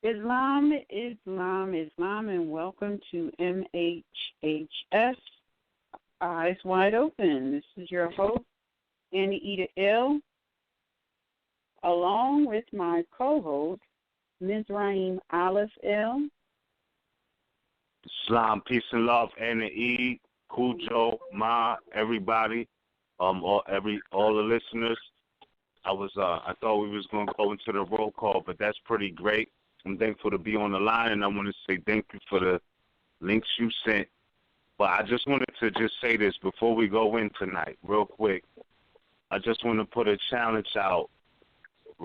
Islam, Islam, Islam, and welcome to MHHS, Eyes Wide Open. This is your host, Annie Eda L., along with my co-host, Ms. Raheem Alice L. Islam, peace and love, Anna E, Cujo, Ma, everybody, all the listeners. I thought we was gonna go into the roll call, but that's pretty great. I'm thankful to be on the line, and I want to say thank you for the links you sent. But I just wanted to just say this before we go in tonight, real quick. I just want to put a challenge out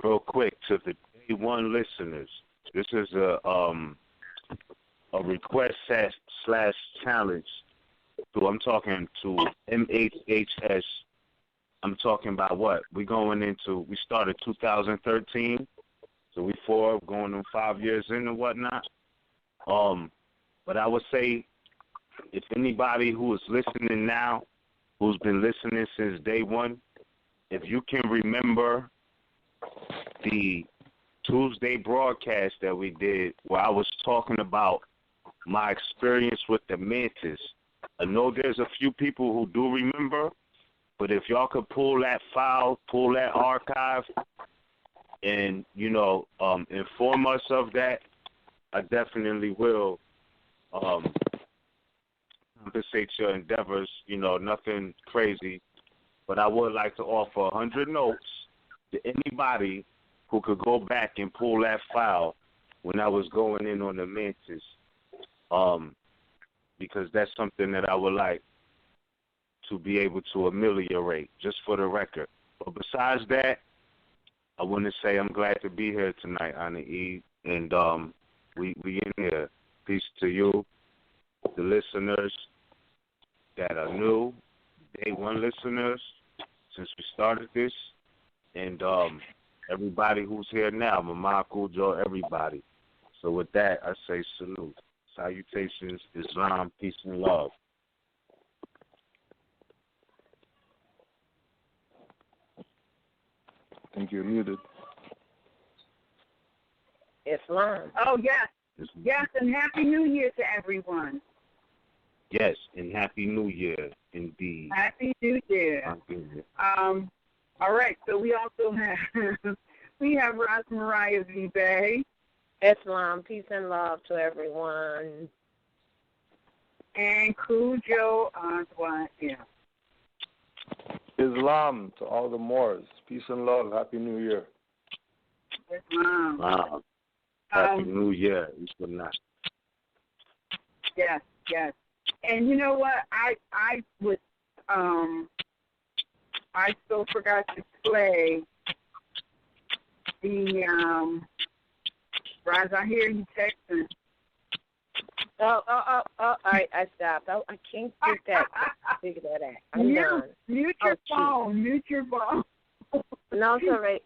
real quick to the day one listeners. This is a request / challenge. So I'm talking to MHHS. I'm talking about what? We started 2013. So we going on 5 years in and whatnot. But I would say if anybody who is listening now, who's been listening since day one, if you can remember the Tuesday broadcast that we did where I was talking about my experience with the Mantis. I know there's a few people who do remember, but if y'all could pull that file, pull that archive, and, inform us of that, I definitely will compensate your endeavors, nothing crazy. But I would like to offer 100 notes to anybody who could go back and pull that file when I was going in on the Mantis, because that's something that I would like to be able to ameliorate, just for the record. But besides that, I want to say I'm glad to be here tonight, Anna E, and we in here. Peace to you, the listeners that are new, day one listeners, since we started this, and everybody who's here now, Mama, Kujo, everybody. So with that, I say salute. Salutations, Islam, peace and love. I think you're muted. Islam. Oh, yes. Yes, and Happy New Year to everyone. Yes, and Happy New Year, indeed. Happy New Year. All right, so we also have RVBey. Islam, peace and love to everyone. And Cujo Antoine. Yeah. Islam to all the Moors. Peace and love. Happy New Year. Islam. Wow. Happy New Year. Yes, yes. And you know what? I still forgot to play the Rise, I hear you texting. I stopped. I can't get that. Figure that out. I'm done. Mute your phone. Mute your phone. No, it's all right.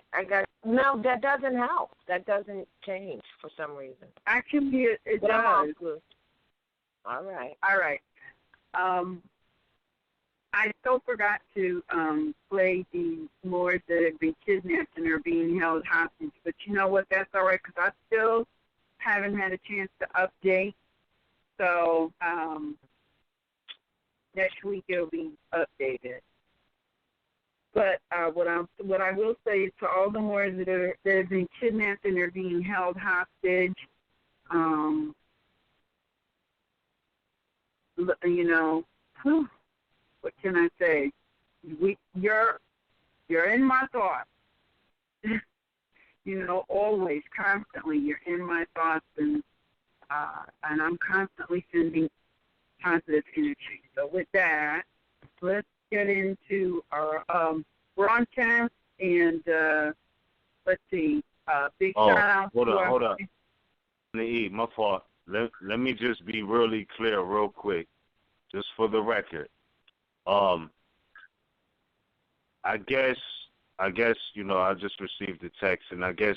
No, that doesn't help. That doesn't change for some reason. Actually, it but does. I'm good. All right. I still forgot to play the Moors that have been kidnapped and are being held hostage. But you know what? That's all right, because I still haven't had a chance to update. So next week it'll be updated. But what I will say is to all the Moors that have been kidnapped and are being held hostage, what can I say? You're in my thoughts. Always, constantly, you're in my thoughts, and I'm constantly sending positive energy. So with that, let's get into our broadcast, and let's see. Big shout out. Hold on. My fault. Let me just be really clear, real quick, just for the record. I guess I just received the text, and I guess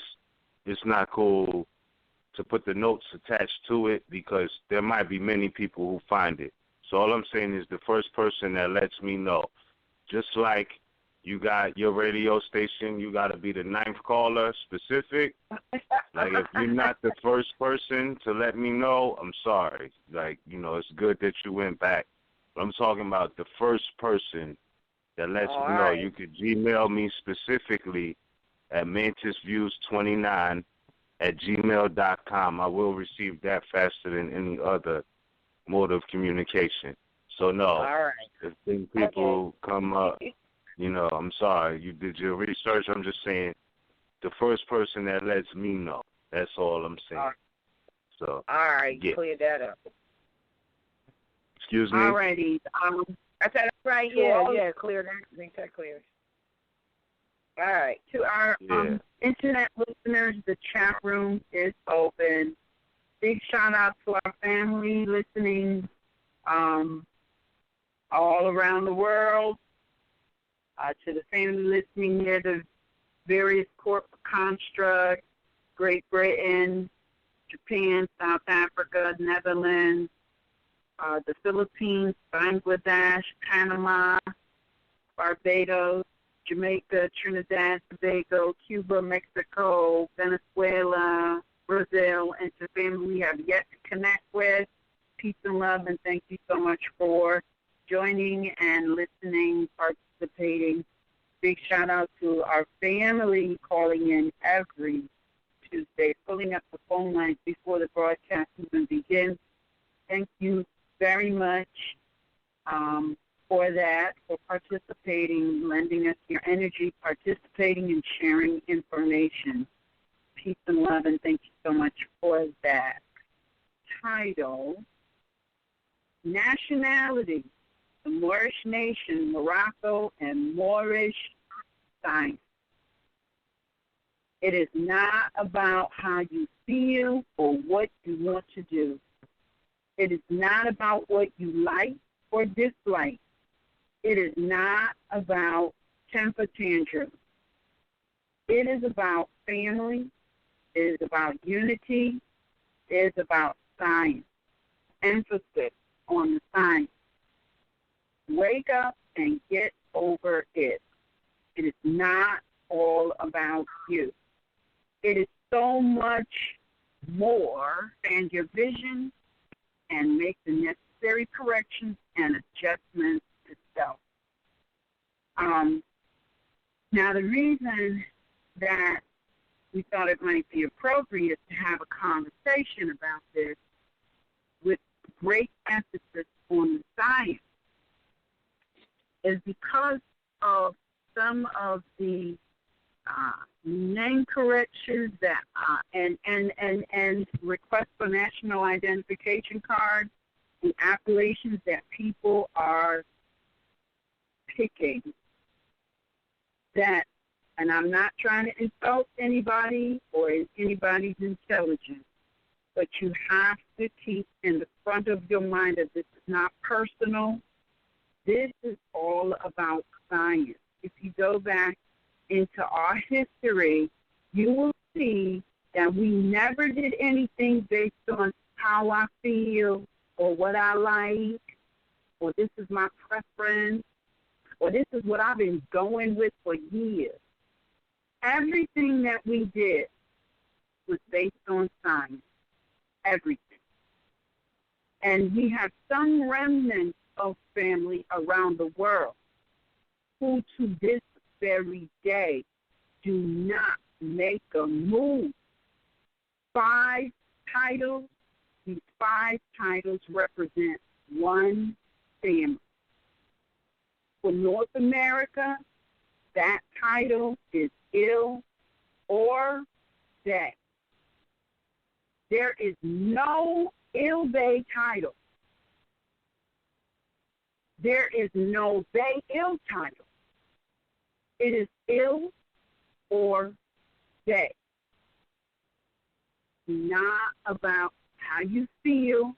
it's not cool to put the notes attached to it because there might be many people who find it. So all I'm saying is the first person that lets me know, just like You got your radio station. You got to be the 9th caller specific. Like, if you're not the first person to let me know, I'm sorry. Like, it's good that you went back. But I'm talking about the first person that lets me know. Right. You could Gmail me specifically at mantisviews29@gmail.com. I will receive that faster than any other mode of communication. So, no. All right. If people come up, I'm sorry. You did your research. I'm just saying the first person that lets me know. That's all I'm saying. So, all right. yeah. Clear that up. Excuse me? All righty. I said, right, yeah, clear that. Make that clear. All right. To our internet listeners, the chat room is open. Big shout out to our family listening all around the world, to the family listening near the various corporate constructs, Great Britain, Japan, South Africa, Netherlands, the Philippines, Bangladesh, Panama, Barbados, Jamaica, Trinidad, Tobago, Cuba, Mexico, Venezuela, Brazil, and to family we have yet to connect with. Peace and love, and thank you so much for joining and listening, participating. Big shout out to our family calling in every Tuesday, pulling up the phone lines before the broadcast even begins. Thank you very much for that, for participating, lending us your energy, participating and sharing information. Peace and love, and thank you so much for that. Title, Nationality, the Moorish Nation, Morocco, and Moorish Science. It is not about how you feel or what you want to do. It is not about what you like or dislike. It is not about temper tantrums. It is about family. It is about unity. It is about science. Emphasis on the science. Wake up and get over it. It is not all about you. It is so much more than your vision, and make the necessary corrections and adjustments to self. Now, the reason that we thought it might be appropriate to have a conversation about this with great emphasis on the science is because of some of the name corrections that and requests for national identification cards and appellations that people are picking. That, and I'm not trying to insult anybody or anybody's intelligence, but you have to keep in the front of your mind that this is not personal. This is all about science. If you go back into our history, you will see that we never did anything based on how I feel or what I like, or this is my preference, or this is what I've been going with for years. Everything that we did was based on science, everything. And we have some remnants of family around the world who to this very day do not make a move. 5 titles, these 5 titles represent one family. For North America, that title is ill or day. There is no ill-bay title. There is no bay-ill title. It is ill or day. Not about how you feel.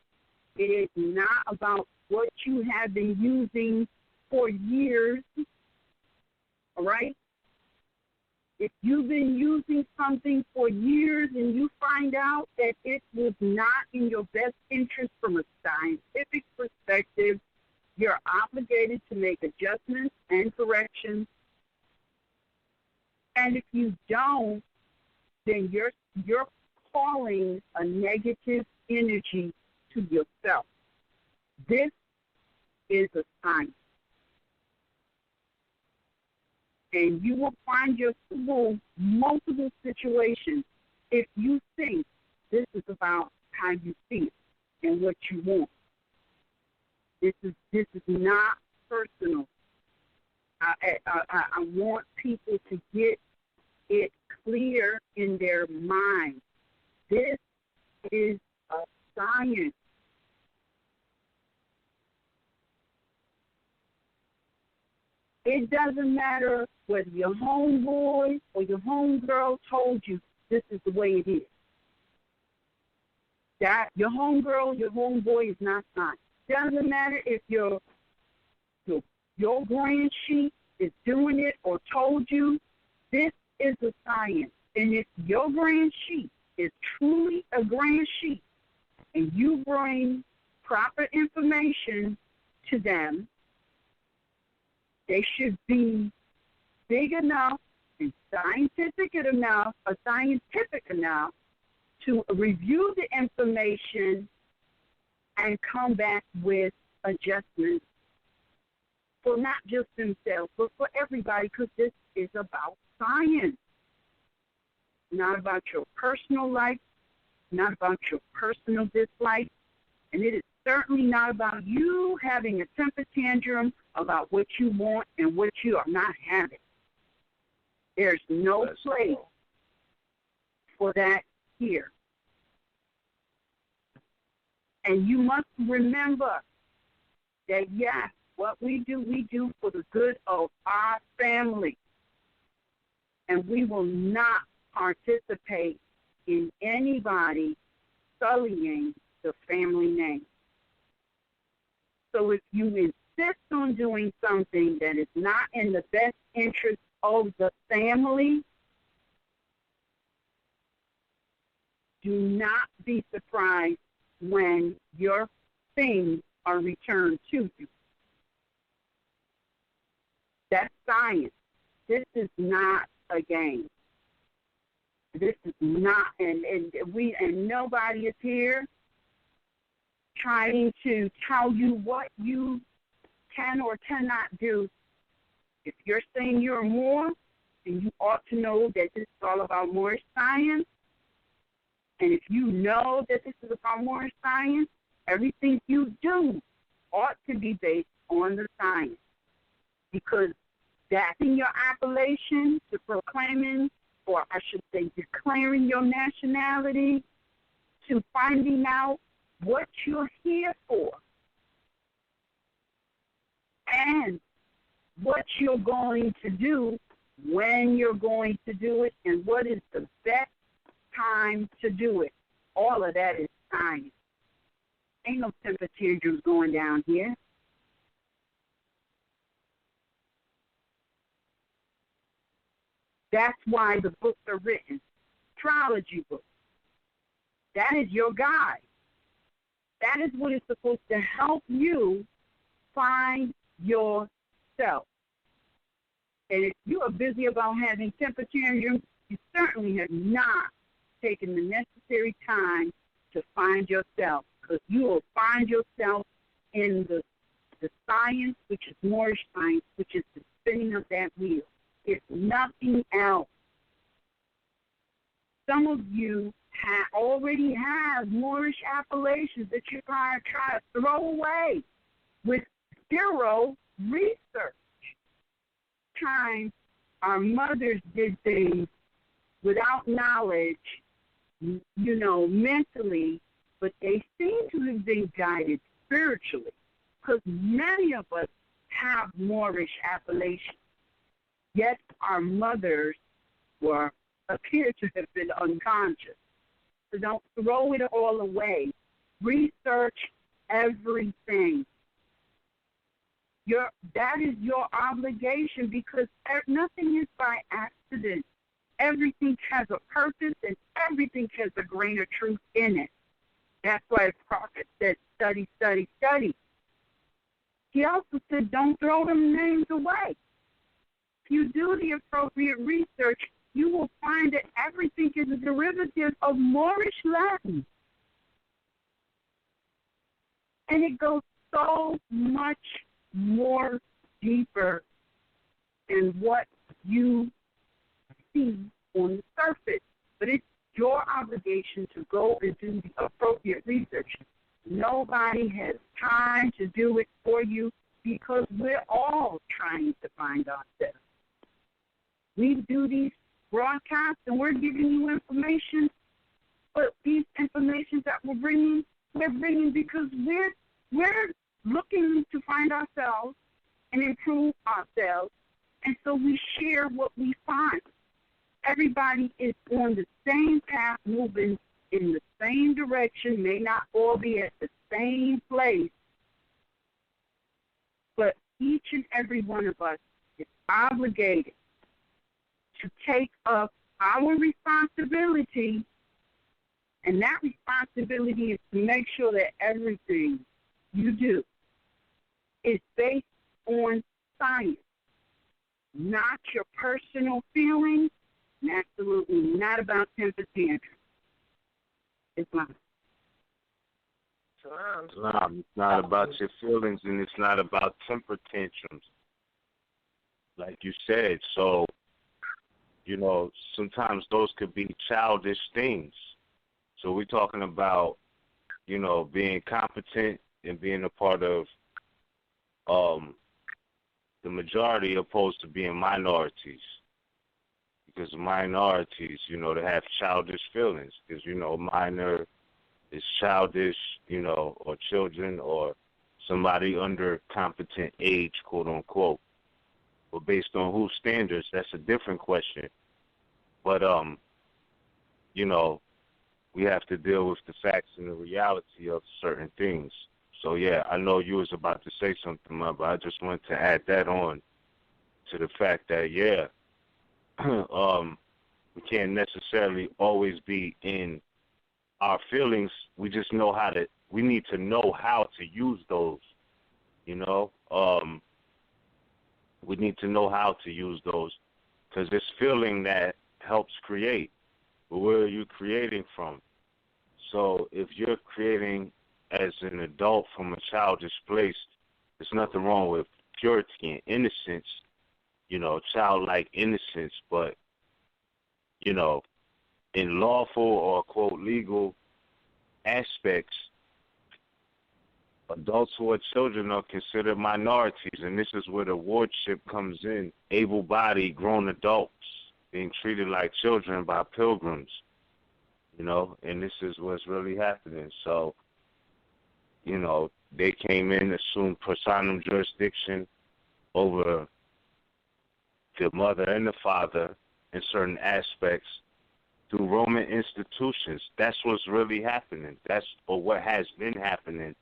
It is not about what you have been using for years. All right? If you've been using something for years and you find out that it was not in your best interest from a scientific perspective, you're obligated to make adjustments and corrections And if you don't, then you're calling a negative energy to yourself. This is a sign. And you will find yourself in multiple situations if you think this is about how you feel and what you want. This is not personal. I want people to get it clear in their mind. This is a science. It doesn't matter whether your homeboy or your homegirl told you this is the way it is. That your homegirl, your homeboy is not science. Doesn't matter if your grand sheet is doing it or told you. This is a science. And if your grand sheet is truly a grand sheet and you bring proper information to them, they should be big enough and scientific enough to review the information and come back with adjustments for not just themselves, but for everybody, because this is about science. Not about your personal life, not about your personal dislike, and it is certainly not about you having a temper tantrum about what you want and what you are not having. There's no place for that here. And you must remember that, yes, what we do for the good of our family. And we will not participate in anybody sullying the family name. So if you insist on doing something that is not in the best interest of the family, do not be surprised when your things are returned to you. That's science. This is not a game. This is not, and nobody is here trying to tell you what you can or cannot do. If you're saying you're a Moor, then you ought to know that this is all about Moorish science. And if you know that this is about Moorish science, everything you do ought to be based on the science. Because that's in your appellation to proclaiming, or I should say declaring your nationality, to finding out what you're here for, and what you're going to do, when you're going to do it, and what is the best time to do it. All of that is science. Ain't no temper tantrums going down here. That's why the books are written. Astrology books. That is your guide. That is what is supposed to help you find yourself. And if you are busy about having temper tantrums, you certainly have not taken the necessary time to find yourself, because you will find yourself in the science, which is Moorish science, which is the spinning of that wheel. It's nothing else. Some of you already have Moorish appellations that you're trying to throw away with zero research. Times our mothers did things without knowledge, mentally, but they seem to have been guided spiritually, because many of us have Moorish appellations. Yet our mothers appear to have been unconscious. So don't throw it all away. Research everything. That is your obligation, because nothing is by accident. Everything has a purpose, and everything has a grain of truth in it. That's why the prophet said, study, study, study. He also said, don't throw them names away. you do the appropriate research, you will find that everything is a derivative of Moorish Latin. And it goes so much more deeper than what you see on the surface. But it's your obligation to go and do the appropriate research. Nobody has time to do it for you because we're all trying to find ourselves. We do these broadcasts and we're giving you information, but these information that we're bringing because we're looking to find ourselves and improve ourselves, and so we share what we find. Everybody is on the same path, moving in the same direction, may not all be at the same place, but each and every one of us is obligated to take up our responsibility, and that responsibility is to make sure that everything you do is based on science, not your personal feelings, and absolutely not about temper tantrums. Islam. Islam. It's not about your feelings, and it's not about temper tantrums, like you said. So, sometimes those could be childish things. So we're talking about, being competent and being a part of the majority opposed to being minorities. Because minorities, they have childish feelings. Because, minor is childish, or children or somebody under competent age, quote unquote. But based on whose standards, that's a different question. But, we have to deal with the facts and the reality of certain things. So, yeah, I know you was about to say something, but I just wanted to add that on to the fact that, yeah, we can't necessarily always be in our feelings. We just we need to know how to use those, we need to know how to use those, because this feeling that helps create. But where are you creating from? So if you're creating as an adult from a childish place, there's nothing wrong with purity and innocence, childlike innocence. But, in lawful or, quote, legal aspects, adults who are children are considered minorities, and this is where the wardship comes in. Able-bodied, grown adults being treated like children by pilgrims, and this is what's really happening. So, they came in, assumed personam jurisdiction over the mother and the father in certain aspects through Roman institutions. That's what's really happening. That's or what has been happening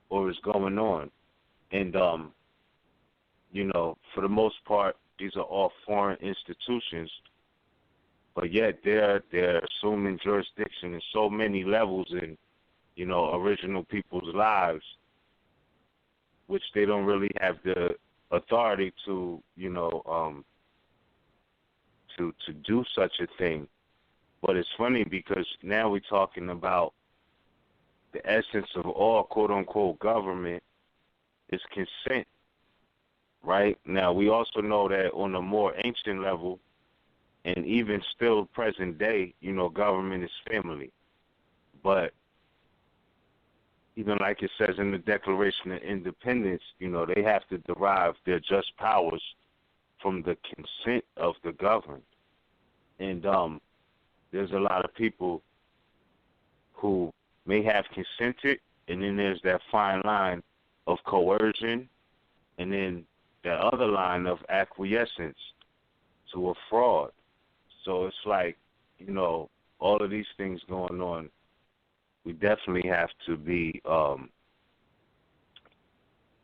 or is going on. And, for the most part, these are all foreign institutions. But yet they're assuming jurisdiction in so many levels in, original people's lives, which they don't really have the authority to, to do such a thing. But it's funny because now we're talking about the essence of all quote-unquote government is consent, right? Now, we also know that on a more ancient level, and even still present day, government is family. But even like it says in the Declaration of Independence, they have to derive their just powers from the consent of the governed. And there's a lot of people who may have consented, and then there's that fine line of coercion, and then that other line of acquiescence to a fraud. So it's like, all of these things going on. We definitely have to be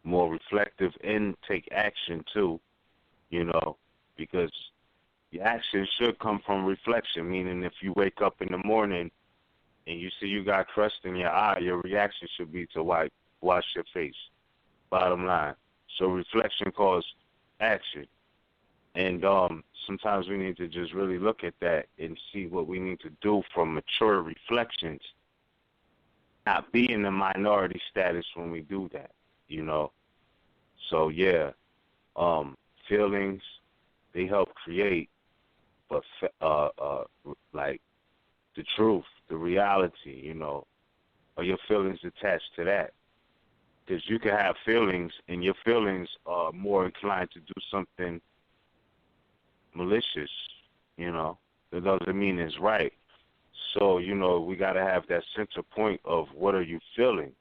more reflective and take action too, because the action should come from reflection, meaning if you wake up in the morning and you see you got crust in your eye, your reaction should be to wash your face, bottom line. So reflection calls action. And sometimes we need to just really look at that and see what we need to do from mature reflections, not be in the minority status when we do that, you know. So, yeah, feelings, they help create, but like the truth, the reality, you know, are your feelings attached to that? Because you can have feelings, and your feelings are more inclined to do something malicious, you know. That doesn't mean it's right. So, you know, we got to have that center point of what are you feeling,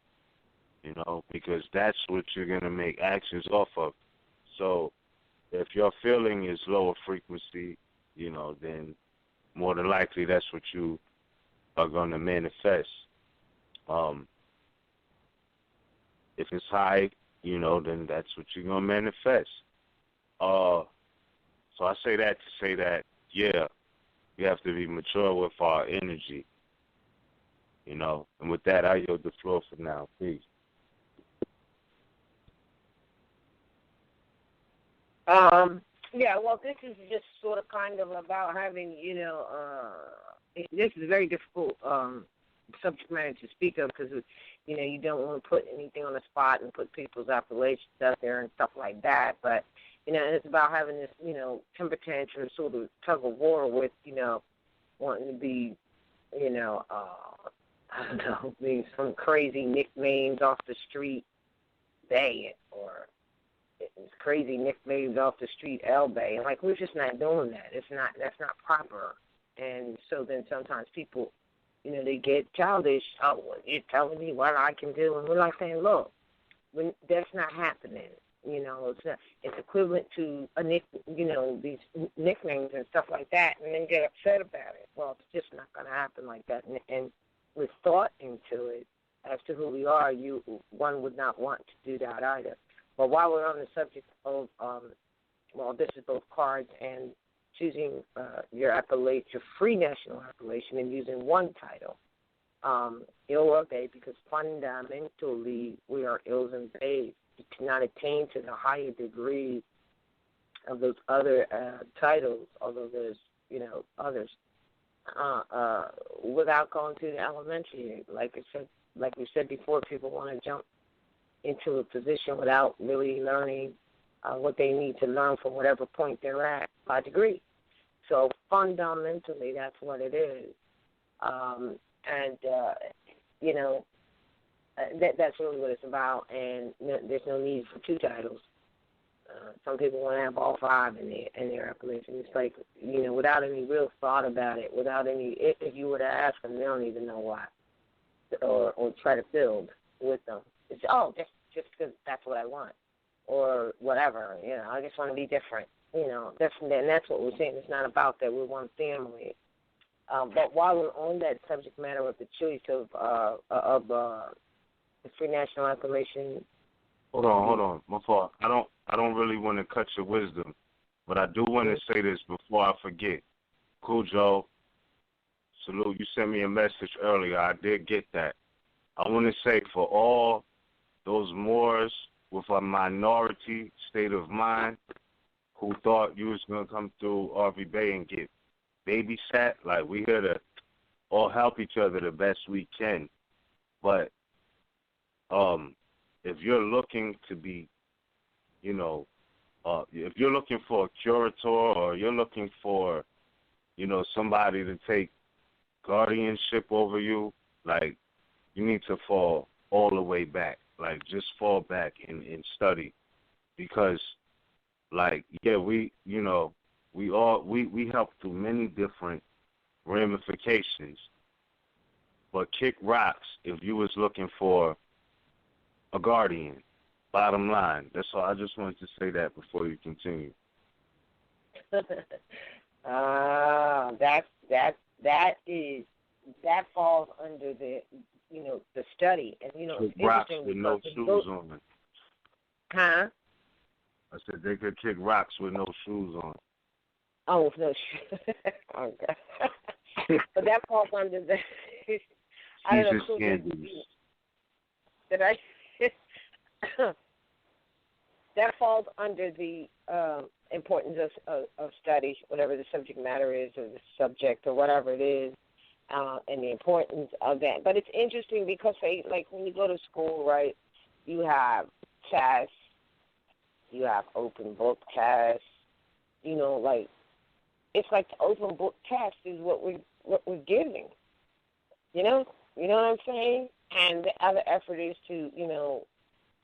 you know, because that's what you're going to make actions off of. So if your feeling is lower frequency, you know, then more than likely that's what you are going to manifest. If it's high, you know, then that's what you're going to manifest. So I say that to say that, yeah, we have to be mature with our energy, you know. And with that, I yield the floor for now. Peace. Yeah, well, this is just sort of kind of about having, this is a very difficult subject matter to speak of because, you know, you don't want to put anything on the spot and put people's appellations out there and stuff like that. But, you know, it's about having this, you know, temper tantrum sort of tug of war with, you know, wanting to be, you know, I don't know, being some crazy nicknames off the street, Bay, or it's crazy nicknames off the street, L Bay. Like, we're just not doing that. That's not proper. And so then sometimes people, you know, they get childish. Oh, well, you're telling me what I can do, and we're like saying, look, that's not happening. You know, it's equivalent to these nicknames and stuff like that, and then get upset about it. Well, it's just not going to happen like that. And with thought into it as to who we are, one would not want to do that either. But while we're on the subject of, this is both cards and choosing your appellation, your free national appellation, and using one title, ill or bay, because fundamentally we are ills and bays. You cannot attain to the higher degree of those other titles, although there's, you know, others, without going to the elementary. Like we said before, people want to jump into a position without really learning what they need to learn from whatever point they're at by degree. So fundamentally, that's what it is. That's really what it's about, and there's no need for two titles. Some people want to have all five in their appellation. It's like, you know, without any real thought about it, if you were to ask them, they don't even know why, or try to build with them. It's, just because that's what I want, or whatever. You know, I just want to be different. You know, that's what we're saying. It's not about that. We're one family. But while we're on that subject matter of the choice of the free national appellation. Hold on. My fault. I don't really want to cut your wisdom, but I do want to say this before I forget. Cool, Joe. Salute. You sent me a message earlier. I did get that. I want to say for all those Moors with a minority state of mind who thought you was going to come through RVBey and get babysat, like, we here to all help each other the best we can. But if you're looking to be, you know, if you're looking for a curator, or you're looking for, you know, somebody to take guardianship over you, like, you need to fall all the way back. Like, just fall back and study. Because, like, yeah, we help through many different ramifications. But kick rocks if you was looking for a guardian. Bottom line. That's all. I just wanted to say that before you continue. That falls under the, you know, the study. And, you know, kick rocks with no shoes on. Huh? I said they could kick rocks with no shoes on. Oh, with no shoes. Okay. But that falls under the. I don't know. Did I? That falls under the importance of study, whatever the subject matter is, or the subject, or whatever it is, and the importance of that. But it's interesting because, like, when you go to school, right, you have tests, you have open book tests, like, it's like the open book test is what we're giving, you know what I'm saying? And the other effort is to,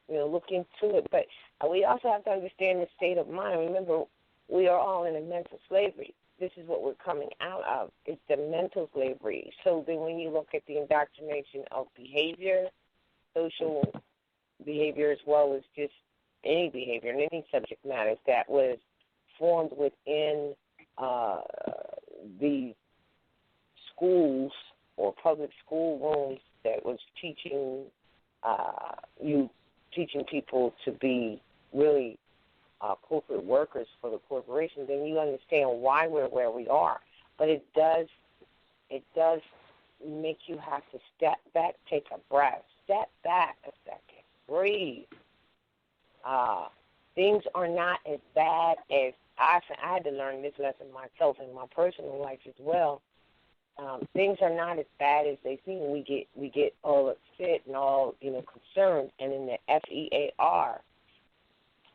look into it. But we also have to understand the state of mind. Remember, we are all in a mental slavery. This is what we're coming out of. It's the mental slavery. So then when you look at the indoctrination of behavior, social behavior, as well as just any behavior and any subject matters that was formed within the schools or public school rooms that was teaching people to be really corporate workers for the corporation, then you understand why we're where we are. But it does make you have to step back, take a breath, step back a second, breathe. Things are not as bad as I had to learn this lesson myself in my personal life as well. Things are not as bad as they seem. We get all upset and all concerned, and then the FEAR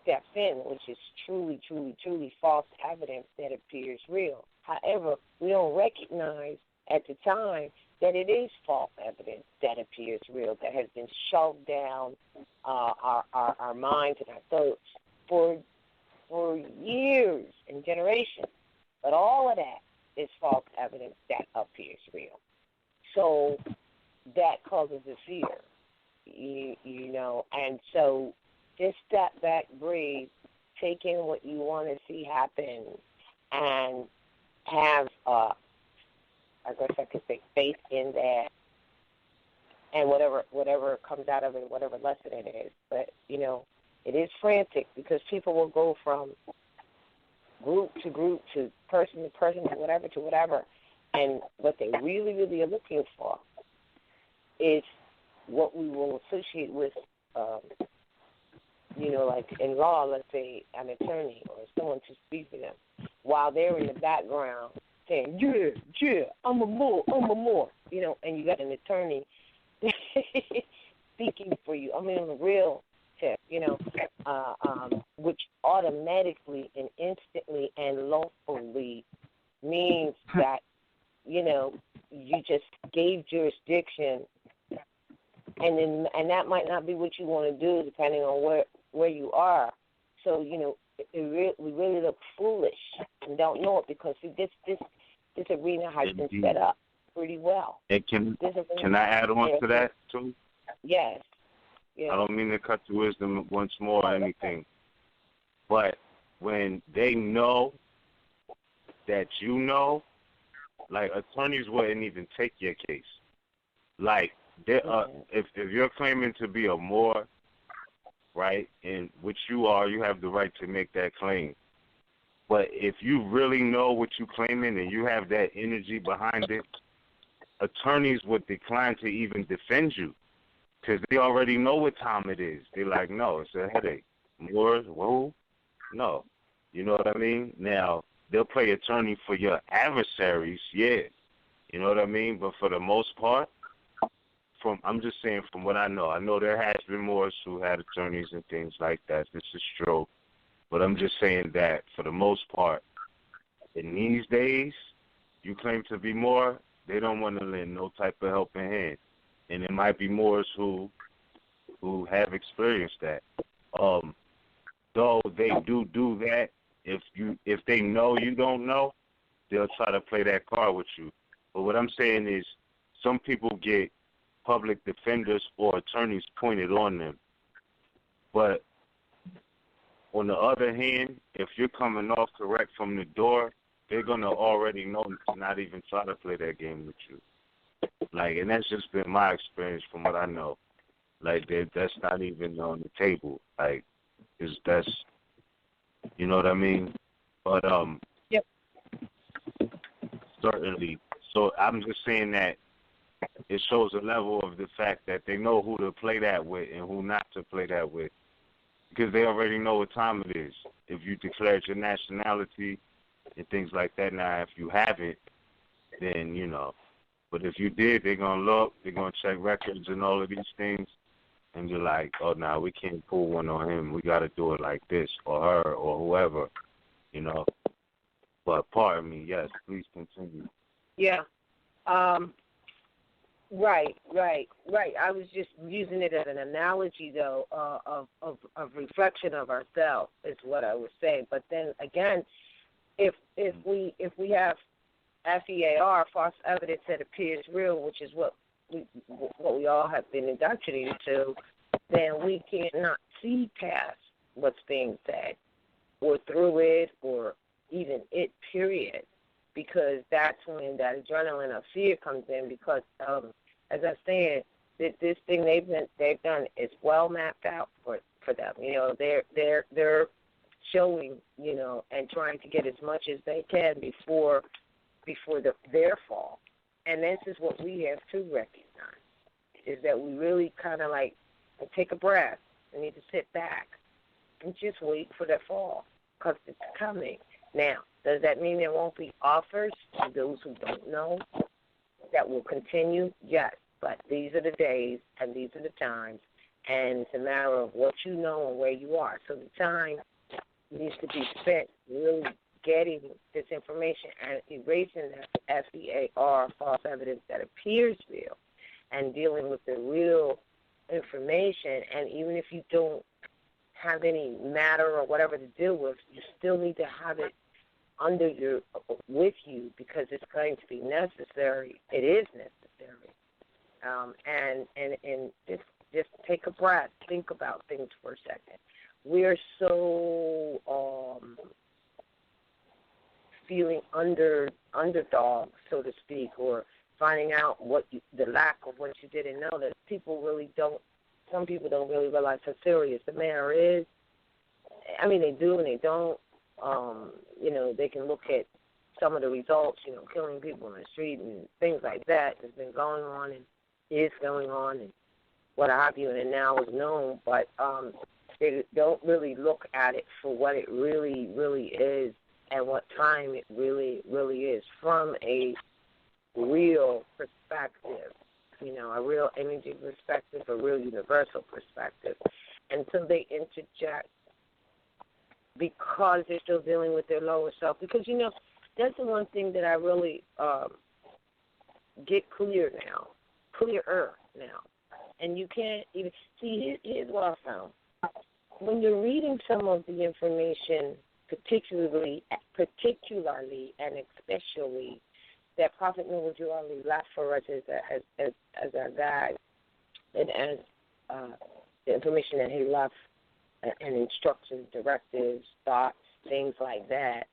steps in, which is truly, truly, truly false evidence that appears real. However, we don't recognize at the time that it is false evidence that appears real, that has been shoved down our minds and our throats for years and generations. But all of that is false evidence that appears real. So that causes a fear, and so just step back, breathe, take in what you want to see happen, and have, I guess I could say, faith in that, and whatever comes out of it, whatever lesson it is. But, it is frantic because people will go from group to person to whatever, and what they really, really are looking for is what we will associate with, like in law, let's say an attorney or someone to speak for them, while they're in the background saying, yeah, I'm a Moor, and you got an attorney speaking for you. I mean, on the real tip, which automatically and instantly and lawfully means that, you just gave jurisdiction, and that might not be what you want to do depending on where you are. So, we really look foolish and don't know it because this arena has been set up pretty well. And can I add on to that too? Yes. I don't mean to cut your wisdom once more or anything, but when they know that like attorneys wouldn't even take your case. Like if you're claiming to be a Moor, right, and which you are, you have the right to make that claim. But if you really know what you're claiming and you have that energy behind it, attorneys would decline to even defend you because they already know what time it is. They're like, no, it's a headache. Moors, whoa, no. You know what I mean? Now, they'll play attorney for your adversaries, yeah. You know what I mean? But for the most part, I'm just saying from what I know there has been Moors who had attorneys and things like that. This is true. But I'm just saying that for the most part, in these days, you claim to be Moor, they don't want to lend no type of helping hand. And it might be Moors who have experienced that. Though they do that, if they know you don't know, they'll try to play that card with you. But what I'm saying is some people get public defenders or attorneys pointed on them. But on the other hand, if you're coming off correct from the door, they're going to already know to not even try to play that game with you. Like, and that's just been my experience from what I know. Like, that's not even on the table. Like, that's, you know what I mean? But, yep. Certainly. So I'm just saying that it shows a level of the fact that they know who to play that with and who not to play that with. because they already know what time it is. If you declared your nationality and things like that, now if you haven't, then, you know. But if you did, they're going to look, they're going to check records and all of these things, and you're like, oh, no, we can't pull one on him. We got to do it like this, or her, or whoever, you know. But pardon me, yes, please continue. Yeah. Right. I was just using it as an analogy, though, of reflection of ourselves is what I was saying. But then again, if we have FEAR, false evidence that appears real, which is what we all have been indoctrinated to, then we cannot see past what's being said, or through it, or even it. Period. Because that's when that adrenaline of fear comes in. Because, as I said, this thing they've done is well mapped out for them. You know, they're showing, you know, and trying to get as much as they can before their fall. And this is what we have to recognize, is that we really kind of like take a breath. We need to sit back and just wait for their fall, because it's coming. Now, does that mean there won't be offers to those who don't know that will continue? Yes, but these are the days and these are the times, and it's a matter of what you know and where you are. So the time needs to be spent really getting this information and erasing that FEAR, false evidence that appears real, and dealing with the real information. And even if you don't have any matter or whatever to deal with, you still need to have it with you, because it's going to be necessary. It is necessary. And just take a breath. Think about things for a second. We're so feeling underdog, so to speak, or finding out the lack of what you didn't know, that some people don't really realize how serious the matter is. I mean, they do and they don't. You know, they can look at some of the results, you know, killing people in the street and things like that has been going on and is going on and what have you, and it now is known, but they don't really look at it for what it really, really is and what time it really, really is from a real perspective, you know, a real energy perspective, a real universal perspective. And so they interject because they're still dealing with their lower self. Because, you know, that's the one thing that I really get clearer now. And you can't even see. Here's what I found: when you're reading some of the information, particularly and especially that Prophet Noor Ali left for us as our guide, and as the information that he left, and instructions, directives, thoughts, things like that.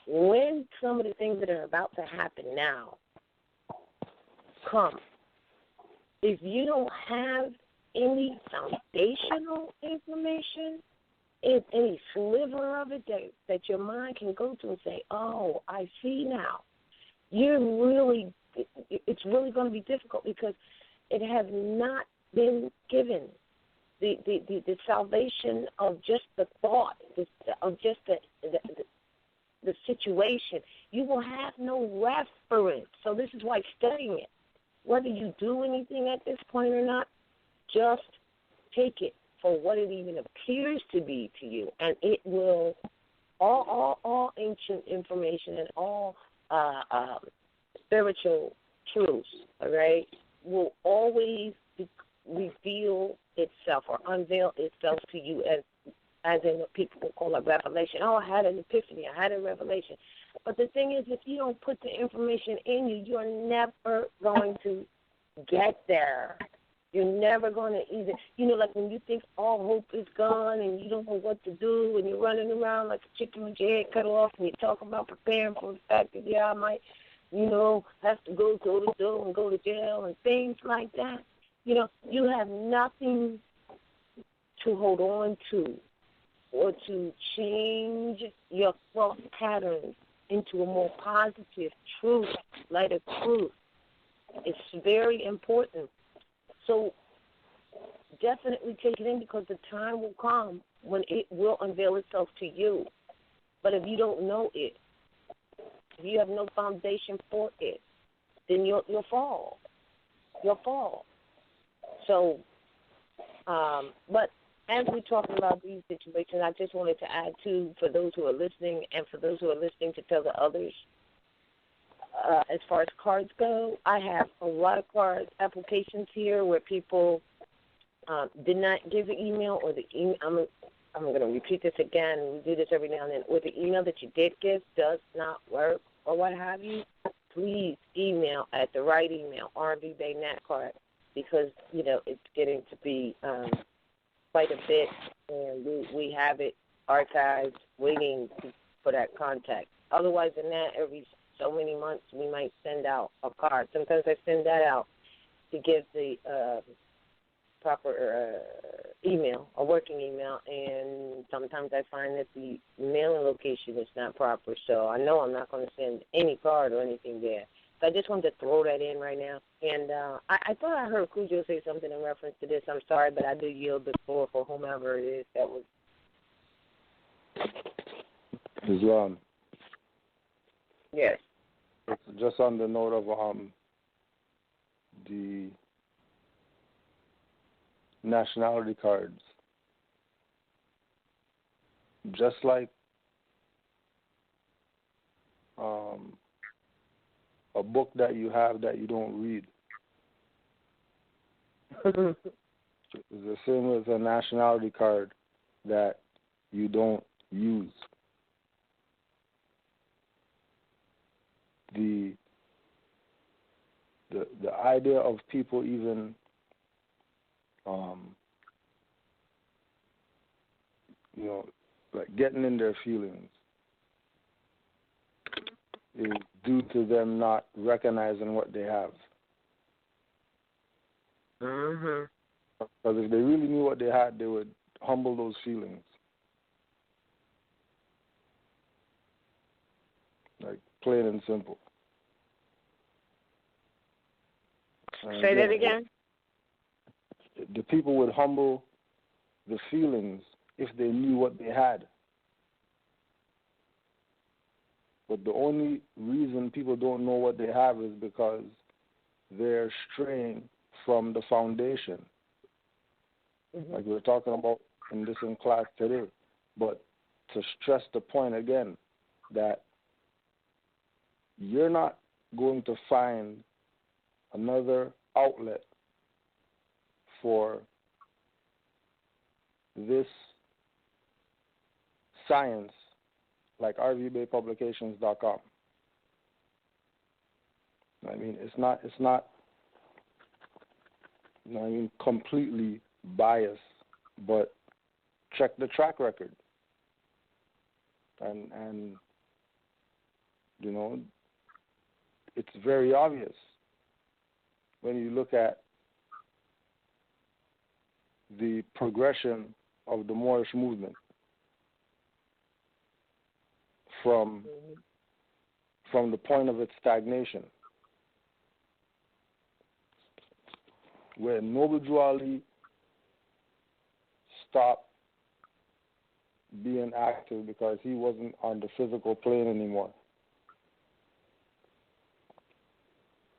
When some of the things that are about to happen now come, if you don't have any foundational information, any sliver of it that your mind can go to and say, oh, I see now, it's really going to be difficult, because it has not been given. The salvation of just the thought, of just the situation. You will have no reference. So this is why studying it, whether you do anything at this point or not, just take it for what it even appears to be to you, and it will, all ancient information and all spiritual truths, all right, will always reveal itself or unveil itself to you as in what people will call a revelation. Oh, I had an epiphany, I had a revelation. But the thing is, if you don't put the information in you, you're never going to get there. You're never going to either, you know, like when you think all hope is gone and you don't know what to do and you're running around like a chicken with your head cut off and you're talking about preparing for the fact that, yeah, I might, you know, have to go to the door and go to jail and things like that. You know, you have nothing to hold on to or to change your thought patterns into a more positive truth, lighter truth. It's very important. So definitely take it in because the time will come when it will unveil itself to you. But if you don't know it, if you have no foundation for it, then you'll fall. You'll fall. So, but as we're talking about these situations, I just wanted to add, too, for those who are listening and for those who are listening to tell the others, as far as cards go, I have a lot of card applications here where people did not give the email or the email. I'm going to repeat this again. We do this every now and then. Or the email that you did give does not work or what have you, please email at the right email, RVBey Card, because, it's getting to be quite a bit, and we have it archived waiting for that contact. Otherwise than that, every so many months we might send out a card. Sometimes I send that out to give the proper email, a working email, and sometimes I find that the mailing location is not proper, so I know I'm not going to send any card or anything there. So I just wanted to throw that in right now. And I thought I heard Cujo say something in reference to this. I'm sorry, but I do yield the floor for whomever it is that was. Islam. Yes. Just on the note of the nationality cards, just like a book that you have that you don't read. It's the same as a nationality card that you don't use. The idea of people even like getting in their feelings is due to them not recognizing what they have. Mhm. Because if they really knew what they had, they would humble those feelings. Like, plain and simple. Say that again? The people would humble the feelings if they knew what they had. But the only reason people don't know what they have is because they're straying from the foundation. Mm-hmm. Like we were talking about in class today. But to stress the point again, that you're not going to find another outlet for this science like RVBeypublications.com. I mean, it's not completely biased, but check the track record. And it's very obvious when you look at the progression of the Moorish movement from the point of its stagnation, where Noble Drew Ali stopped being active because he wasn't on the physical plane anymore.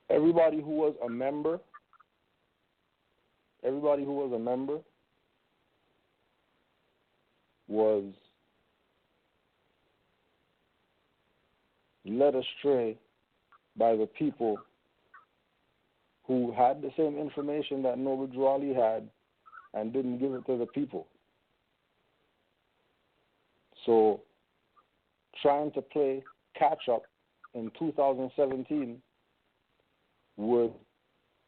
Everybody who was a member was led astray by the people who had the same information that Noble Drew Ali had and didn't give it to the people. So trying to play catch-up in 2017 would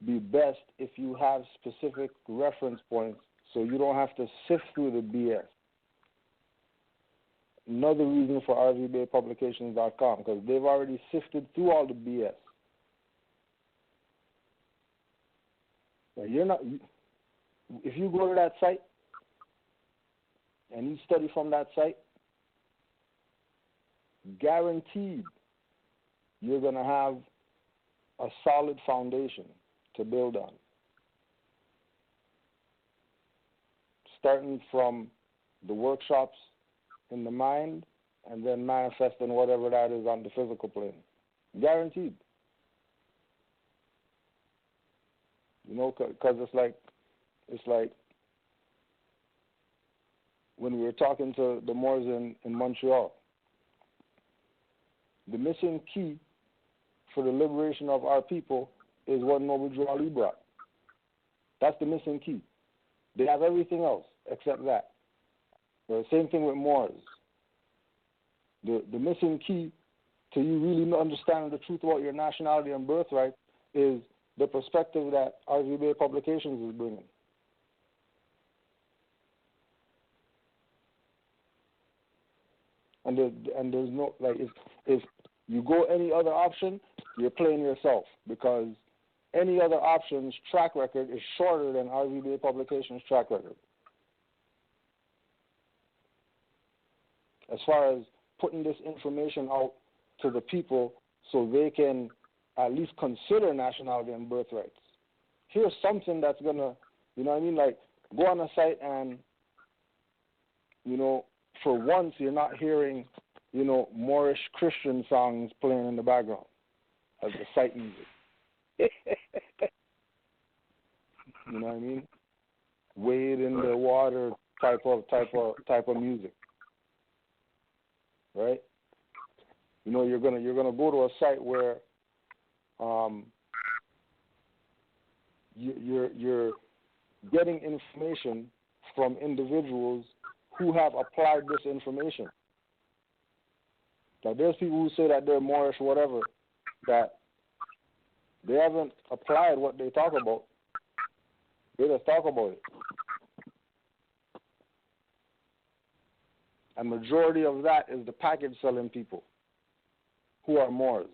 be best if you have specific reference points so you don't have to sift through the BS. Another reason for RVBeypublications.com, because they've already sifted through all the BS. If you go to that site and you study from that site, guaranteed you're going to have a solid foundation to build on. starting from the workshops in the mind and then manifesting whatever that is on the physical plane. Guaranteed. You know, because it's like when we were talking to the Moors in Montreal, the missing key for the liberation of our people is what Noble Drew Ali brought. That's the missing key. They have everything else except that. The same thing with Moors. The missing key to you really understanding the truth about your nationality and birthright is the perspective that RVBey Publications is bringing. And there's no, like, if you go any other option, you're playing yourself, because any other option's track record is shorter than RVBey Publications' track record. As far as putting this information out to the people so they can at least consider nationality and birthrights. Here's something that's going to, you know what I mean, like, go on a site and, you know, for once you're not hearing, you know, Moorish Christian songs playing in the background as the site music. You know what I mean? Wade in the water type of music. Right? You know, you're gonna go to a site where you're getting information from individuals who have applied this information. Like, there's people who say that they're Moorish, whatever, that they haven't applied what they talk about. They just talk about it. And majority of that is the package selling people who are Moors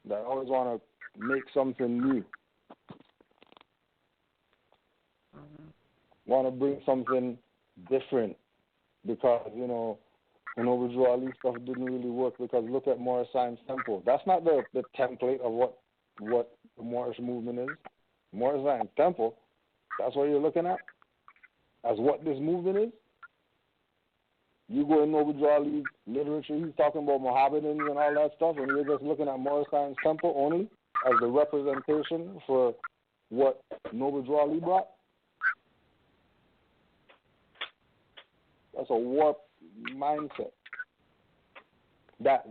that always want to make something new. Want to bring something different because, you know, when Noble Ali stuff didn't really work, because look at Moorish Science Temple. That's not the template of what the Moorish movement is. Moorish Science Temple, that's what you're looking at as what this movement is. You go in Noble Ali's literature, he's talking about Mohammedans and all that stuff, and you're just looking at Moorish Science Temple only as the representation for what Noble Ali brought. That's a warped mindset. That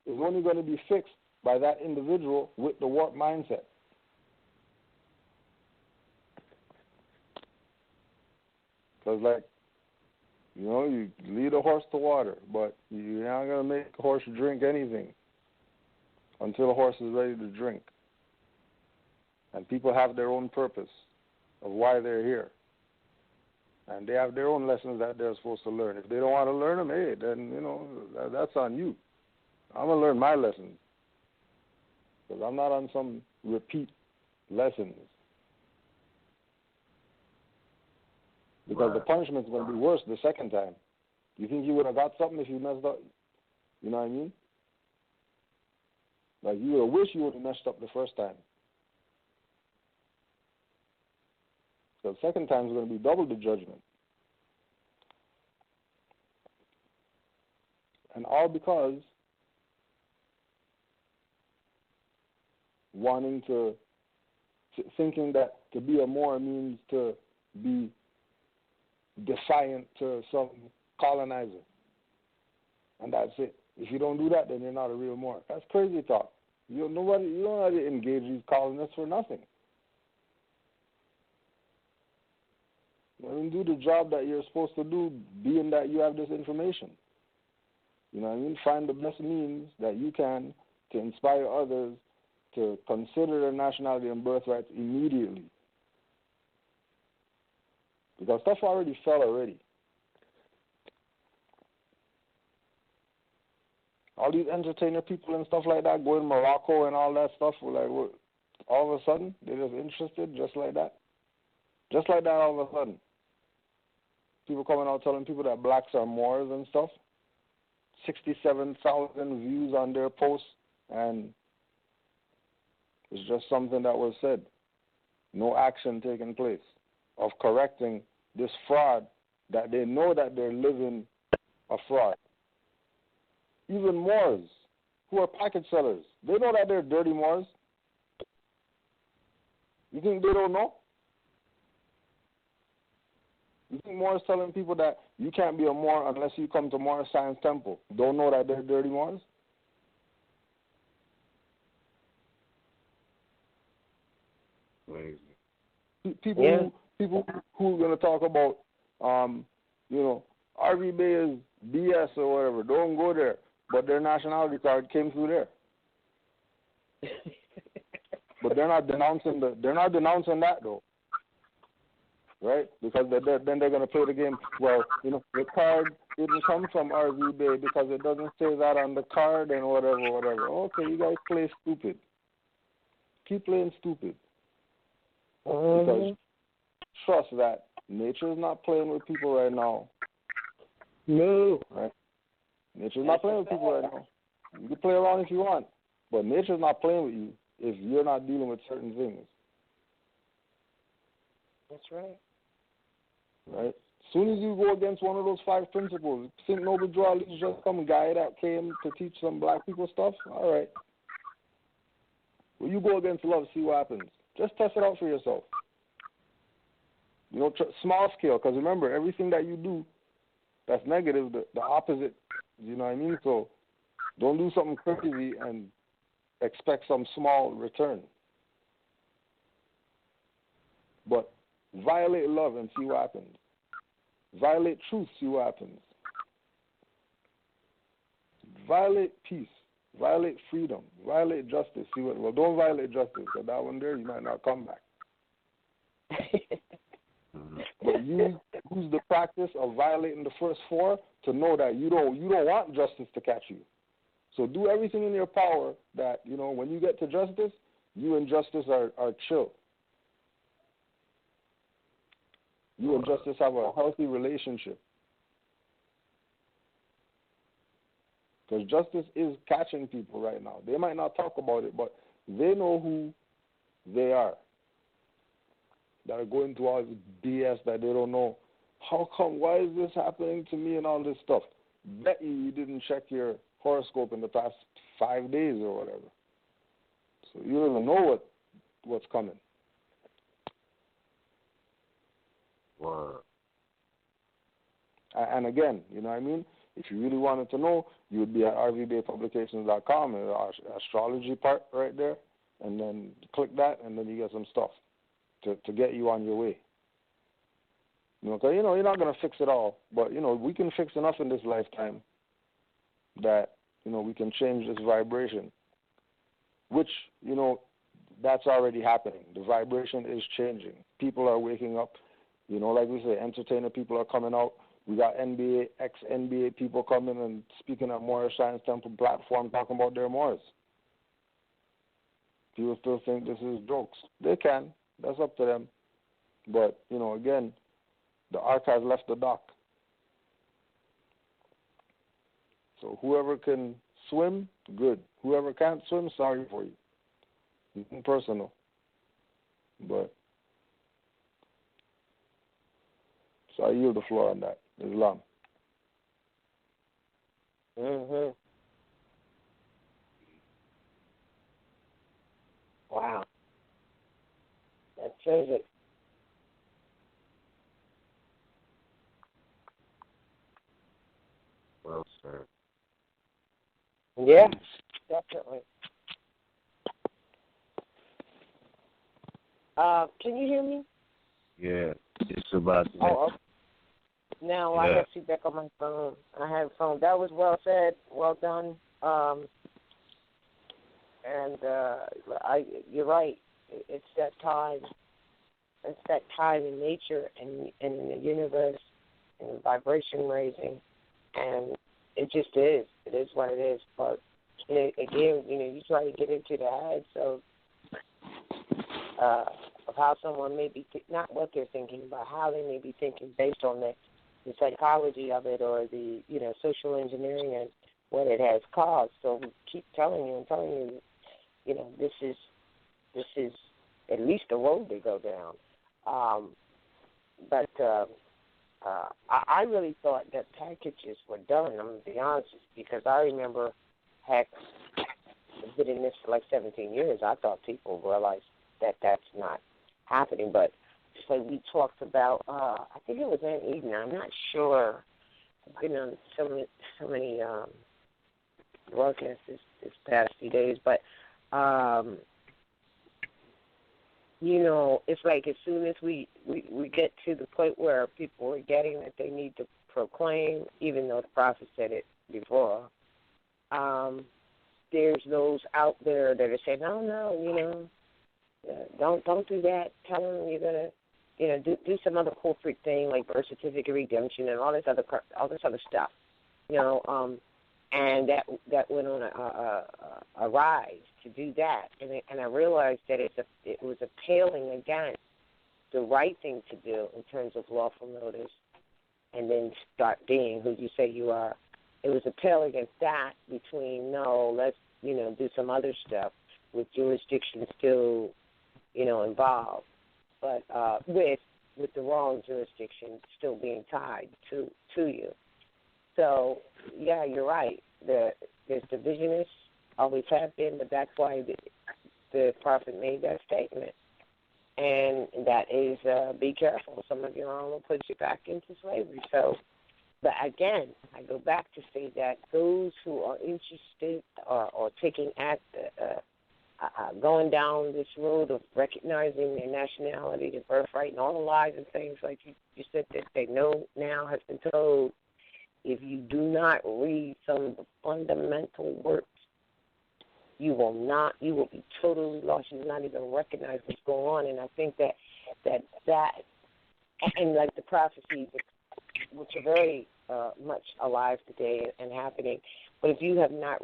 is only going to be fixed by that individual with the warped mindset. Because, like, you know, you lead a horse to water, but you're not going to make a horse drink anything until the horse is ready to drink. And people have their own purpose of why they're here. And they have their own lessons that they're supposed to learn. If they don't want to learn them, hey, then, you know, that's on you. I'm going to learn my lessons. Because I'm not on some repeat lessons. Because the punishment's going to be worse the second time. You think you would have got something if you messed up? You know what I mean? Like, you would have wished you would have messed up the first time. So the second time is going to be double the judgment. And all because thinking that to be a Moor means to be defiant to some colonizer. And that's it. If you don't do that, then you're not a real Moor. That's crazy talk. You don't know how to engage these colonists for nothing. I mean, do the job that you're supposed to do, being that you have this information. You know what I mean? Find the best means that you can to inspire others to consider their nationality and birthright immediately. Because stuff already fell already. All these entertainer people and stuff like that, going to Morocco and all that stuff, like, all of a sudden, they're just interested just like that. Just like that all of a sudden. People coming out telling people that blacks are Moors and stuff. 67,000 views on their posts, and it's just something that was said. No action taking place. of correcting this fraud that they know that they're living a fraud. Even Moors, who are package sellers, they know that they're dirty Moors. You think they don't know? You think Moors telling people that you can't be a Moor unless you come to Moorish Science Temple don't know that they're dirty Moors? Crazy. People who are going to talk about, RVBey is BS or whatever. Don't go there. But their nationality card came through there. But they're not denouncing that though, right? Because then they're going to play the game. Well, the card didn't come from RVBey because it doesn't say that on the card and whatever. Okay, you guys play stupid. Keep playing stupid. Because trust that nature is not playing with people right now. No. Right? Nature's not playing with people right now. You can play around if you want, but nature's not playing with you if you're not dealing with certain things. That's right. Right? As soon as you go against one of those 5 principles, St. Noble Draw is just some guy that came to teach some black people stuff, all right. Well, you go against love, see what happens. Just test it out for yourself. Small scale, because remember, everything that you do that's negative, the opposite, you know what I mean? So don't do something crazy and expect some small return. But violate love and see what happens. Violate truth, see what happens. Violate peace. Violate freedom. Violate justice. Well, don't violate justice, because that one there, you might not come back. But use the practice of violating the first 4 to know that you don't want justice to catch you. So do everything in your power that, when you get to justice, you and justice are chill. You and justice have a healthy relationship. Because justice is catching people right now. They might not talk about it, but they know who they are. That are going through all this BS that they don't know. How come? Why is this happening to me and all this stuff? Bet you didn't check your horoscope in the past 5 days or whatever. So you don't even know what's coming. Wow. And again, you know what I mean? If you really wanted to know, you would be at RVBeypublications.com and our astrology part right there, and then click that, and then you get some stuff to get you on your way. Because, you're not going to fix it all, but, we can fix enough in this lifetime that, we can change this vibration, which, that's already happening. The vibration is changing. People are waking up. Like we say, entertainer people are coming out. We got NBA, ex-NBA people coming and speaking at Moorish Science Temple platform talking about their Moors. People still think this is jokes. They can. That's up to them. But, again, the ark has left the dock. So whoever can swim, good. Whoever can't swim, sorry for you. Nothing personal. But, so I yield the floor on that. Islam. Wow. That says it. Well said. Yeah, definitely. Can you hear me? Yeah, it's about that. Oh, okay. Now I have feedback on my phone. I have a phone. That was well said. Well done. You're right. It's that time. It's that time in nature and in the universe and vibration raising, and it just is. It is what it is. But again, you try to get into the heads of how someone may be not what they're thinking, but how they may be thinking based on the psychology of it or the social engineering and what it has caused. So we keep telling you, this is at least the road they go down. But I really thought that packages were done. I'm going to be honest, because I remember, heck, I've been in this for like 17 years. I thought people realized that that's not happening. But just like we talked about, I think it was Aunt Eden. I'm not sure. I've been on so many broadcasts this past few days, but you know, it's like as soon as we get to the point where people are getting that they need to proclaim, even though the prophet said it before, there's those out there that are saying, no, you know, don't do that. Tell them you're gonna, you know, do some other corporate thing like birth certificate redemption and all this other stuff, you know, and that went on a rise to do that, and I realized that it was a paling against the right thing to do in terms of lawful notice, and then start being who you say you are. It was a pale against that between let's, you know, do some other stuff with jurisdiction still, you know, involved, but with the wrong jurisdiction still being tied to you. So yeah, you're right. There's divisionists, always have been, but that's why the prophet made that statement. And that is, be careful. Some of your own will put you back into slavery. So, but again, I go back to say that those who are interested or taking going down this road of recognizing their nationality, their birthright, and all the lies and things like you said that they know now has been told, if you do not read some of the fundamental works, you will be totally lost. You will not even recognize what's going on. And I think that and like the prophecies, which are very much alive today and happening, but if you have not,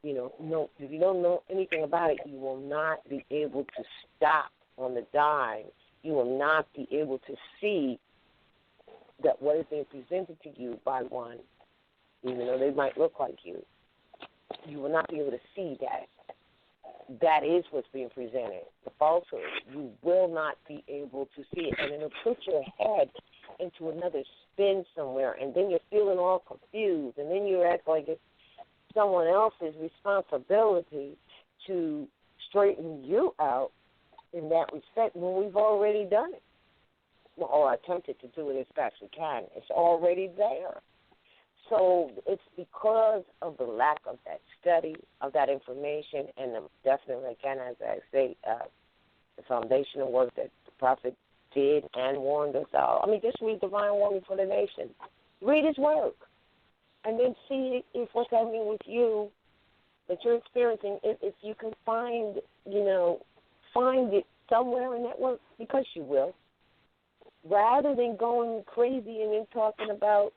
if you don't know anything about it, you will not be able to stop on the dime. You will not be able to see that what is being presented to you by one, even though they might look like you will not be able to see that. That is what's being presented, the falsehood. You will not be able to see it, and it'll put your head into another spin somewhere, and then you're feeling all confused, and then you act like it's someone else's responsibility to straighten you out in that respect when we've already done it. Or attempted to do it as best we can. It's already there. So it's because of the lack of that study, of that information, and definitely, again, as I say, the foundational work that the prophet did and warned us out. I mean, just read Divine Warning for the Nation. Read his work. And then see if what's happening with you that you're experiencing, if you can find it somewhere in that work, because you will. Rather than going crazy and then talking about,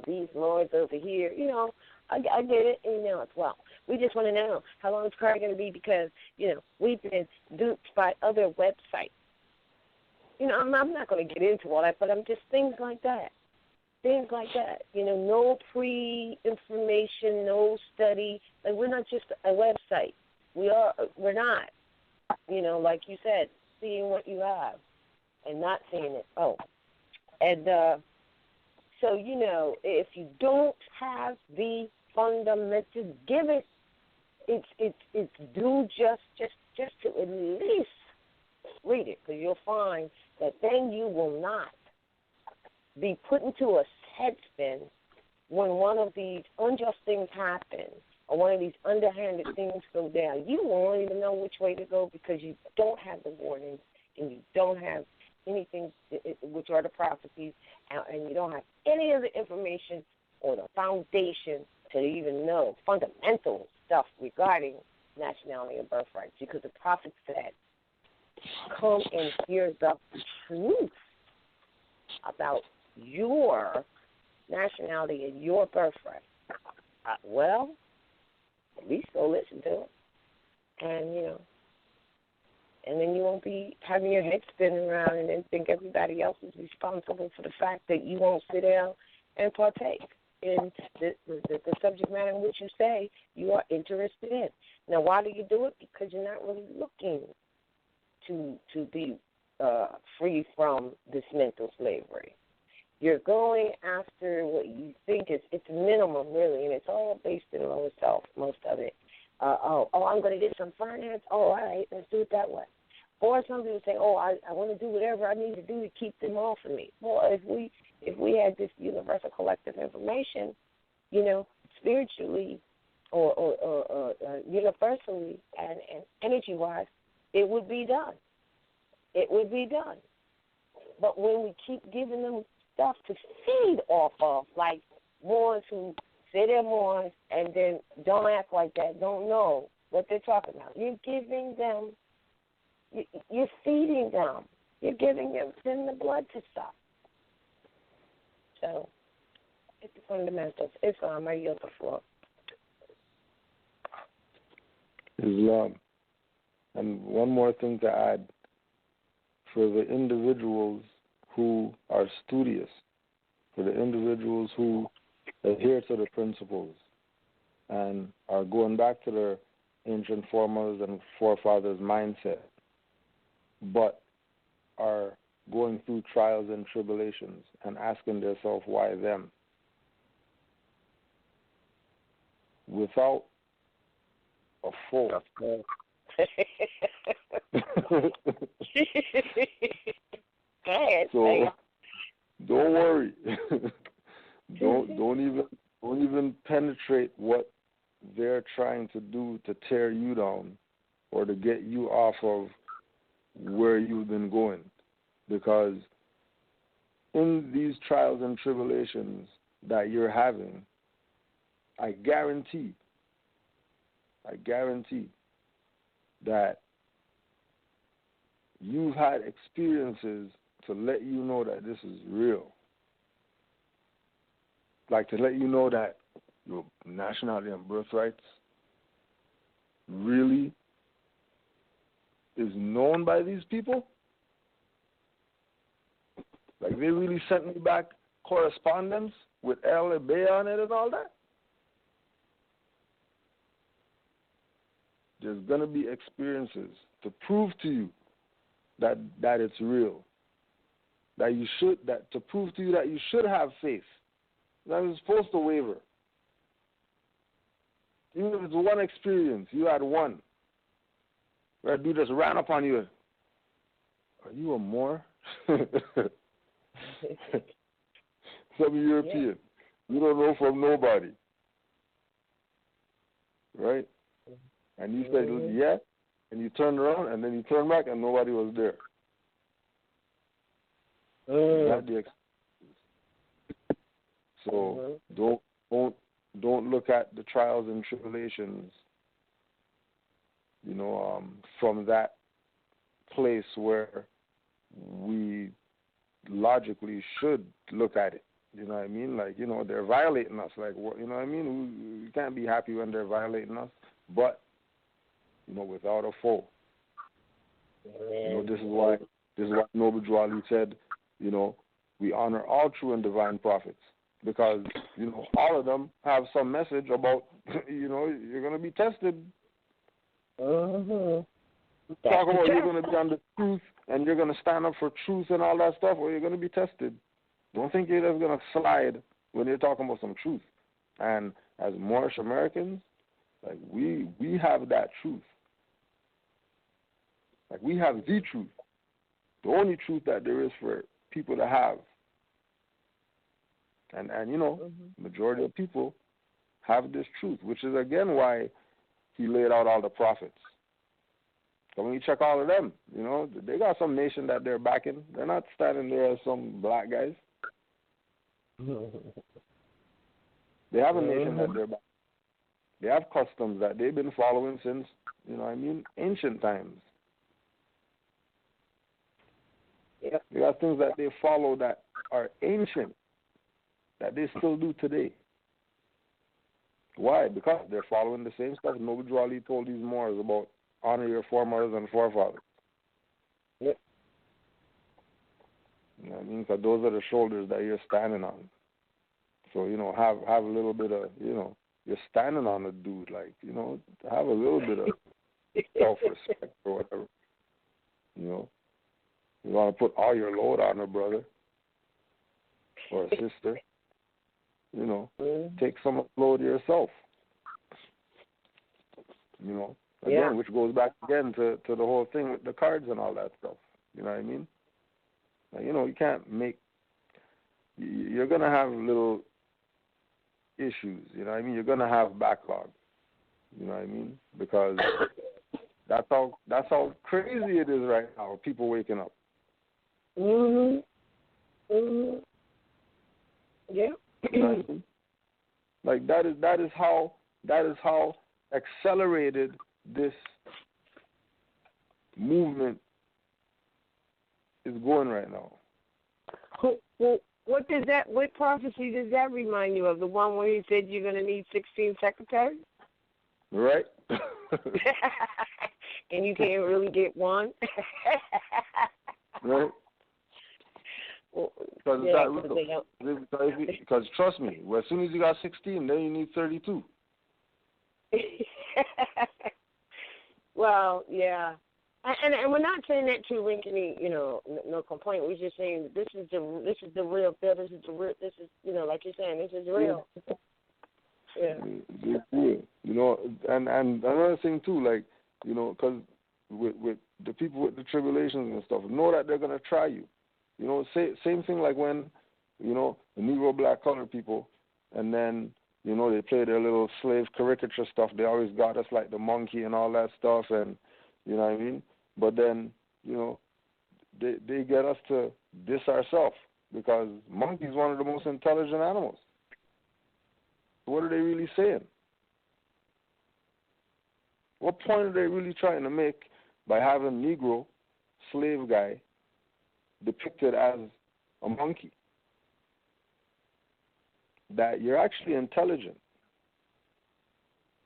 these lords over here, I get it, it's, we just want to know how long is car going to be because, we've been duped by other websites. I'm not going to get into all that, but I'm just things like that. No pre-information, no study. Like, we're not just a website. We're not, like you said, seeing what you have. And not saying it. So if you don't have the fundamentals, give it. It's due just to at least read it, because you'll find that then you will not be put into a headspin when one of these unjust things happen or one of these underhanded things go down. You won't even know which way to go because you don't have the warnings and you don't have anything, which are the prophecies, and you don't have any of the information or the foundation to even know fundamental stuff regarding nationality and birthrights, because the prophet said, come and hear the truth about your nationality and your birthright. Well, at least go listen to it. And, and then you won't be having your head spinning around and then think everybody else is responsible for the fact that you won't sit down and partake in the subject matter in which you say you are interested in. Now, why do you do it? Because you're not really looking to be free from this mental slavery. You're going after what you think is it's minimum, really, and it's all based in lower self, most of it. I'm going to get some finance. Oh, all right, let's do it that way. Or some people say, I want to do whatever I need to do to keep them off of me. Well, if we had this universal collective information, spiritually or universally and energy-wise, it would be done. It would be done. But when we keep giving them stuff to feed off of, like Moors who say they're Moors and then don't act like that, don't know what they're talking about. You're giving them, you're feeding them. You're giving them the blood to suck. So it's the fundamentals. Islam, I yield the floor. Islam. And one more thing to add, for the individuals who are studious, for the individuals who adhere to the principles and are going back to their ancient forefathers' mindset, but are going through trials and tribulations and asking themselves, why them? Without a foe. So don't worry. don't even penetrate what they're trying to do to tear you down or to get you off of where you've been going. Because in these trials and tribulations that you're having, I guarantee that you've had experiences to let you know that this is real. Like to let you know that your nationality and birthrights really is known by these people. Like they really sent me back correspondence with RVBey on it and all that. There's going to be experiences to prove to you that it's real. To prove to you that you should have faith. That you're supposed to waver. Even if it's one experience, you had one, where a dude just ran up on you. Are you a Moor? Some European. You don't know from nobody. Right? And you said, yeah, and you turned around, and then you turned back, and nobody was there. Not the So don't look at the trials and tribulations, from that place where we logically should look at it. You know what I mean? Like, they're violating us. Like, what? You know what I mean? We can't be happy when they're violating us, but without a foe. This is why Noble Drew Ali said, we honor all true and divine prophets, because all of them have some message about you're going to be tested. Talk about you're going to be on the truth and you're going to stand up for truth and all that stuff, or you're going to be tested. Don't think you're just going to slide when you're talking about some truth. And as Moorish Americans, like we have that truth. Like we have the truth, the only truth that there is for people to have. And majority of people have this truth, which is again why he laid out all the prophets. So when you check all of them, they got some nation that they're backing. They're not standing there as some black guys. They have a nation that they're backing. They have customs that they've been following since, ancient times. Yep. They got things that they follow that are ancient, that they still do today. Why? Because they're following the same stuff Noble Drew Ali told these Moors about honor your foremothers and forefathers. Yep. You know what I mean? Because those are the shoulders that you're standing on. So, have a little bit of, you're standing on a dude, like, have a little bit of self-respect or whatever. want to put all your load on a brother or a sister. You know, take some load yourself. You know, again, which goes back again to the whole thing with the cards and all that stuff. You know what I mean? Like, you know, you can't make. You're gonna have little issues. You know what I mean? You're gonna have backlog. You know what I mean? Because that's how crazy it is right now. People waking up. Mhm. Mhm. Yeah. You know what I mean? Like that is how accelerated this movement is going right now. Well, what prophecy does that remind you of? The one where he said you're going to need 16 secretaries? Right. And you can't really get one? Right. Because trust me, as soon as you got 16, then you need 32. Well, yeah. And we're not saying that to link any, you know, no complaint. We're just saying this is the real deal. This is the real. This is, you know, like you're saying, this is real. Yeah. You know, and another thing too, like, you know, because with the people with the tribulations and stuff, know that they're gonna try you. You know, same thing like when, you know, the Negro black colored people, and then, you know, they play their little slave caricature stuff. They always got us like the monkey and all that stuff, and you know what I mean. But then, you know, they get us to diss ourselves because monkey's one of the most intelligent animals. What are they really saying? What point are they really trying to make by having Negro slave guy depicted as a monkey? That you're actually intelligent.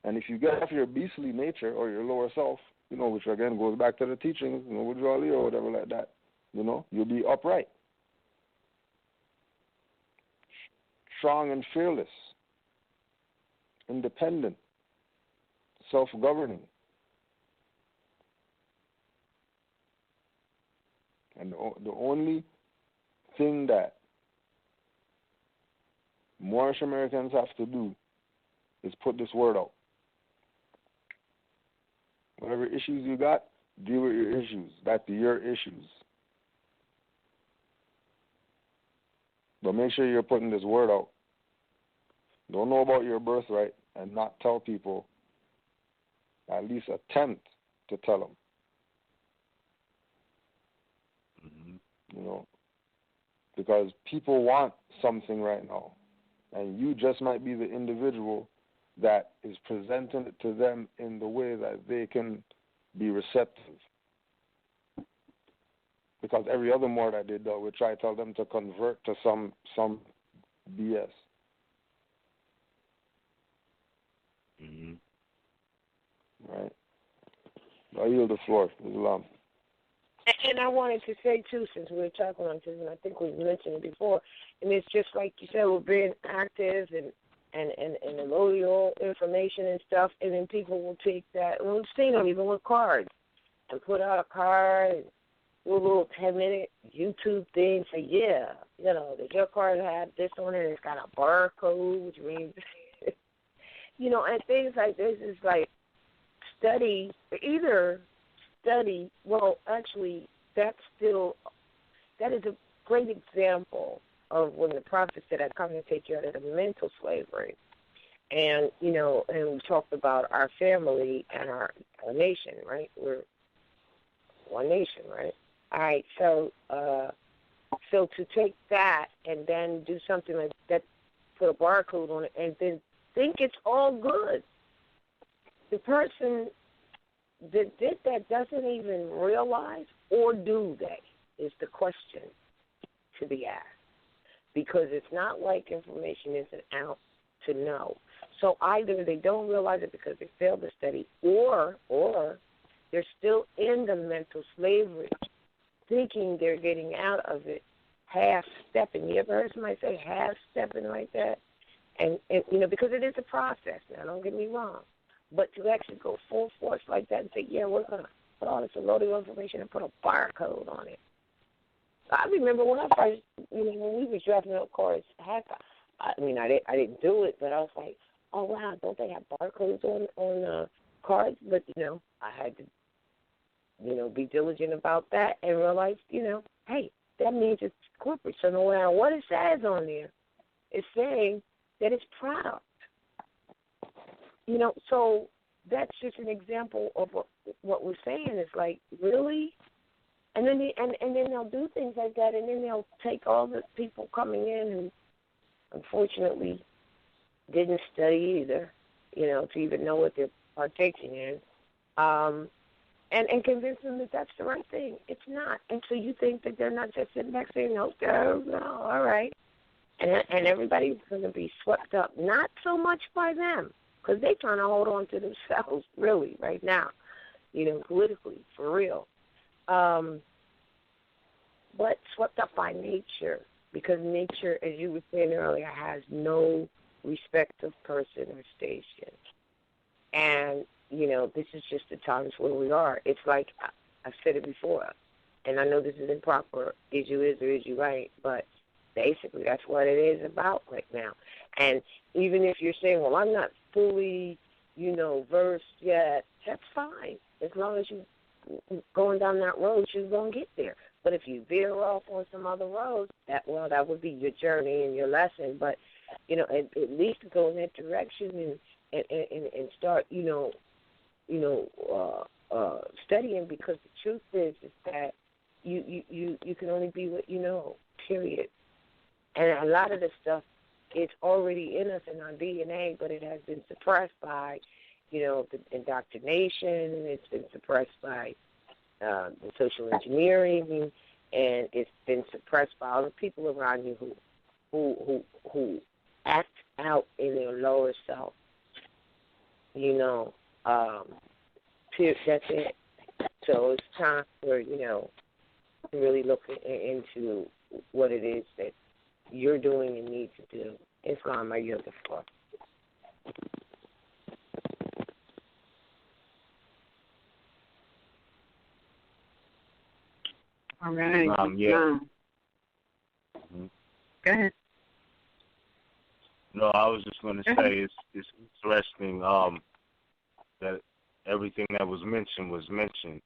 And if you get off your beastly nature or your lower self, you know, which again goes back to the teachings, you know, with Raleigh or whatever like that, you know, you'll be upright, strong and fearless, independent, self-governing. And the only thing that Moorish Americans have to do is put this word out. Whatever issues you got, deal with your issues. That's your issues. But make sure you're putting this word out. Don't know about your birthright and not tell people, at least attempt to tell them. Mm-hmm. You know, because people want something right now. And you just might be the individual that is presenting it to them in the way that they can be receptive. Because every other Moor that they dealt with try to tell them to convert to some BS. Mm-hmm. Right. I yield the floor. Islam. And I wanted to say, too, since we were talking on this, and I think we mentioned it before, and it's just like you said, we're being active and loyal information and stuff, and then people will take that, and we've seen them even with cards, and put out a card, and do a little 10-minute YouTube thing, say, yeah, you know, does your card have this on it? It's got a barcode, which means, you know, and things like this is like well, actually, that is a great example of when the prophet said, I come to take you out of the mental slavery. And, you know, and we talked about our family and our nation, right? We're one nation, right? All right, so to take that and then do something like that, put a barcode on it, and then think it's all good. The person that did that doesn't even realize, or do they, is the question to be asked. Because it's not like information isn't out to know. So either they don't realize it because they failed to study, or they're still in the mental slavery, thinking they're getting out of it, half-stepping. You ever heard somebody say half-stepping like that? And you know, because it is a process. Now, don't get me wrong. But to actually go full force like that and say, yeah, we're going to put all this loaded information and put a barcode on it. I remember when I first, when we were driving up cars, heck, I didn't do it, but I was like, oh, wow, don't they have barcodes on cards? But, I had to, be diligent about that and realize, hey, that means it's corporate. So no matter what it says on there, it's saying that it's product. So that's just an example of what we're saying. It's like, really? And then then they'll do things like that, and then they'll take all the people coming in who, unfortunately, didn't study either, to even know what they're partaking in, and convince them that that's the right thing. It's not. And so you think that they're not just sitting back saying, no, all right. And everybody's going to be swept up, not so much by them, because they're trying to hold on to themselves, really, right now, politically, for real. But swept up by nature, because nature, as you were saying earlier, has no respect of person or station. And, this is just the times where we are. It's like, I've said it before, and I know this is improper, is you is or is you right, but basically that's what it is about right now. And even if you're saying, well, I'm not fully, versed yet, that's fine. As long as you're going down that road, you're going to get there. But if you veer off on some other roads, that would be your journey and your lesson. But, at least go in that direction and start, studying, because the truth is that you can only be what you know, period. And a lot of this stuff is already in us, in our DNA, but it has been suppressed by, the indoctrination, and it's been suppressed by the social engineering, and it's been suppressed by all the people around you who act out in their lower self. That's it. So it's time for, to really look into what it is that you're doing and need to do. Islam, I yield the floor. All right. Yeah. Go ahead. No, I was just going to say it's interesting that everything that was mentioned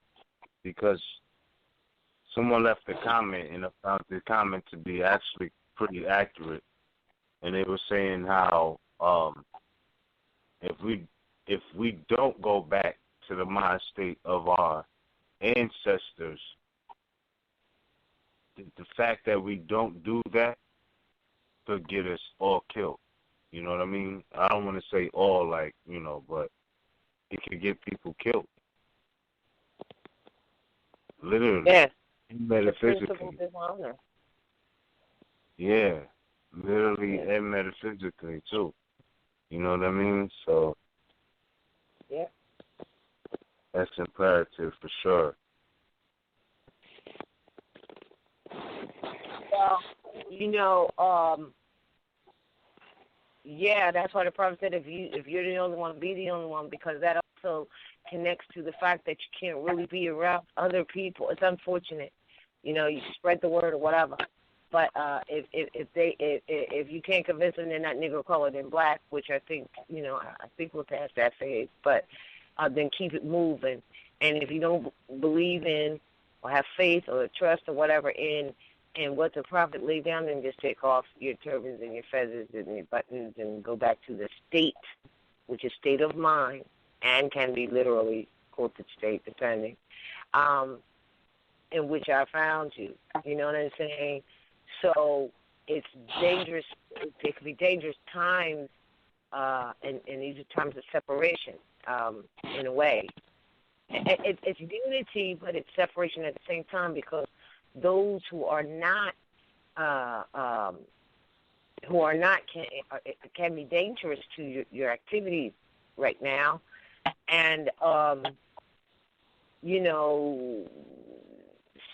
because someone left a comment, and I found the comment to be actually pretty accurate. And they were saying how if we don't go back to the mind state of our ancestors, the fact that we don't do that could get us all killed. You know what I mean? I don't want to say all, but it could get people killed. Literally. Yeah. Metaphysically. Dishonor. Yeah. Literally and metaphysically, too. You know what I mean? So, yeah. That's imperative for sure. Well, that's why the Prophet said if you're the only one, be the only one, because that also connects to the fact that you can't really be around other people. It's unfortunate, you spread the word or whatever, but if you can't convince them they're not Negro, colored, and black, which I think I think we're past that phase, but then keep it moving. And if you don't believe in or have faith or trust or whatever in what the Prophet laid down, then just take off your turbans and your feathers and your buttons and go back to the state, which is state of mind, and can be literally corporate state, depending, in which I found you. You know what I'm saying? So it's dangerous. It can be dangerous times, and these are times of separation, in a way. It's unity, but it's separation at the same time, because those who are not can be dangerous to your activities right now, and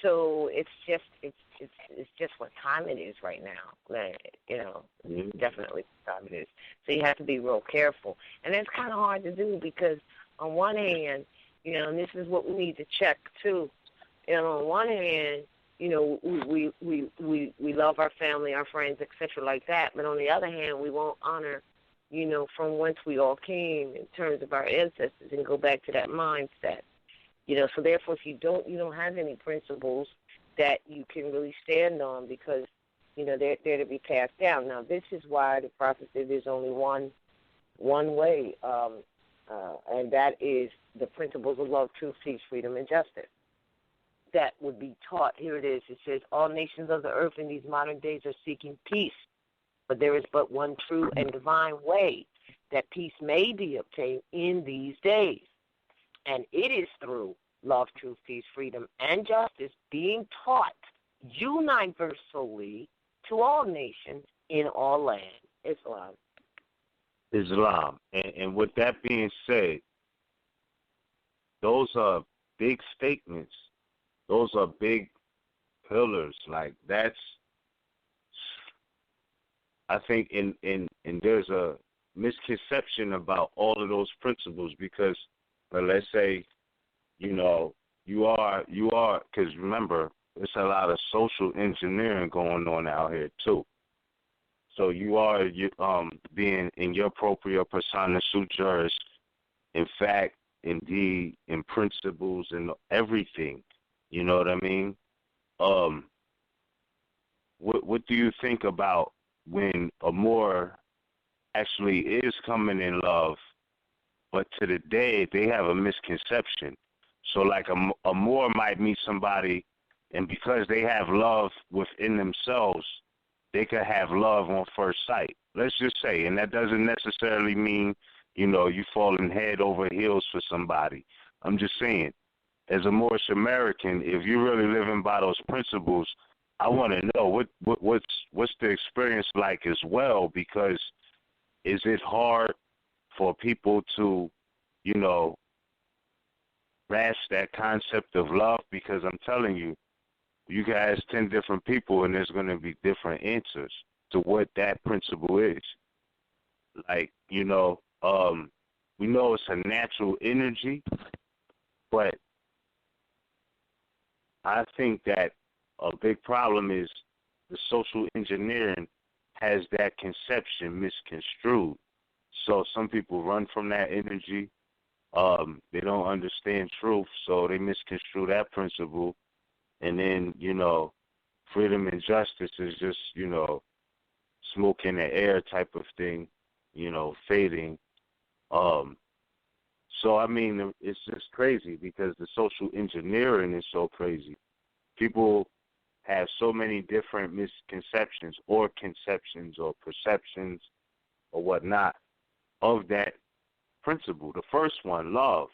so it's just what time it is right now. Definitely what time it is. So you have to be real careful, and that's kind of hard to do, because on one hand, and this is what we need to check too. On one hand, we love our family, our friends, etc. like that. But on the other hand, we won't honor, from whence we all came in terms of our ancestors and go back to that mindset. So therefore, if you don't have any principles that you can really stand on because, they're to be passed down. Now, this is why the prophet said there's only one way, and that is the principles of love, truth, peace, freedom, and justice. That would be taught. Here it is. It says, all nations of the earth in these modern days are seeking peace, but there is but one true and divine way that peace may be obtained in these days. And it is through love, truth, peace, freedom, and justice being taught universally to all nations in all lands. Islam. And with that being said, those are big statements. Those are big pillars. Like that's, I think, and there's a misconception about all of those principles because, let's say, you are, because remember, there's a lot of social engineering going on out here too. So you are being in your propria persona sui juris, in fact, indeed, in principles and everything. You know what I mean? What do you think about when a Moor actually is coming in love, but to the day they have a misconception? So like a Moor might meet somebody, and because they have love within themselves, they could have love on first sight. Let's just say, and that doesn't necessarily mean, you falling head over heels for somebody. I'm just saying, as a Moorish American, if you're really living by those principles, I want to know what's the experience like as well, because is it hard for people to, grasp that concept of love? Because I'm telling you, you can ask 10 different people and there's going to be different answers to what that principle is. Like, we know it's a natural energy, but I think that a big problem is the social engineering has that conception misconstrued. So some people run from that energy. They don't understand truth, so they misconstrue that principle. And then, freedom and justice is just, smoke in the air type of thing, fading. So, I mean, it's just crazy because the social engineering is so crazy. People have so many different misconceptions or conceptions or perceptions or whatnot of that principle. The first one, love,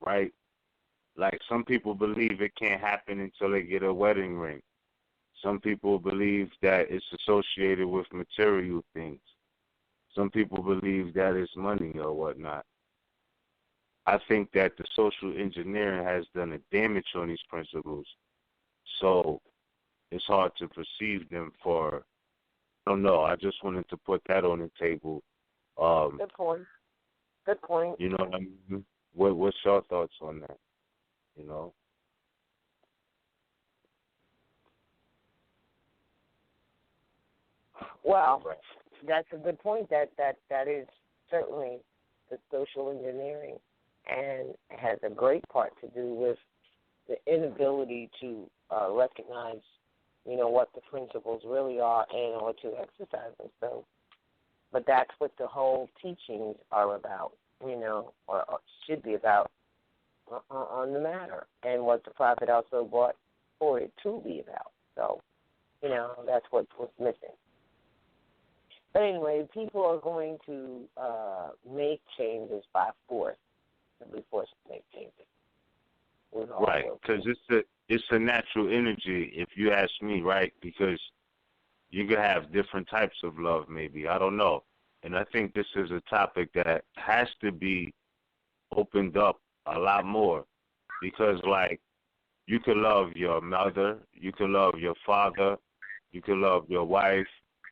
right? Like some people believe it can't happen until they get a wedding ring. Some people believe that it's associated with material things. Some people believe that it's money or whatnot. I think that the social engineering has done a damage on these principles. So it's hard to perceive them for, I don't know, I just wanted to put that on the table. Good point. Good point. You know what I mean? What's your thoughts on that? Well, that's a good point. That is certainly the social engineering, and has a great part to do with the inability to recognize, what the principles really are and or to exercise them. So, but that's what the whole teachings are about, or should be about on the matter, and what the prophet also brought for it to be about. So, that's what's missing. But anyway, people are going to make changes by force. They'll be forced to make changes. Right, because it's a natural energy, if you ask me, right? Because you could have different types of love, maybe. I don't know. And I think this is a topic that has to be opened up a lot more, because, like, you could love your mother, you could love your father, you could love your wife,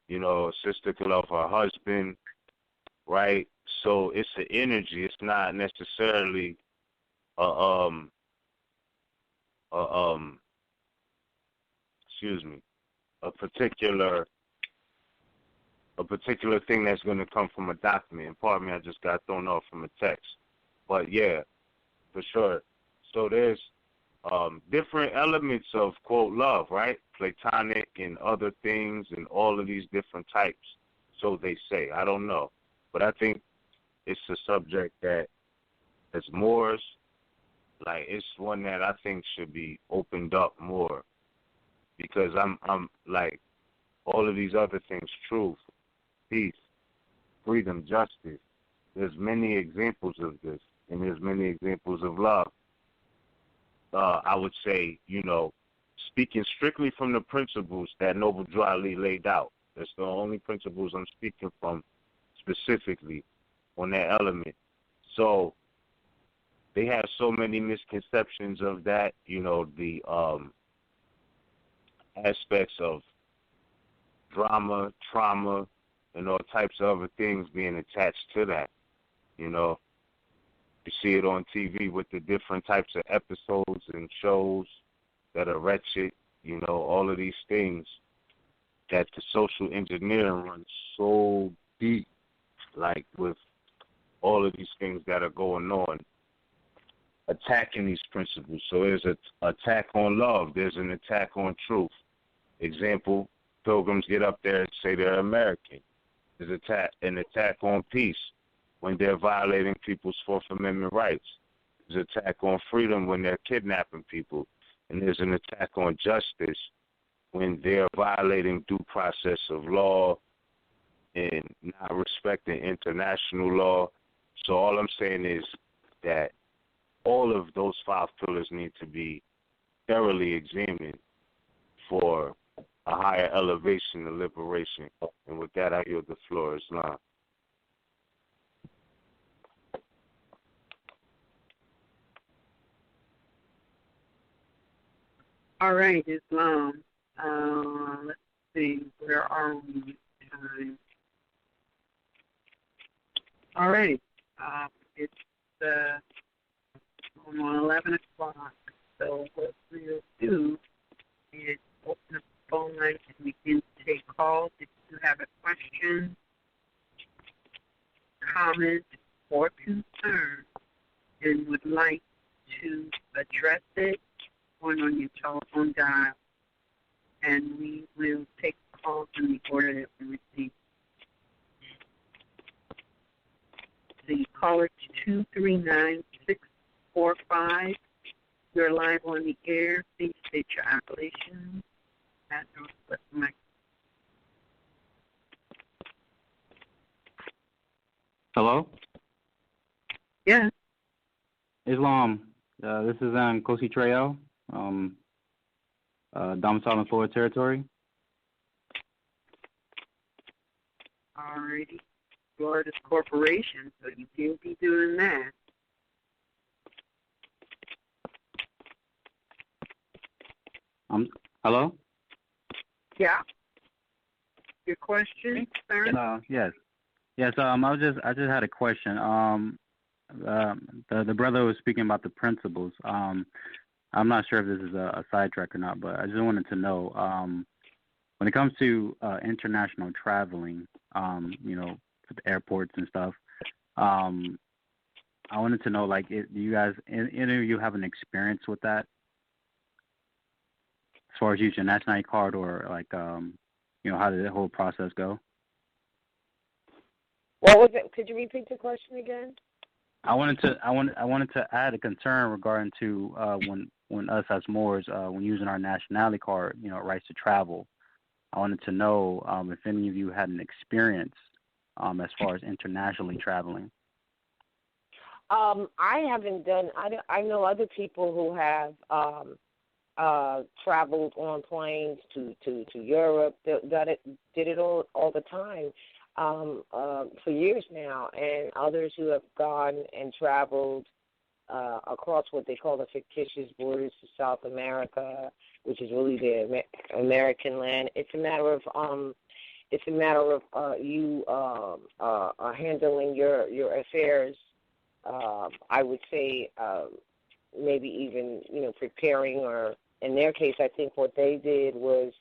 a sister could love her husband, right? So it's an energy. It's not necessarily a particular thing that's going to come from a document. And pardon me, I just got thrown off from a text. But yeah, for sure. So there's different elements of, quote, love, right? Platonic and other things and all of these different types. So they say. I don't know. But I think it's a subject that as Moors, like, it's one that I think should be opened up more. Because I'm like, all of these other things, truth, peace, freedom, justice. There's many examples of this, and there's many examples of love. I would say, speaking strictly from the principles that Noble Drew Ali laid out. That's the only principles I'm speaking from specifically on that element. So they have so many misconceptions of that, the aspects of drama, trauma, and all types of other things being attached to that, You see it on TV with the different types of episodes and shows that are wretched, all of these things that the social engineering runs so deep, like with all of these things that are going on, attacking these principles. So there's an attack on love. There's an attack on truth. Example, pilgrims get up there and say they're American. There's an attack on peace when they're violating people's Fourth Amendment rights. There's an attack on freedom when they're kidnapping people. And there's an attack on justice when they're violating due process of law and not respecting international law. So all I'm saying is that all of those 5 pillars need to be thoroughly examined for a higher elevation and liberation. And with that, I yield the floor, Islam. All right, Islam. Let's see, where are we this time? All right, it's going on 11 o'clock. So what we'll do is open up the phone lines and begin to take calls. If you have a question, comment, or concern and would like to address it, on your telephone dial, and we will take calls in the order that we receive. The caller to 239-645. You're live on the air. Please state your appellation. Hello? Yes. Islam. This is Kosi Trail. Domicile in Florida Territory. Alrighty. Florida's corporation, so you can't be doing that. Hello? Yeah. Your question, sir? Yes. Yes, I just had a question. The brother was speaking about the principles. I'm not sure if this is a sidetrack or not, but I just wanted to know, when it comes to international traveling, to the airports and stuff, I wanted to know, like, do you guys, any of you have an experience with that? As far as using your nationality card, or like, how did the whole process go? What was it? Could you repeat the question again? I wanted to add a concern regarding to when us as Moors, when using our nationality card, rights to travel. I wanted to know if any of you had an experience as far as internationally traveling. I haven't done. I know other people who have traveled on planes to Europe. Did it all the time. For years now, and others who have gone and traveled across what they call the fictitious borders to South America, which is really the American land. It's a matter of you handling your affairs. I would say maybe even preparing or in their case, I think what they did was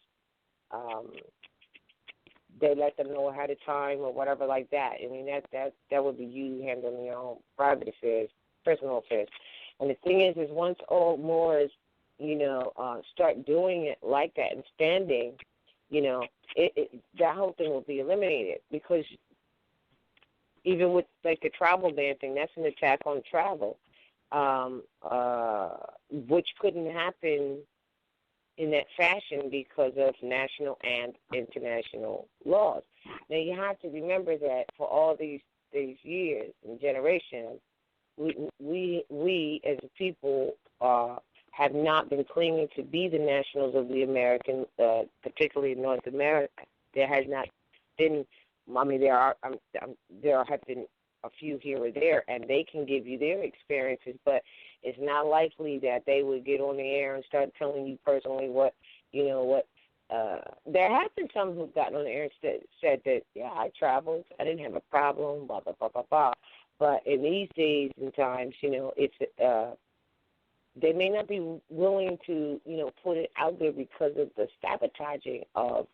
they let them know ahead of time or whatever like that. I mean, that would be you handling your own private affairs, personal affairs. And the thing is once all Moors, start doing it like that and standing, that whole thing will be eliminated, because even with like the travel ban thing, that's an attack on travel, which couldn't happen in that fashion because of national and international laws. Now you have to remember that for all these years and generations, we as a people have not been claiming to be the nationals of the American, particularly North America. There has not been. I mean, there have been a few here or there, and they can give you their experiences, but it's not likely that they would get on the air and start telling you personally what. There have been some who've gotten on the air and said that, yeah, I traveled, I didn't have a problem, blah, blah, blah, blah, blah. But in these days and times, it's they may not be willing to, put it out there because of the sabotaging of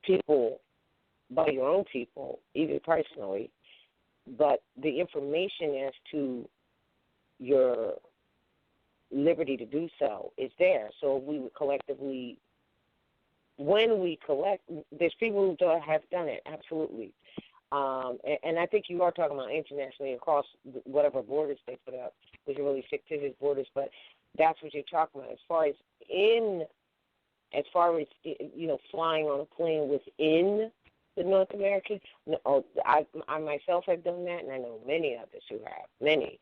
people by your own people, even personally. But the information as to your liberty to do so is there. So we would collectively, when we collect, there's people who have done it, absolutely. And I think you are talking about internationally across whatever borders they put up, which are really fictitious borders, but that's what you're talking about. As far as flying on a plane within the North American, I myself have done that, and I know many others who have, many.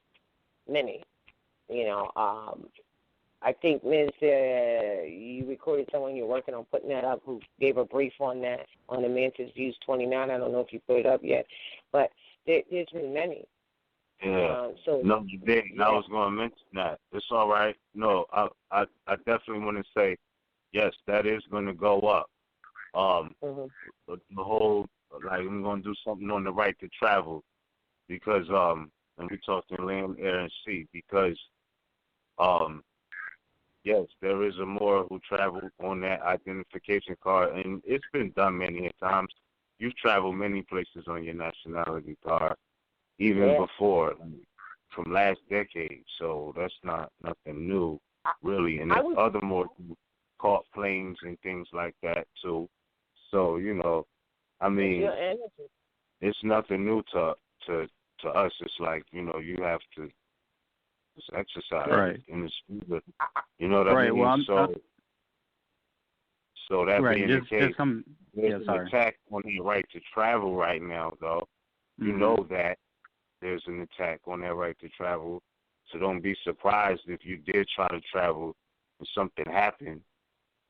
I think, Ms., you recorded someone you're working on putting that up who gave a brief on that, on the Mantis Views 29. I don't know if you put it up yet, but there's been many. Yeah. No, you didn't. Yeah. I was going to mention that. It's all right. No, I definitely want to say, yes, that is going to go up. The whole, like, I'm going to do something on the right to travel because, and we're talking land, air, and sea because, yes, there is a Moor who traveled on that identification card, and it's been done many times. You've traveled many places on your nationality card, even before, from last decade. So that's not nothing new, really. And there's other Moors who caught planes and things like that, too. So, I mean, it's nothing new to us. It's like, you have to exercise right. in the spirit. You know what I mean? Well, so that being the case, there's an attack on the right to travel right now, though. You know that there's an attack on that right to travel. So don't be surprised if you did try to travel and something happened.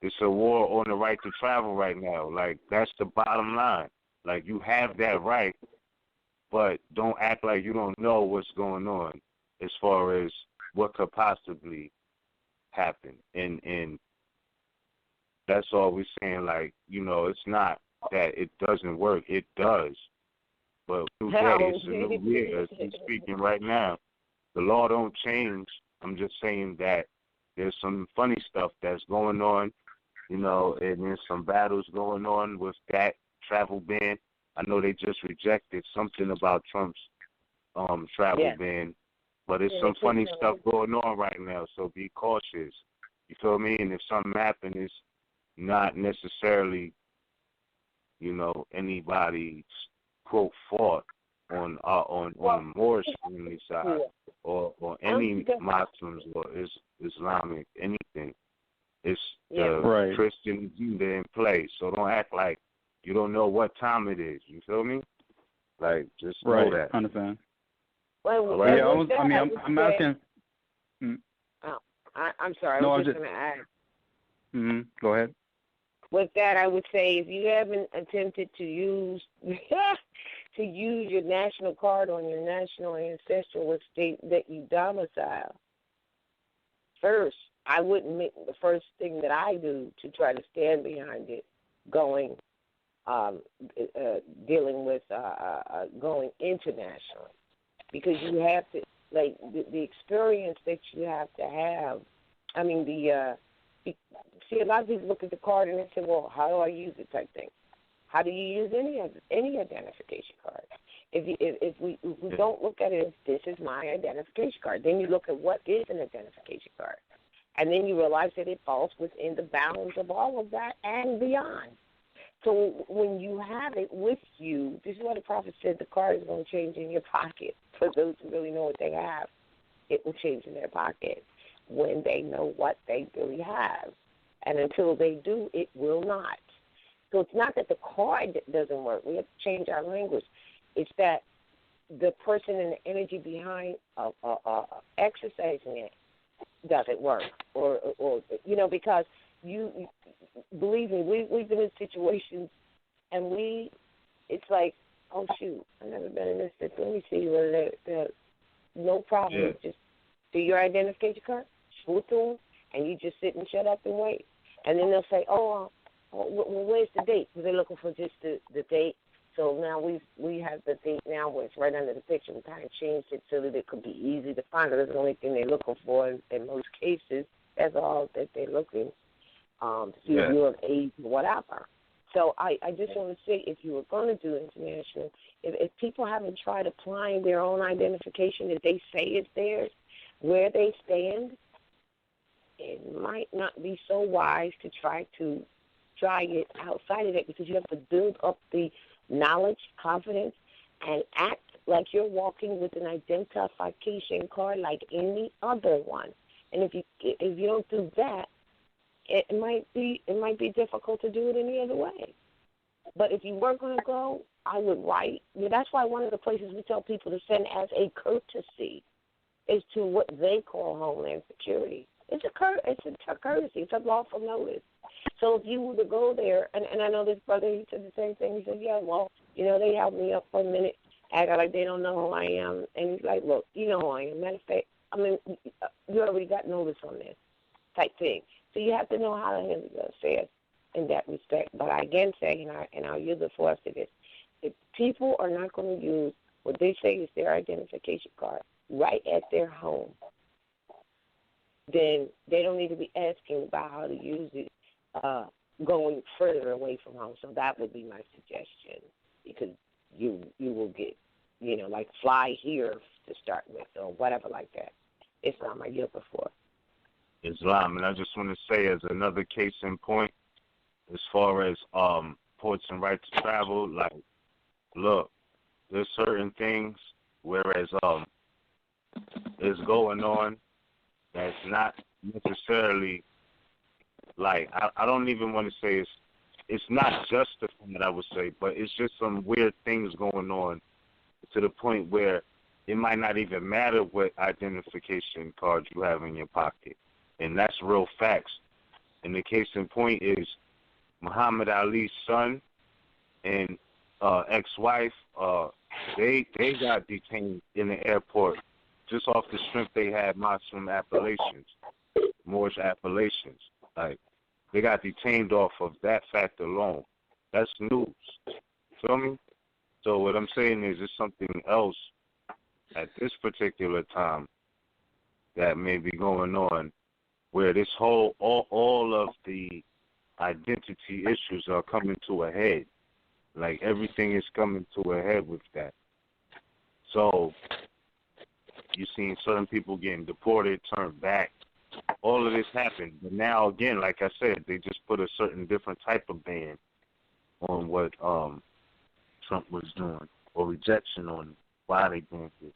It's a war on the right to travel right now. Like, that's the bottom line. Like, you have that right, but don't act like you don't know what's going on as far as what could possibly happen. And that's all we're saying. Like, it's not that it doesn't work. It does. But today, it's a new year, as we're speaking right now. The law don't change. I'm just saying that there's some funny stuff that's going on, and there's some battles going on with that travel ban. I know they just rejected something about Trump's travel ban, but there's some funny stuff going on right now, so be cautious. You feel me? And if something happens, it's not necessarily, anybody's, quote, fault on the Moorish community side or any Muslims or Islamic, anything. It's the Christian agenda in place. So don't act like you don't know what time it is. You feel me? Like, just know that. Understand. Well, right? I'm asking. I'm sorry. I was just going to add. Go ahead. With that, I would say if you haven't attempted to use your national card on your national ancestral state that you domicile, first, I wouldn't make the first thing that I do to try to stand behind it going, dealing with going internationally. Because you have to, like, the experience that you have to have I mean, see, a lot of people look at the card and they say, well, how do I use it type thing. How do you use any identification card? If we don't look at it as this is my identification card, then you look at what is an identification card. And then you realize that it falls within the bounds of all of that and beyond. So when you have it with you, this is what the prophet said, the card is going to change in your pocket. For those who really know what they have, it will change in their pocket when they know what they really have. And until they do, it will not. So it's not that the card doesn't work. We have to change our language. It's that the person and the energy behind exercising it doesn't work. Or because you believe me, we've been in situations and it's like, oh, shoot, I've never been in this. Let me see whether they're no problem. Yeah. Just do your identification card, show it to them, and you just sit and shut up and wait. And then they'll say, well, where's the date? Because they're looking for just the date. So now we have the date now where it's right under the picture. We kind of changed it so that it could be easy to find. That's the only thing they're looking for in most cases. That's all that they're looking to see if you're of age or whatever. So I just want to say, if you were going to do international, if people haven't tried applying their own identification that they say is theirs, where they stand, it might not be so wise to try it outside of it, because you have to build up the knowledge, confidence, and act like you're walking with an identification card like any other one. And if you don't do that, it might be difficult to do it any other way. But if you were going to go, I would write. That's why one of the places we tell people to send as a courtesy is to what they call Homeland Security. It's a courtesy. It's a lawful notice. So if you were to go there, and I know this brother, he said the same thing. He said, yeah, well, they held me up for a minute, act like they don't know who I am. And he's like, look, you know who I am. Matter of fact, I mean, you already got notice on this type thing. So you have to know how to handle your affairs in that respect. But I again say, and I'll use it for us to this, if people are not going to use what they say is their identification card right at their home, then they don't need to be asking about how to use it going further away from home. So that would be my suggestion, because you will get, like fly here to start with or whatever like that. Islam, I yield before. Islam, and I just want to say as another case in point, as far as ports and right to travel, like, look, there's certain things whereas is going on that's not necessarily, like, I don't even want to say it's not justified, I would say, but it's just some weird things going on to the point where it might not even matter what identification card you have in your pocket. And that's real facts. And the case in point is Muhammad Ali's son and ex-wife, they got detained in the airport just off the strength they had Muslim appellations, Moorish appellations. Like, they got detained off of that fact alone. That's news. Feel me? So what I'm saying is it's something else at this particular time that may be going on, where this whole all of the identity issues are coming to a head. Like, everything is coming to a head with that. So you're seeing certain people getting deported, turned back. All of this happened. But now, again, like I said, they just put a certain different type of ban on what Trump was doing, or rejection on why they banned it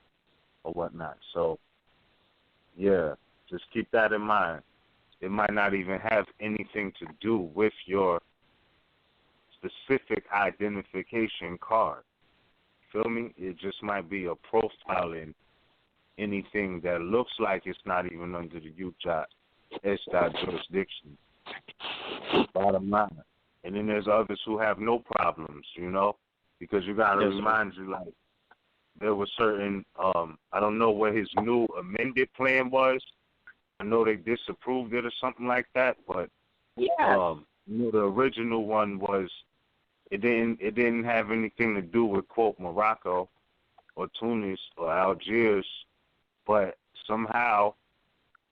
or whatnot. So, yeah, just keep that in mind. It might not even have anything to do with your specific identification card. Feel me? It just might be a profile in anything that looks like it's not even under the UJOT jurisdiction. Bottom line. And then there's others who have no problems, because you got to remind you, like, there was certain, I don't know what his new amended plan was. I know they disapproved it or something like that, but the original one was, it didn't have anything to do with, quote, Morocco or Tunis or Algiers, but somehow,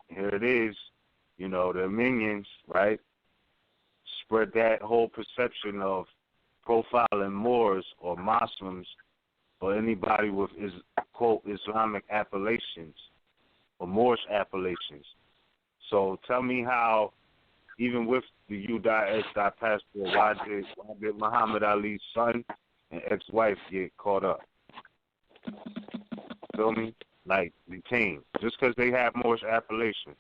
here it is, you know, the minions, right, spread that whole perception of profiling Moors or Muslims or anybody with, quote, Islamic appellations or Moorish appellations. So tell me how, even with the U.S. passport, why did Muhammad Ali's son and ex-wife get caught up? Feel me? Like, detained. Just because they have Moorish appellations.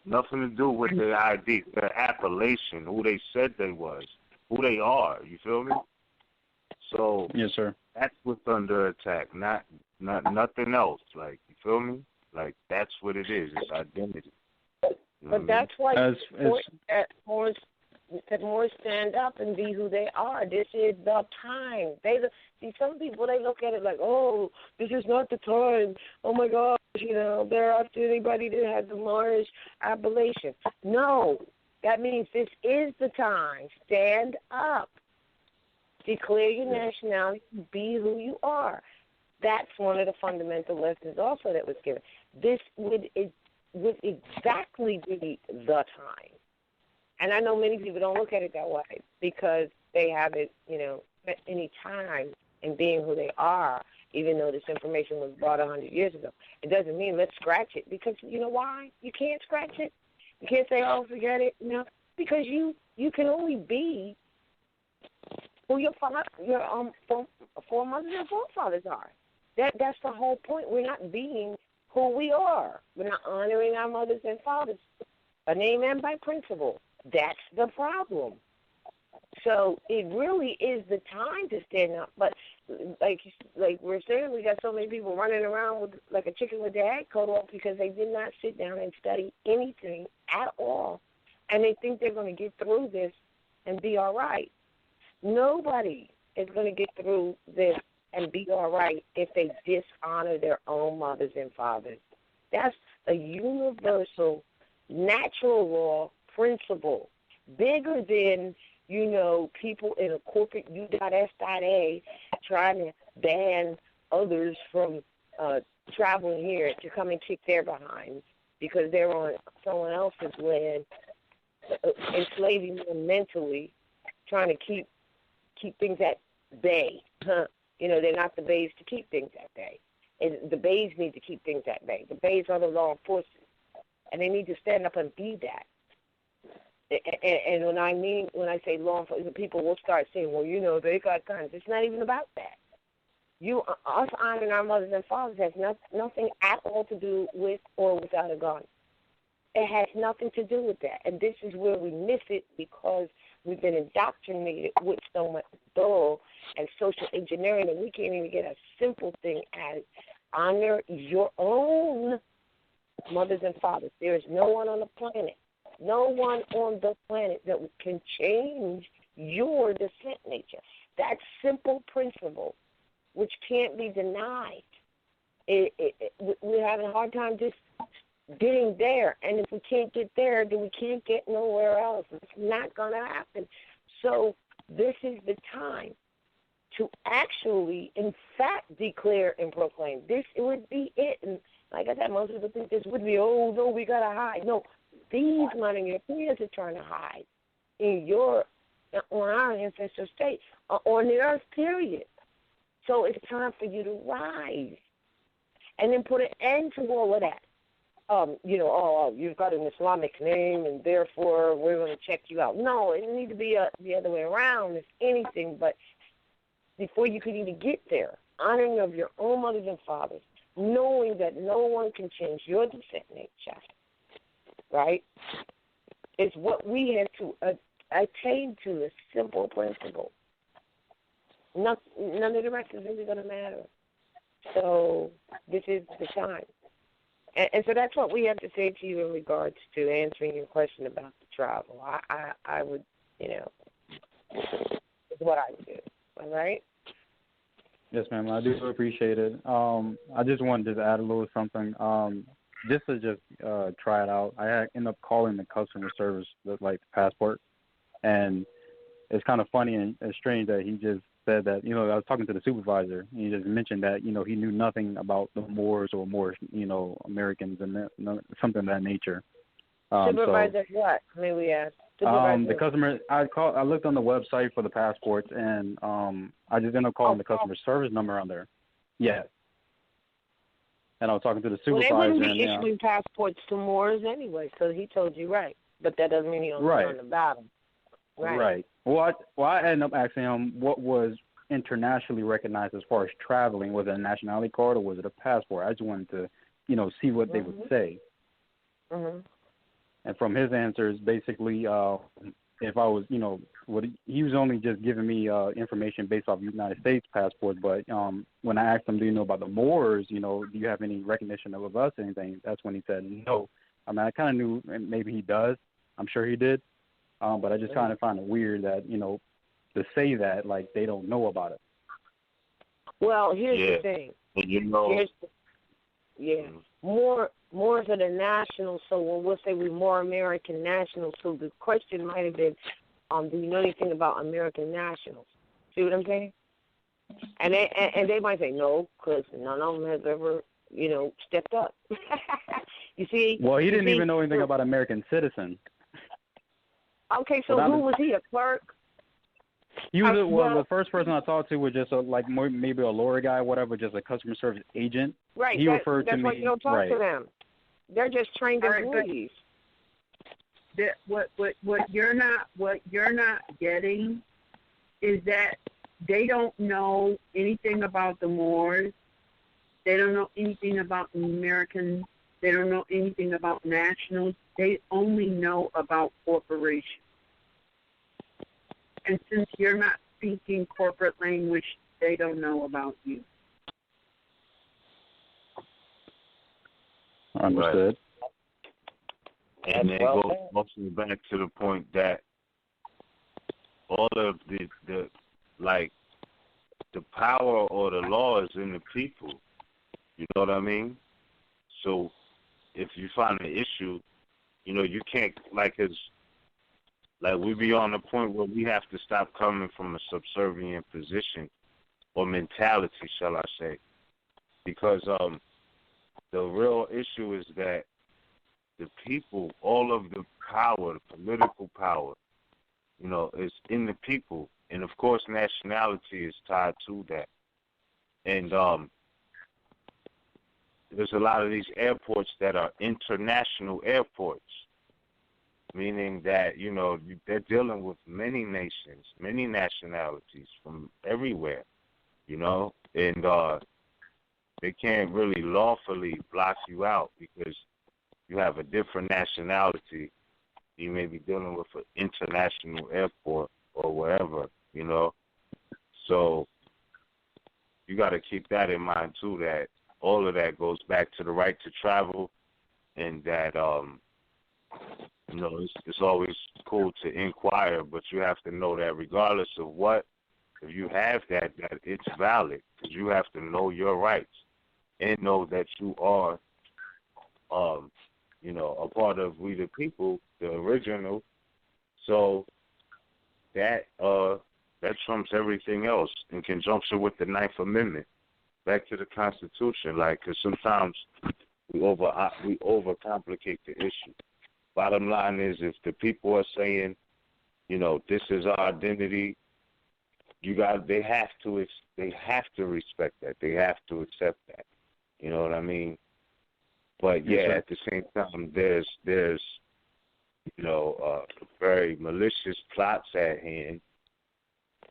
Nothing to do with their ID, their appellation, who they said they was, who they are. You feel me? So yes, sir. That's what's under attack, not nothing else. Like, you feel me? Like, that's what it is. It's identity. But that's why Moors stand up and be who they are. This is the time. See, some people, they look at it like, oh, this is not the time. Oh, my gosh, you know, they're after anybody that has the Moorish appellation. No, that means this is the time. Stand up. Declare your nationality. Be who you are. That's one of the fundamental lessons also that was given. This would exactly be the time. And I know many people don't look at it that way because they haven't, you know, spent any time in being who they are, even though this information was brought 100 years ago. It doesn't mean let's scratch it because you know why? You can't scratch it. You can't say, oh, forget it. No, because you can only be who your foremothers and forefathers are. That's the whole point. We're not being who we are. We're not honoring our mothers and fathers by name and by principle. That's the problem. So it really is the time to stand up. But like we're saying, we got so many people running around with like a chicken with their head cut off because they did not sit down and study anything at all, and they think they're going to get through this and be all right. Nobody is going to get through this and be all right if they dishonor their own mothers and fathers. That's a universal, natural law principle, bigger than, you know, people in a corporate U.S.A. trying to ban others from traveling here to come and kick their behinds because they're on someone else's land, enslaving them mentally, trying to keep things at bay. You know, they're not the bays to keep things at bay. And the bays need to keep things at bay. The bays are the law enforcement, and they need to stand up and be that. And when I say law enforcement, people will start saying, well, you know, they got guns. It's not even about that. Us honoring our mothers and fathers has nothing at all to do with or without a gun. It has nothing to do with that. And this is where we miss it because we've been indoctrinated with so much bull and social engineering, and we can't even get a simple thing as honor your own mothers and fathers. There is no one on the planet that can change your descent nature. That simple principle, which can't be denied. We're having a hard time just getting there, and if we can't get there, then we can't get nowhere else. It's not going to happen. So this is the time to actually, in fact, declare and proclaim. This would be it. And like I said, most people think this would be, oh, no, we got to hide. No, these money your parents are trying to hide on our ancestral state, on the earth, period. So it's time for you to rise and then put an end to all of that. You've got an Islamic name, and therefore we're going to check you out. No, it needs to be the other way around, if anything. But before you could even get there, honoring of your own mothers and fathers, knowing that no one can change your descent nature, right? It's what we have to attain to, a simple principle. None of the rest is really going to matter. So this is the time. And so that's what we have to say to you in regards to answering your question about the travel. I would, is what I would do. All right? Yes, ma'am. I do appreciate it. I just wanted to add a little something. Just to try it out, I ended up calling the customer service with, like, the passport. And it's kind of funny and strange that he just said that, I was talking to the supervisor. And he just mentioned that, he knew nothing about the Moors or Moorish, Americans and something of that nature. Supervisor what? May we ask? The customer, I looked on the website for the passports, and I just ended up calling the customer service number on there. Yeah. And I was talking to the supervisor. Well, they wouldn't be issuing passports to Moors anyway, so he told you right. But that doesn't mean he don't know nothing about them. Right. Well, I ended up asking him what was internationally recognized as far as traveling. Was it a nationality card or was it a passport? I just wanted to, see what they would say. Mm-hmm. And from his answers, basically, if I was, he was only just giving me information based off United States passport. But when I asked him, do you know about the Moors, do you have any recognition of us or anything? That's when he said no. I mean, I kind of knew maybe he does. I'm sure he did. But I just kind of find it weird that, to say that, like, they don't know about it. Well, here's the thing. Moors are the nationals, so we'll say we're more American nationals. So the question might have been, do you know anything about American nationals? See what I'm saying? And they might say no, because none of them has ever, stepped up. You see? Well, he didn't even know anything about American citizen. Okay, so who was he, a clerk? He was the first person I talked to was just maybe a lawyer guy, whatever, just a customer service agent. Right. He referred to me. That's why you don't talk to them. They're just trained employees. What you're not getting is that they don't know anything about the Moors. They don't know anything about the Americans. They don't know anything about nationals. They only know about corporations. And since you're not speaking corporate language, they don't know about you. Understood. Right. And it goes also back to the point that all of the power or the law is in the people. You know what I mean? So if you find an issue, you can't, we be on the point where we have to stop coming from a subservient position or mentality, shall I say. Because the real issue is that the people, all of the power, the political power, is in the people. And, of course, nationality is tied to that. And there's a lot of these airports that are international airports, meaning that, they're dealing with many nations, many nationalities from everywhere, and they can't really lawfully block you out because you have a different nationality. You may be dealing with an international airport or wherever, So you got to keep that in mind, too, that all of that goes back to the right to travel, and that, it's always cool to inquire, but you have to know that regardless of what, if you have that it's valid, because you have to know your rights and know that you are, a part of We the People, the original. So that trumps everything else in conjunction with the Ninth Amendment. Back to the Constitution, because sometimes we overcomplicate the issue. Bottom line is, if the people are saying, this is our identity, they have to respect that. They have to accept that. You know what I mean? But at the same time, there's very malicious plots at hand.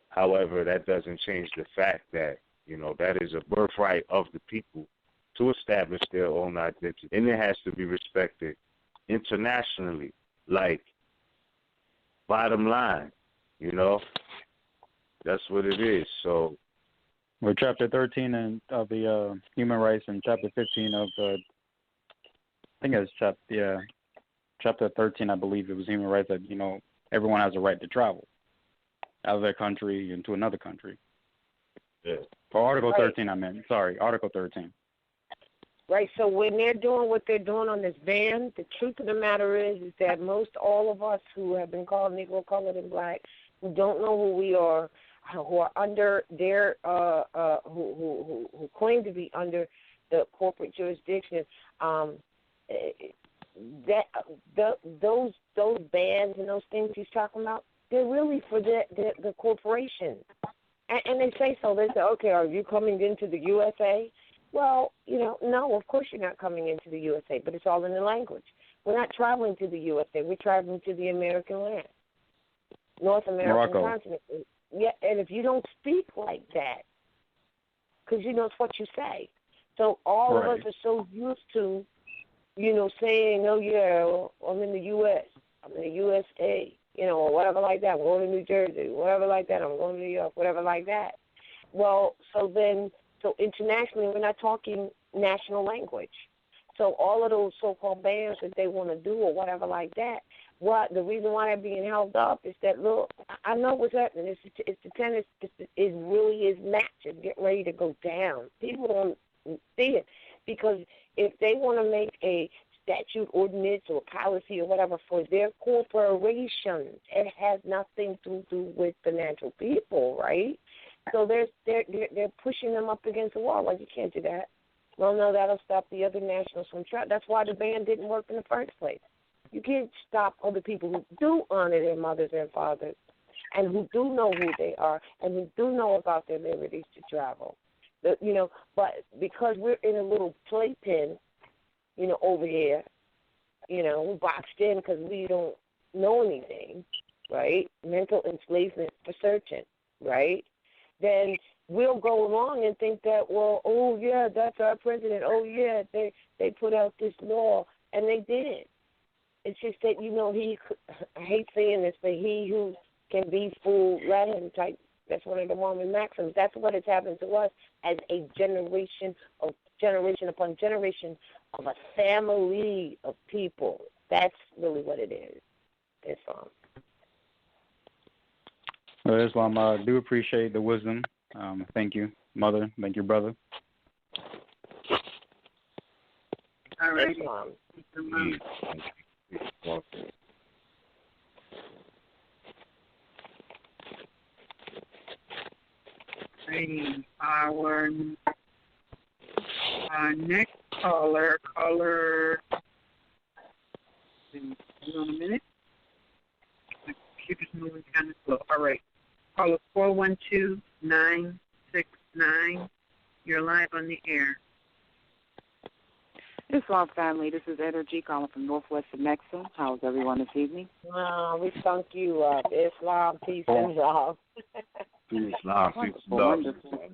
However, that doesn't change the fact that that is a birthright of the people to establish their own identity. And it has to be respected internationally. Bottom line, that's what it is. So, we're Chapter 13 of the Human Rights and Chapter 15 of the, I think it's Chapter 13, I believe it was Human Rights, that, everyone has a right to travel out of their country into another country. Yeah. For Article 13, Article 13. Right, so when they're doing what they're doing on this ban, the truth of the matter is that most all of us who have been called Negro, colored, and black, who don't know who we are who are under their who claim to be under the corporate jurisdiction, those bans and those things he's talking about, they're really for the corporation. And they say so. They say, okay, are you coming into the USA? Well, no, of course you're not coming into the USA, but it's all in the language. We're not traveling to the USA. We're traveling to the American land, North American Morocco. continent. Yeah, and if you don't speak like that, because it's what you say. So all of us are so used to, saying, oh, yeah, well, I'm in the U.S., I'm in the USA, or whatever like that. I'm going to New Jersey, whatever like that. I'm going to New York, whatever like that. Well, so internationally, we're not talking national language. So all of those so-called bans that they want to do or whatever like that, the reason why they're being held up is that, look, I know what's happening. It's the tennis. It really is match. It's getting ready to go down. People don't see it because if they want to make a statute, ordinance, or policy or whatever for their corporations, it has nothing to do with the natural people, right? So they're pushing them up against the wall. Like, you can't do that. Well, no, that'll stop the other nationals from trying. That's why the ban didn't work in the first place. You can't stop other people who do honor their mothers and fathers and who do know who they are and who do know about their liberties to travel. But because we're in a little playpen, over here, we're boxed in because we don't know anything, right? Mental enslavement for certain, right? Then we'll go along and think that, well, oh, yeah, that's our president. Oh, yeah, they put out this law, and they didn't. It's just that, I hate saying this, but he who can be fooled, let him type. That's one of the Mormon maxims. That's what has happened to us as a generation upon generation of a family of people. That's really what it is. Islam. Well, Islam, I do appreciate the wisdom. Thank you, Mother. Thank you, brother. All right. Islam. Our next caller, hold on a minute. The computer's moving kind of slow. All right. Caller 412-969. You're live on the air. Islam family, this is Energy calling from Northwest of Mexico. How's everyone this evening? We stunk you up. Islam, peace and love. Peace, love, peace, Wonderful.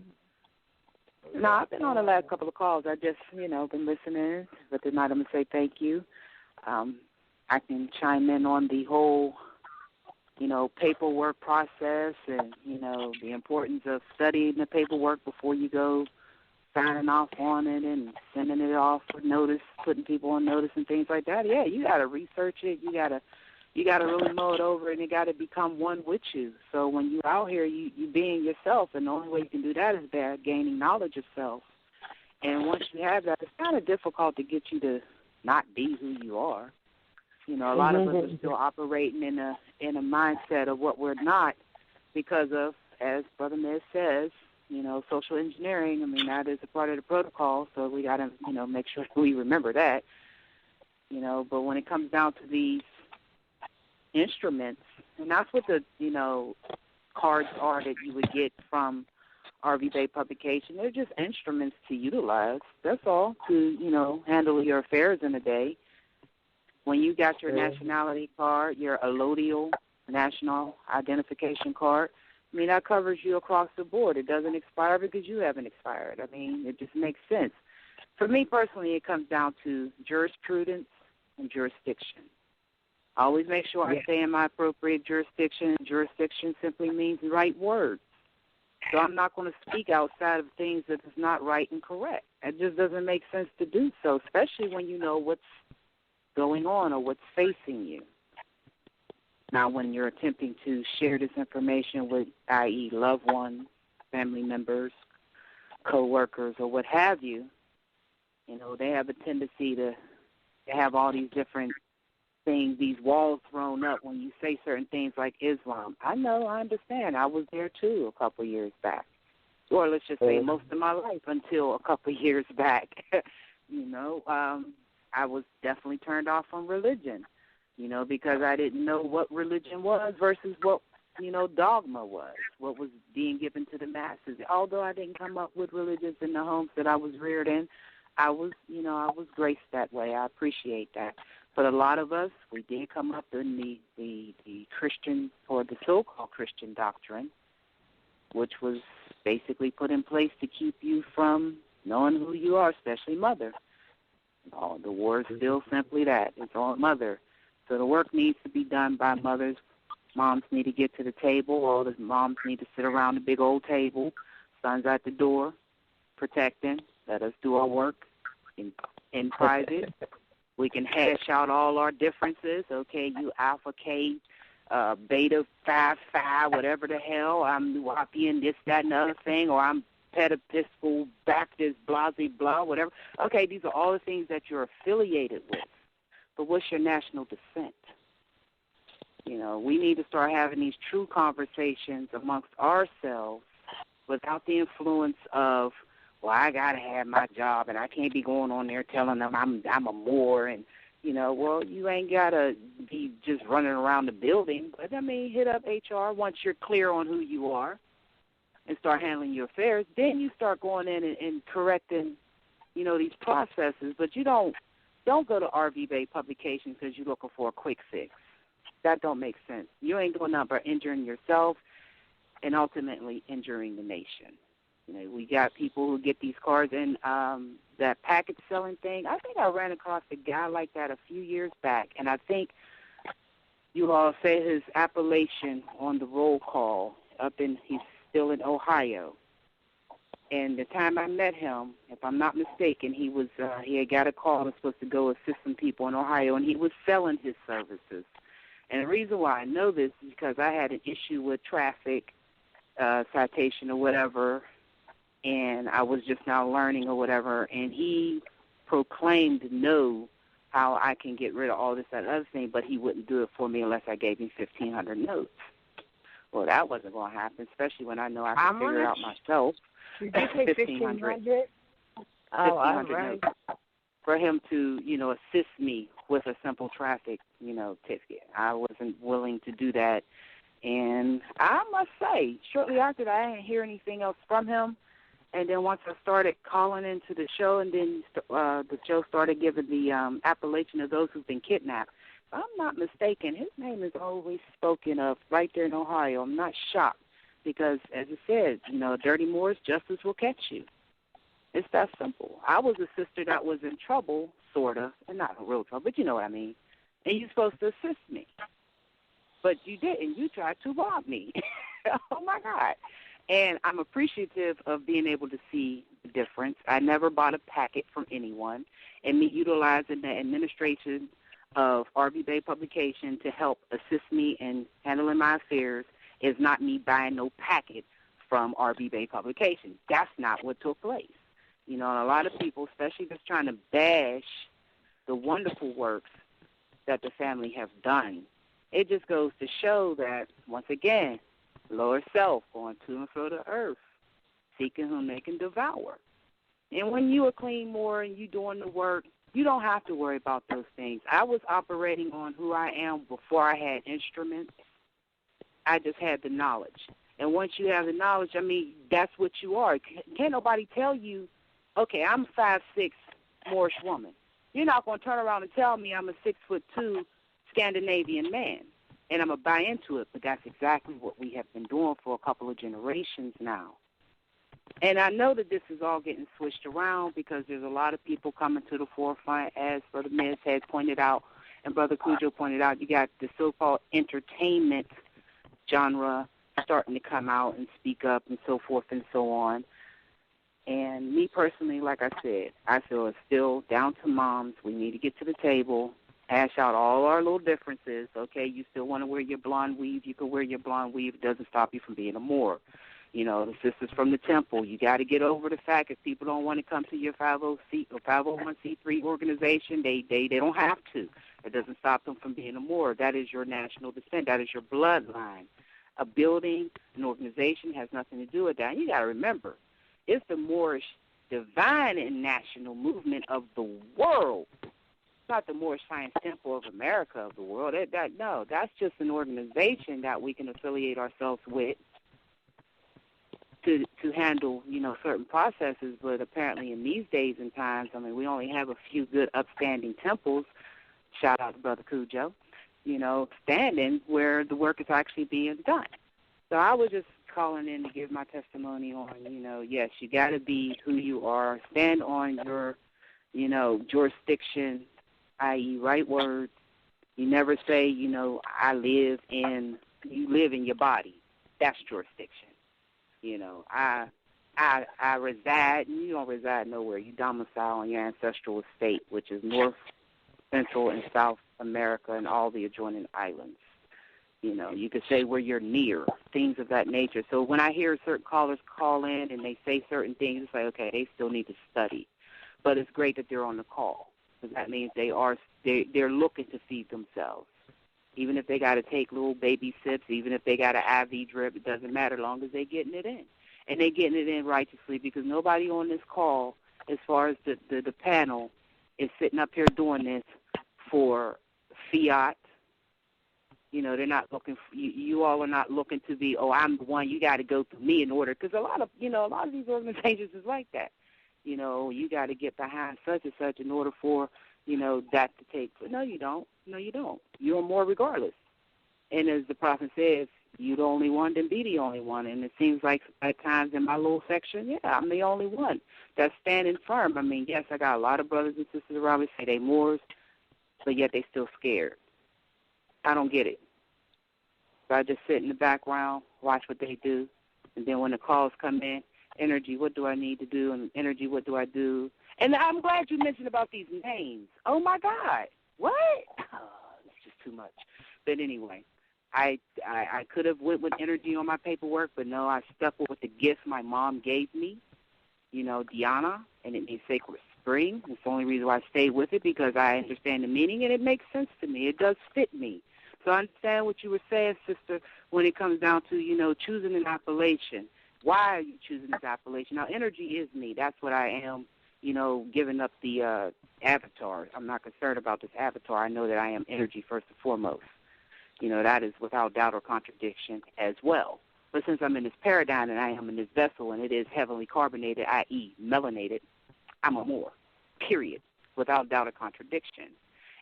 No, I've been on the last couple of calls. I just, been listening. But tonight I'm going to say thank you. I can chime in on the whole, paperwork process and, the importance of studying the paperwork before you go signing off on it and sending it off for notice, putting people on notice and things like that. Yeah, you got to research it. You got to really mull it over, and it got to become one with you. So when you're out here, you being yourself, and the only way you can do that is by gaining knowledge of self. And once you have that, it's kind of difficult to get you to not be who you are. A lot of us are still operating in a mindset of what we're not because of, as Brother Miz says, social engineering. I mean, that is a part of the protocol, so we got to, make sure we remember that. But when it comes down to these instruments, and that's what the, cards are that you would get from RVBey publication. They're just instruments to utilize. That's all, to, handle your affairs in a day. When you got your nationality card, your allodial national identification card, I mean, that covers you across the board. It doesn't expire because you haven't expired. I mean, it just makes sense. For me personally, it comes down to jurisprudence and jurisdiction. I always make sure I stay in my appropriate jurisdiction. Jurisdiction simply means right words. So I'm not going to speak outside of things that is not right and correct. It just doesn't make sense to do so, especially when you know what's going on or what's facing you. Now, when you're attempting to share this information with, i.e., loved ones, family members, co-workers, or what have you, they have a tendency to have all these different these walls thrown up when you say certain things like Islam. I know, I understand. I was there too a couple years back. Or let's just say most of my life until a couple years back. I was definitely turned off from religion, because I didn't know what religion was versus what, dogma was, what was being given to the masses. Although I didn't come up with religions in the homes that I was reared in, I was graced that way. I appreciate that. But a lot of us, we did come up in the Christian or the so-called Christian doctrine, which was basically put in place to keep you from knowing who you are, especially mother. The word is still simply that. It's on mother. So the work needs to be done by mothers. Moms need to get to the table. All the moms need to sit around the big old table. Sons at the door, protecting. Let us do our work in private. We can hash out all our differences. Okay, you Alpha K, Beta Phi Phi, whatever the hell. I'm Nuwapian, this, that, and the other thing, or I'm Episcopal, Baptist, blah, blah, blah, whatever. Okay, these are all the things that you're affiliated with. But what's your national descent? We need to start having these true conversations amongst ourselves without the influence of, well, I got to have my job, and I can't be going on there telling them I'm a Moor, and, well, you ain't got to be just running around the building. But, hit up HR once you're clear on who you are and start handling your affairs. Then you start going in and correcting, these processes. But you don't go to RVBey publications because you're looking for a quick fix. That don't make sense. You ain't doing nothing but injuring yourself and ultimately injuring the nation. We got people who get these cards, and that package selling thing, I think I ran across a guy like that a few years back, and I think you all said his appellation on the roll call he's still in Ohio. And the time I met him, if I'm not mistaken, he had got a call and was supposed to go assist some people in Ohio, and he was selling his services. And the reason why I know this is because I had an issue with traffic citation or whatever, and I was just now learning or whatever, and he proclaimed to know how I can get rid of all this, that, other thing, but he wouldn't do it for me unless I gave him 1,500 notes. Well, that wasn't going to happen, especially when I know I can figure it out myself. Did you say 1,500? Oh, all right. Notes for him to, assist me with a simple traffic, ticket. I wasn't willing to do that. And I must say, shortly after that, I didn't hear anything else from him. And then once I started calling into the show, and then the show started giving the appellation of those who've been kidnapped, if I'm not mistaken, his name is always spoken of right there in Ohio. I'm not shocked because, as I said, dirty Moors, justice will catch you. It's that simple. I was a sister that was in trouble, sort of, and not real trouble, but you know what I mean. And you're supposed to assist me. But you didn't. You tried to rob me. Oh, my God. And I'm appreciative of being able to see the difference. I never bought a packet from anyone. And me utilizing the administration of RVBey publication to help assist me in handling my affairs is not me buying no packet from RVBey publication. That's not what took place. And a lot of people, especially just trying to bash the wonderful works that the family have done, it just goes to show that, once again, lower self going to and fro the earth, seeking whom they can devour. And when you are clean Moor and you doing the work, you don't have to worry about those things. I was operating on who I am before I had instruments. I just had the knowledge. And once you have the knowledge, that's what you are. Can't nobody tell you, okay, I'm a 5'6" Moorish woman. You're not going to turn around and tell me I'm a 6'2" Scandinavian man, and I'm going to buy into it, but that's exactly what we have been doing for a couple of generations now. And I know that this is all getting switched around because there's a lot of people coming to the forefront, as Brother Miz had pointed out and Brother Cujo pointed out. You got the so-called entertainment genre starting to come out and speak up and so forth and so on. And me personally, like I said, I feel it's still down to moms. We need to get to the table, hash out all our little differences. Okay, you still want to wear your blonde weave, you can wear your blonde weave. It doesn't stop you from being a Moor. The sisters from the temple, you got to get over the fact if people don't want to come to your 501c3 organization, they don't have to. It doesn't stop them from being a Moor. That is your national descent. That is your bloodline. A building, an organization has nothing to do with that. And you got to remember, it's the Moorish divine and national movement of the world. It's not the Moorish Science Temple of America of the world. No, that's just an organization that we can affiliate ourselves with to handle, certain processes. But apparently in these days and times, we only have a few good upstanding temples, shout out to Brother Cujo, standing where the work is actually being done. So I was just calling in to give my testimony on, yes, you got to be who you are, stand on your, jurisdiction, i.e. right words. You never say, you live in your body. That's jurisdiction. I reside, and you don't reside nowhere. You domicile in your ancestral estate, which is North, Central, and South America and all the adjoining islands. You could say where you're near, things of that nature. So when I hear certain callers call in and they say certain things, it's like, okay, they still need to study. But it's great that they're on the call, because that means they're looking to feed themselves. Even if they got to take little baby sips, even if they got an IV drip, it doesn't matter, as long as they're getting it in. And they're getting it in righteously, because nobody on this call, as far as the panel, is sitting up here doing this for fiat. They're not looking for, you all are not looking to be, I'm the one, you got to go through me in order, because a lot of these organizations is like that. You got to get behind such and such in order for, that to take. But no, you don't. No, you don't. You're more regardless. And as the prophet says, you the only one, then be the only one. And it seems like at times in my little section, yeah, I'm the only one that's standing firm. Yes, I got a lot of brothers and sisters around me say they Moors, but yet they still scared. I don't get it. So I just sit in the background, watch what they do, and then when the calls come in, energy, what do I need to do? And energy, what do I do? And I'm glad you mentioned about these names. Oh, my God. What? Oh, it's just too much. But anyway, I could have went with energy on my paperwork, but no, I stuck with the gift my mom gave me, Diana, and it means sacred spring. It's the only reason why I stayed with it, because I understand the meaning, and it makes sense to me. It does fit me. So I understand what you were saying, sister, when it comes down to, choosing an appellation. Why are you choosing this appellation? Now, energy is me. That's what I am, giving up the avatar. I'm not concerned about this avatar. I know that I am energy first and foremost. That is without doubt or contradiction as well. But since I'm in this paradigm and I am in this vessel and it is heavily carbonated, i.e. melanated, I'm a Moor, period, without doubt or contradiction.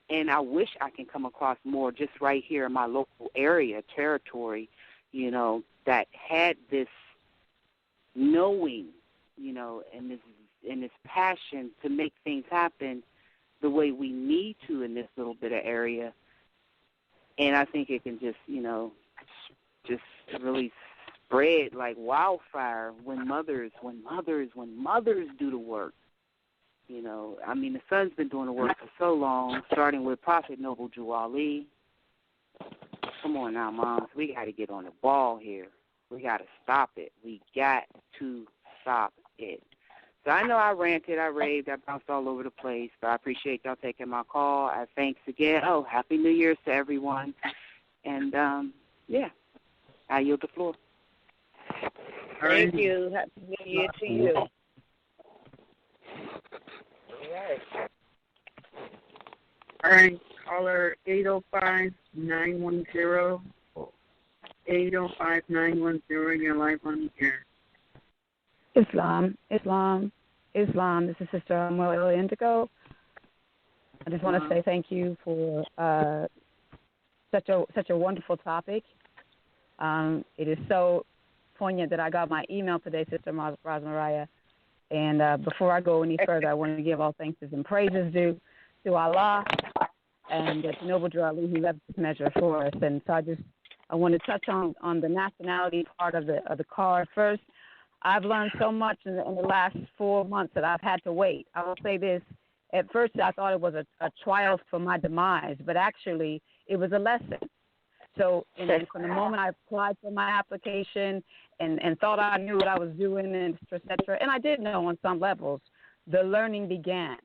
And I wish I can come across more just right here in my local area, territory, that had this knowing, and this passion to make things happen the way we need to in this little bit of area. And I think it can just really spread like wildfire when mothers do the work. The son's been doing the work for so long, starting with Prophet Noble Drew Ali. Come on now, moms. We got to get on the ball here. We got to stop it. We got to stop it. So I know I ranted, I raved, I bounced all over the place, but I appreciate y'all taking my call. Thanks again. Oh, Happy New Year's to everyone. And, I yield the floor. Thank you. Happy New Year to you. All right, caller 805-910. 805-910, you're live on the air. Islam. This is Sister Amelia Indigo. I just want to say thank you for such a wonderful topic. It is so poignant that I got my email today, Sister Rosmariah. And before I go any further, I want to give all thanks and praises due to Allah and to Noble Drew Ali, who left this measure for us. And so I want to touch on the nationality part of the card first. I've learned so much in the last 4 months that I've had to wait. I will say this. At first, I thought it was a trial for my demise, but actually it was a lesson. So from the moment I applied for my application and thought I knew what I was doing, and et cetera, and I did know on some levels, the learning began.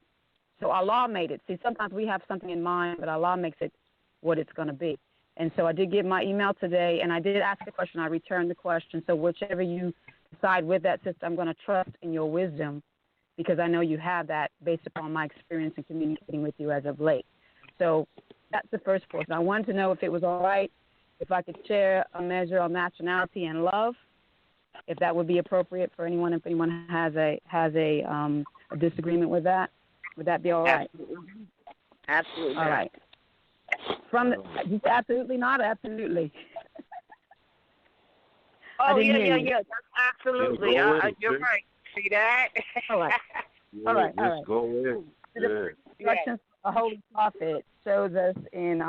So Allah made it. See, sometimes we have something in mind, but Allah makes it what it's going to be. And so I did get my email today, and I did ask a question. I returned the question. So whichever you decide with that, sister, I'm going to trust in your wisdom because I know you have that based upon my experience in communicating with you as of late. So that's the first portion. I wanted to know if it was all right, if I could share a measure of nationality and love, if that would be appropriate for anyone, if anyone has a disagreement with that. Would that be all right? Absolutely. All right. Absolutely not, absolutely. Oh, yeah. That's absolutely. You're right. See that? All right. Yeah, all right. Go ahead. The instructions of the Holy Prophet shows us in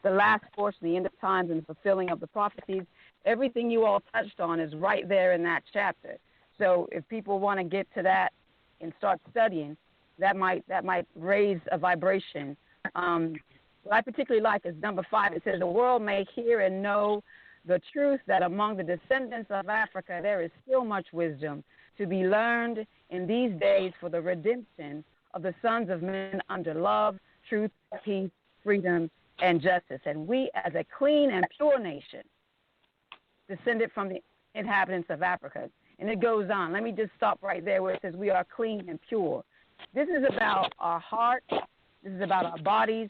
the last portion, the end of times and the fulfilling of the prophecies. Everything you all touched on is right there in that chapter. So if people want to get to that and start studying, that might raise a vibration. What I particularly like is number 5. It says, the world may hear and know the truth that among the descendants of Africa there is still much wisdom to be learned in these days for the redemption of the sons of men under love, truth, peace, freedom, and justice. And we, as a clean and pure nation, descended from the inhabitants of Africa. And it goes on. Let me just stop right there where it says we are clean and pure. This is about our heart. This is about our bodies.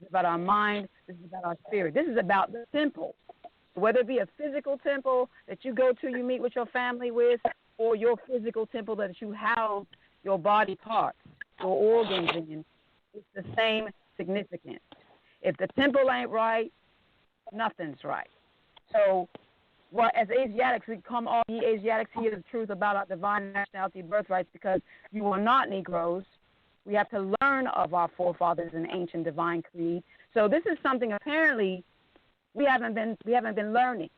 This is about our mind. This is about our spirit. This is about the temple. Whether it be a physical temple that you go to, you meet with your family with, or your physical temple that you house your body parts, your organs in, it's the same significance. If the temple ain't right, nothing's right. So, as Asiatics, we come all ye Asiatics hear the truth about our divine nationality birthrights because you are not Negroes. We have to learn of our forefathers in ancient divine creed. So this is something apparently we haven't been learning.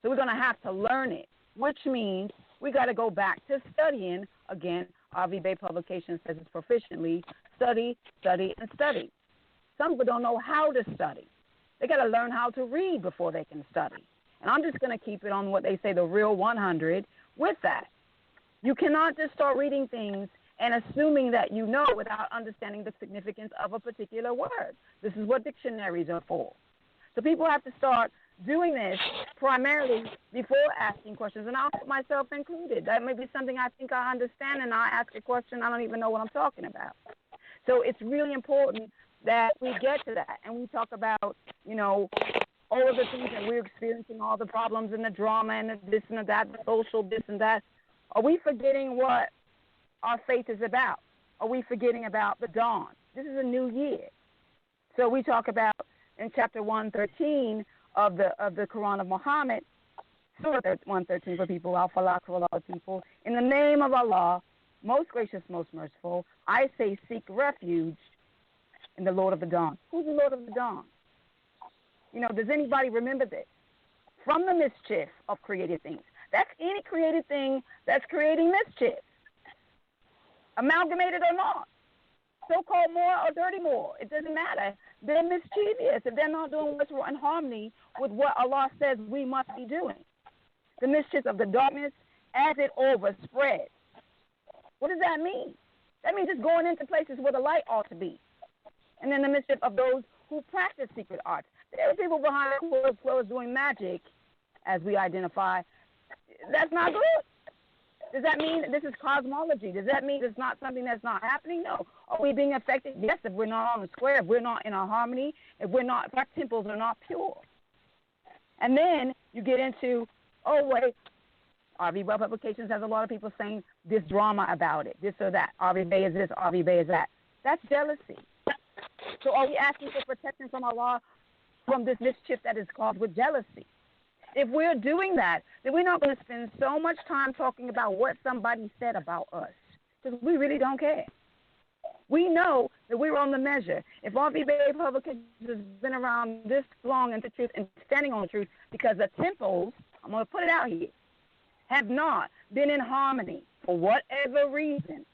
So we're going to have to learn it, which means we got to go back to studying again. RVBey Publications says it's proficiently study, and study. Some people don't know how to study. They got to learn how to read before they can study. And I'm just going to keep it on what they say, the real 100 with that. You cannot just start reading things and assuming that you know without understanding the significance of a particular word. This is what dictionaries are for. So people have to start doing this primarily before asking questions, and I'll put myself included. That may be something I think I understand, and I ask a question, I don't even know what I'm talking about. So it's really important that we get to that, and we talk about, all of the things that we're experiencing, all the problems and the drama and the this and the that, the social this and that. Are we forgetting what our faith is about? Are we forgetting about the dawn? This is a new year. So we talk about in chapter 113 of the Quran of Muhammad, Surah 113 for people, Al-Falaq for a lot of people. In the name of Allah, most gracious, most merciful, I say seek refuge in the Lord of the dawn. Who's the Lord of the dawn? Does anybody remember this? From the mischief of created things. That's any created thing that's creating mischief. Amalgamated or not. So-called Moor or dirty Moor. It doesn't matter. They're mischievous if they're not doing what's in harmony with what Allah says we must be doing. The mischief of the darkness as it overspreads. What does that mean? That means it's going into places where the light ought to be. And then the mischief of those who practice secret arts. There are people behind closed doors doing magic, as we identify. That's not good. Does that mean this is cosmology? Does that mean it's not something that's not happening? No. Are we being affected? Yes, if we're not on the square, if we're not in our harmony, if our temples are not pure. And then you get into, RVBey Publications has a lot of people saying this drama about it, this or that. RVBey is this, RVBey is that. That's jealousy. So are we asking for protection from Allah from this mischief that is caused with jealousy? If we're doing that, then we're not going to spend so much time talking about what somebody said about us because we really don't care. We know that we're on the measure. If RVBey Publications has been around this long in the truth and standing on the truth because the temples, I'm going to put it out here, have not been in harmony for whatever reason.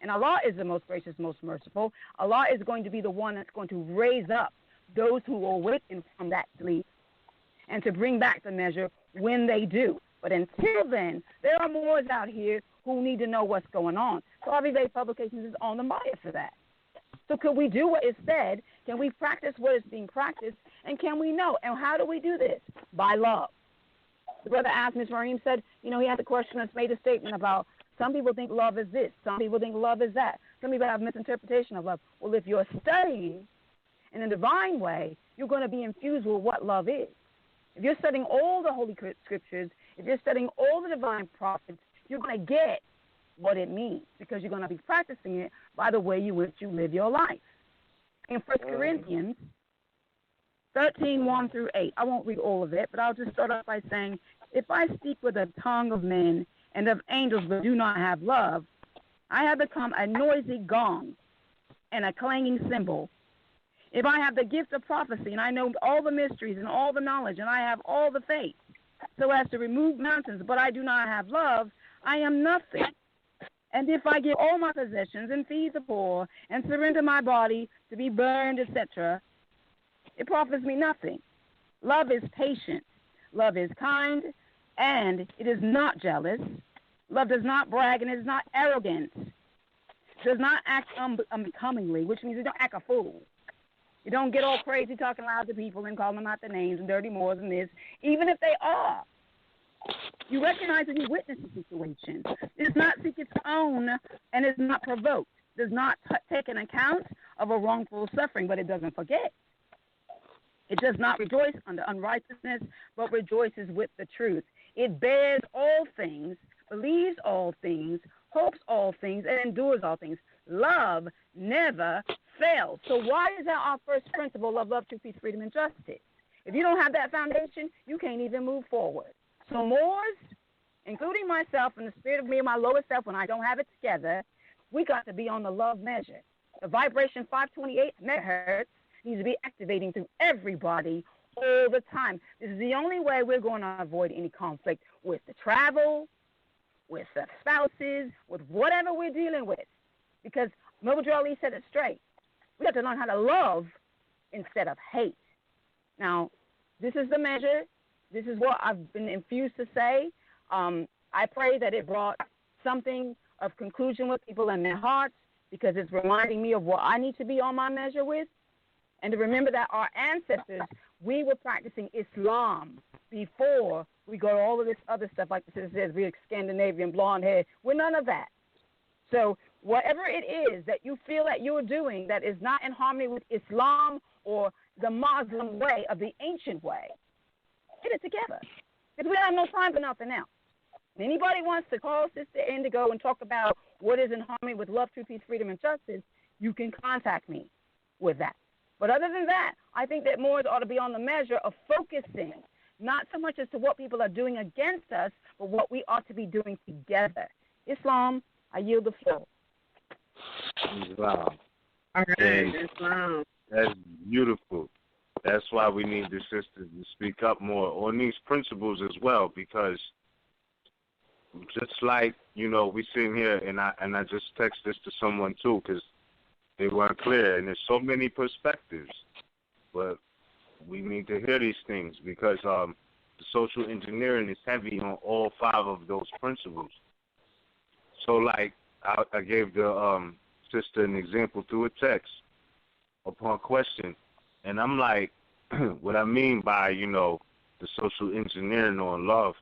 And Allah is the most gracious, most merciful. Allah is going to be the one that's going to raise up those who will awaken from that sleep and to bring back the measure when they do. But until then, there are Moors out here who need to know what's going on. So RVBey Publications is on the market for that. So can we do what is said? Can we practice what is being practiced? And can we know? And how do we do this? By love. The brother asked, Ms. Mareem said, he had the question that's made a statement about some people think love is this. Some people think love is that. Some people have misinterpretation of love. Well, if you're studying in a divine way, you're going to be infused with what love is. If you're studying all the Holy Scriptures, if you're studying all the divine prophets, you're going to get what it means because you're going to be practicing it by the way in which you live your life. In 1 Corinthians 13:1 through 8, I won't read all of it, but I'll just start off by saying, if I speak with the tongue of men and of angels but do not have love, I have become a noisy gong and a clanging cymbal. If I have the gift of prophecy and I know all the mysteries and all the knowledge and I have all the faith so as to remove mountains, but I do not have love, I am nothing. And if I give all my possessions and feed the poor and surrender my body to be burned, etc., it profits me nothing. Love is patient. Love is kind, and it is not jealous. Love does not brag, and it is not arrogant. It does not act unbecomingly, which means it don't act a fool. You don't get all crazy talking loud to people and calling them out their names and dirty Moors and this, even if they are. You recognize and you witness the situation. It does not seek its own and is not provoked. It does not take an account of a wrongful suffering, but it doesn't forget. It does not rejoice under unrighteousness, but rejoices with the truth. It bears all things, believes all things, hopes all things, and endures all things. Love never fails. So why is that our first principle of love, truth, peace, freedom, and justice? If you don't have that foundation, you can't even move forward. So Moors, including myself and the spirit of me and my lowest self when I don't have it together, we got to be on the love measure. The vibration 528 megahertz needs to be activating through everybody all the time. This is the only way we're going to avoid any conflict with the travel, with the spouses, with whatever we're dealing with. Because Muhammad Ali said it straight. We have to learn how to love instead of hate. Now, this is the measure. This is what I've been infused to say. I pray that it brought something of conclusion with people in their hearts because it's reminding me of what I need to be on my measure with. And to remember that our ancestors, we were practicing Islam before we got all of this other stuff, like the sister says, we're Scandinavian, blonde hair. We're none of that. So whatever it is that you feel that you're doing that is not in harmony with Islam or the Muslim way of the ancient way, get it together. Because we have no time for nothing else. If anybody wants to call Sister Indigo and talk about what is in harmony with love, truth, peace, freedom, and justice, you can contact me with that. But other than that, I think that Moors ought to be on the measure of focusing, not so much as to what people are doing against us, but what we ought to be doing together. Islam, I yield the floor. Islam. All right, Islam. That's beautiful. That's why we need the sisters to speak up more on these principles as well, because just like, we sitting here, and I just text this to someone too, because they weren't clear, and there's so many perspectives, but we need to hear these things because the social engineering is heavy on all 5 of those principles. So, like, I gave the sister an example through a text upon question, and I'm like, what I mean by, the social engineering on love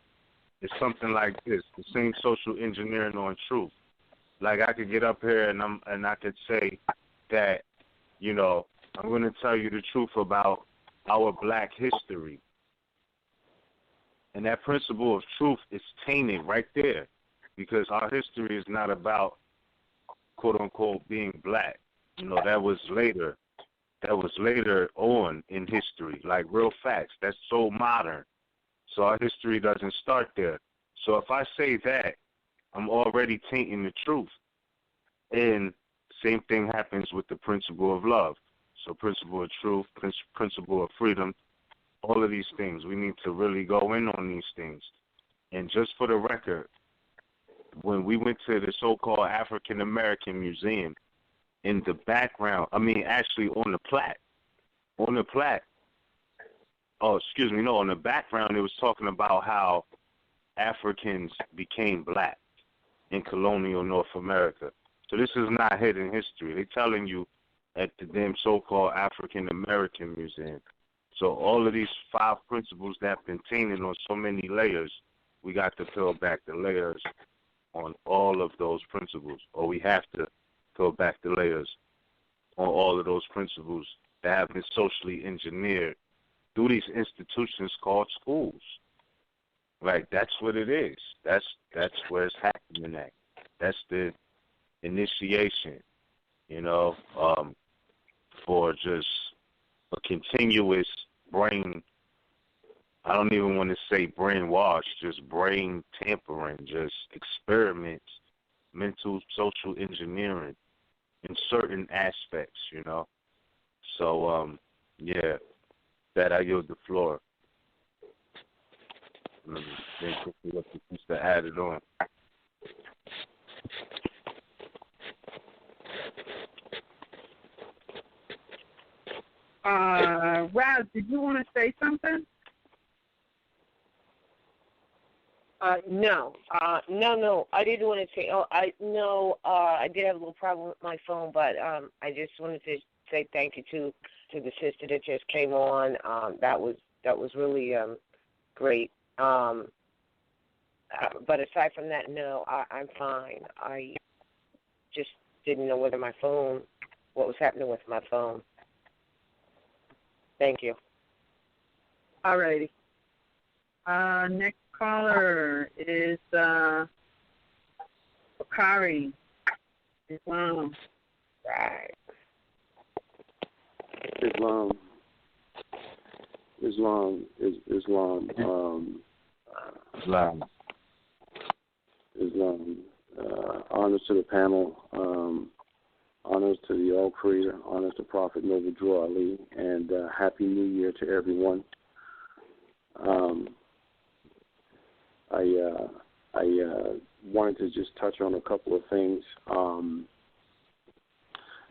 is something like this, the same social engineering on truth. Like, I could get up here and I could say that, I'm going to tell you the truth about our black history. And that principle of truth is tainted right there because our history is not about, quote unquote, being black. That was later. That was later on in history, like real facts. That's so modern. So our history doesn't start there. So if I say that, I'm already tainting the truth. And same thing happens with the principle of love. So principle of truth, principle of freedom, all of these things. We need to really go in on these things. And just for the record, when we went to the so-called African American Museum, in the background, on the plaque, on the background, it was talking about how Africans became black in colonial North America. So this is not hidden history. They're telling you at the damn so-called African American Museum. So all of these 5 principles that have been tainted on so many layers, we got to peel back the layers on all of those principles, or we have to peel back the layers on all of those principles that have been socially engineered through these institutions called schools. Right, that's what it is. That's where it's happening at. That's the initiation, for just a continuous brain, I don't even want to say brainwash, just brain tampering, just experiments, mental social engineering in certain aspects, So, that I yield the floor. Then quickly what the sister added on. Raz, did you want to say something? No, I didn't want to say. I did have a little problem with my phone, but I just wanted to say thank you to the sister that just came on. That was really great. But aside from that, no, I'm fine. I just didn't know what was happening with my phone. Thank you. All righty. Next caller is Bakari, Islam. Right. Islam. Honors to the panel. Honors to the All Creator. Honors to Prophet Noble Drew Ali. And Happy New Year to everyone. I wanted to just touch on a couple of things.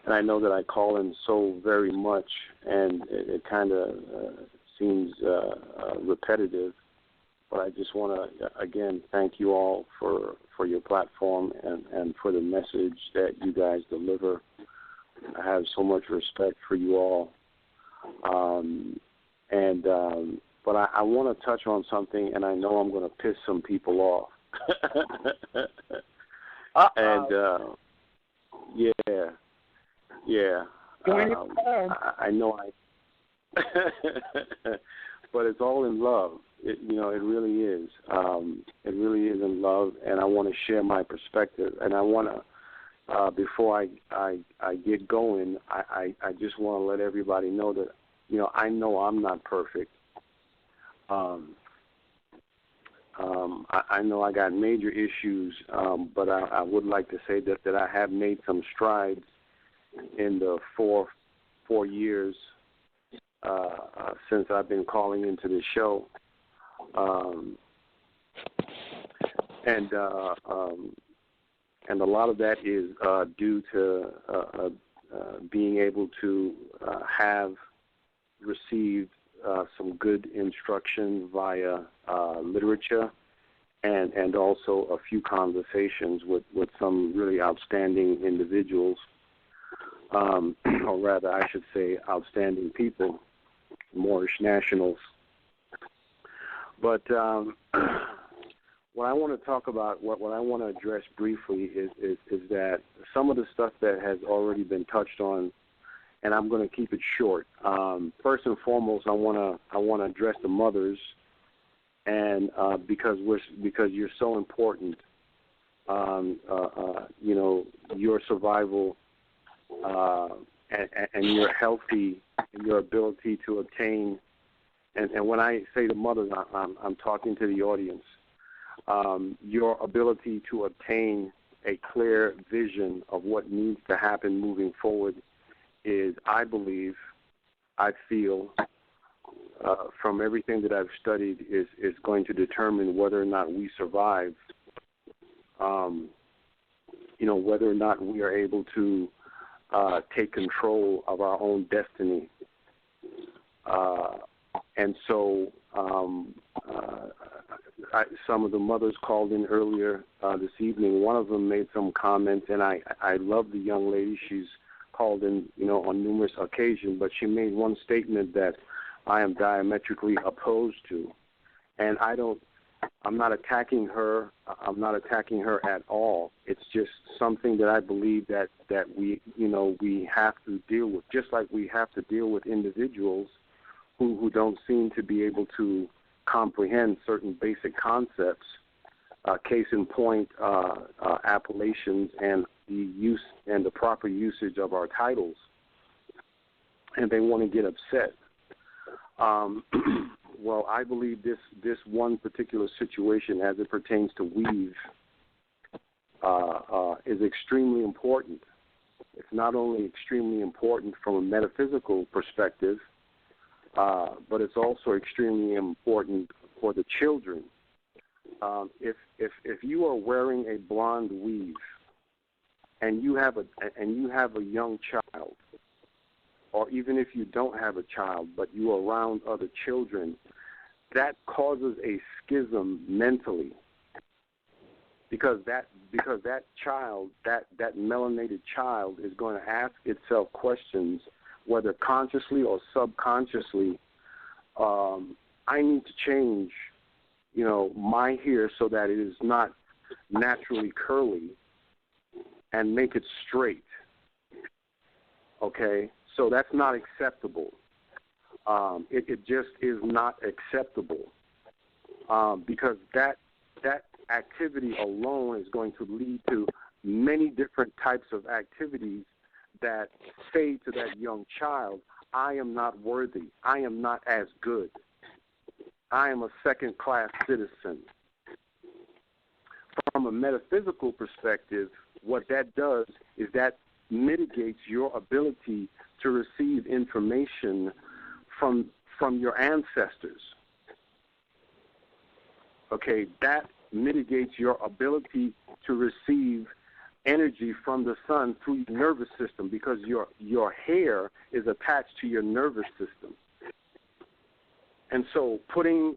And I know that I call in so very much, and it kind of seems repetitive, but I just want to, again, thank you all for your platform and for the message that you guys deliver. I have so much respect for you all. But I want to touch on something, and I know I'm going to piss some people off. And, yeah. I know but it's all in love. It really is. It really is in love, and I want to share my perspective. And I want to, before I get going, I just want to let everybody know that, I know I'm not perfect. I know I got major issues, but I would like to say that I have made some strides in the four years since I've been calling into the show, and a lot of that is due to being able to have received some good instruction via literature, and also a few conversations with some really outstanding individuals, or rather I should say outstanding people, Moorish nationals. But what I want to talk about, what I want to address briefly is that some of the stuff that has already been touched on, and I'm going to keep it short. First and foremost, I want to address the mothers, and because you're so important, your survival and your healthy, and your ability to obtain. And when I say the mothers, I'm talking to the audience. Your ability to obtain a clear vision of what needs to happen moving forward is, I believe, I feel, from everything that I've studied, is going to determine whether or not we survive, whether or not we are able to take control of our own destiny. And so some of the mothers called in earlier this evening. One of them made some comments, and I love the young lady. She's called in, on numerous occasions, but she made one statement that I am diametrically opposed to. And I'm not attacking her. I'm not attacking her at all. It's just something that I believe that we, we have to deal with, just like we have to deal with individuals who don't seem to be able to comprehend certain basic concepts. Case in point, appellations and the use and the proper usage of our titles, and they want to get upset. Well, I believe this one particular situation, as it pertains to weave, is extremely important. It's not only extremely important from a metaphysical perspective, but it's also extremely important for the children. If you are wearing a blonde weave and you have a young child, or even if you don't have a child but you are around other children, that causes a schism mentally, because that child, that melanated child, is going to ask itself questions, whether consciously or subconsciously. I need to change, my hair so that it is not naturally curly and make it straight. Okay, so that's not acceptable. It just is not acceptable, because that activity alone is going to lead to many different types of activities that say to that young child, I am not worthy. I am not as good. I am a second-class citizen. From a metaphysical perspective, what that does is that mitigates your ability to receive information from your ancestors. Okay, that mitigates your ability to receive energy from the sun through your nervous system, because your hair is attached to your nervous system. And so putting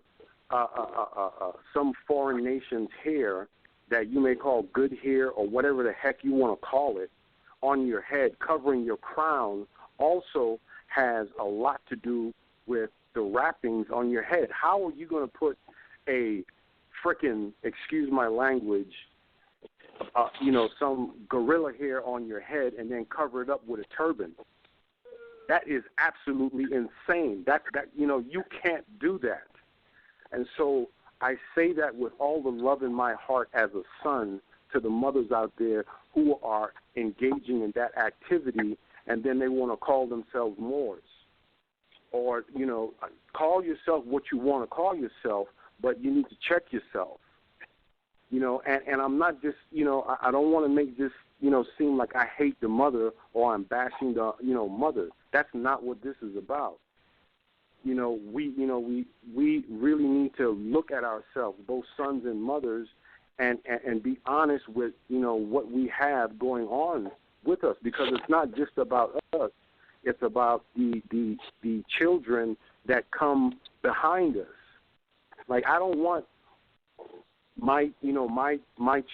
some foreign nation's hair that you may call good hair or whatever the heck you want to call it on your head, covering your crown, also has a lot to do with the wrappings on your head. How are you going to put a frickin', excuse my language, some gorilla hair on your head and then cover it up with a turban? That is absolutely insane. That you can't do that. And so I say that with all the love in my heart as a son to the mothers out there who are engaging in that activity, and then they want to call themselves Moors. Or, call yourself what you want to call yourself, but you need to check yourself. And I'm not just, I don't want to make this, seem like I hate the mother or I'm bashing the, mother. That's not what this is about. We really need to look at ourselves, both sons and mothers, and be honest with, what we have going on with us, because it's not just about us. It's about the children that come behind us. Like, I don't want my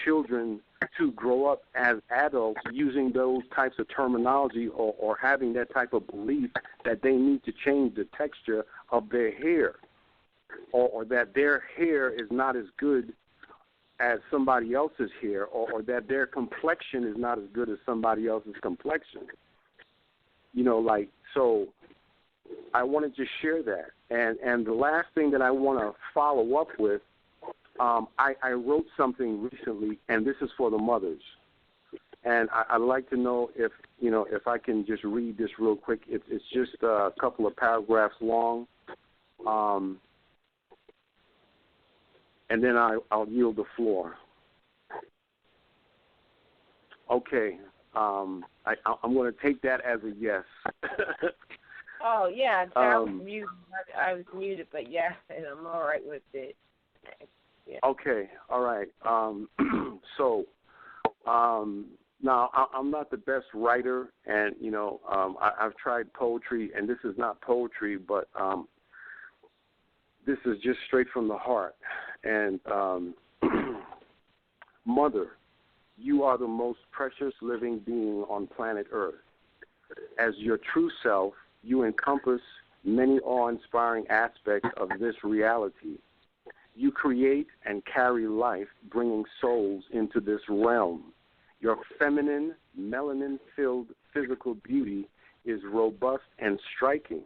children to grow up as adults using those types of terminology or having that type of belief that they need to change the texture of their hair, or that their hair is not as good as somebody else's hair, or that their complexion is not as good as somebody else's complexion. So I want to just share that. And the last thing that I want to follow up with, I wrote something recently, and this is for the mothers. And I'd like to know if I can just read this real quick. It's just a couple of paragraphs long. And then I'll yield the floor. Okay. I'm going to take that as a yes. Oh, yeah. I was muted. I was muted, but yeah, and I'm all right with it. Yeah. Okay. All right. Now, I'm not the best writer, and, I've tried poetry, and this is not poetry, but this is just straight from the heart. And Mother, you are the most precious living being on planet Earth. As your true self, you encompass many awe-inspiring aspects of this reality. You create and carry life, bringing souls into this realm. Your feminine, melanin-filled physical beauty is robust and striking.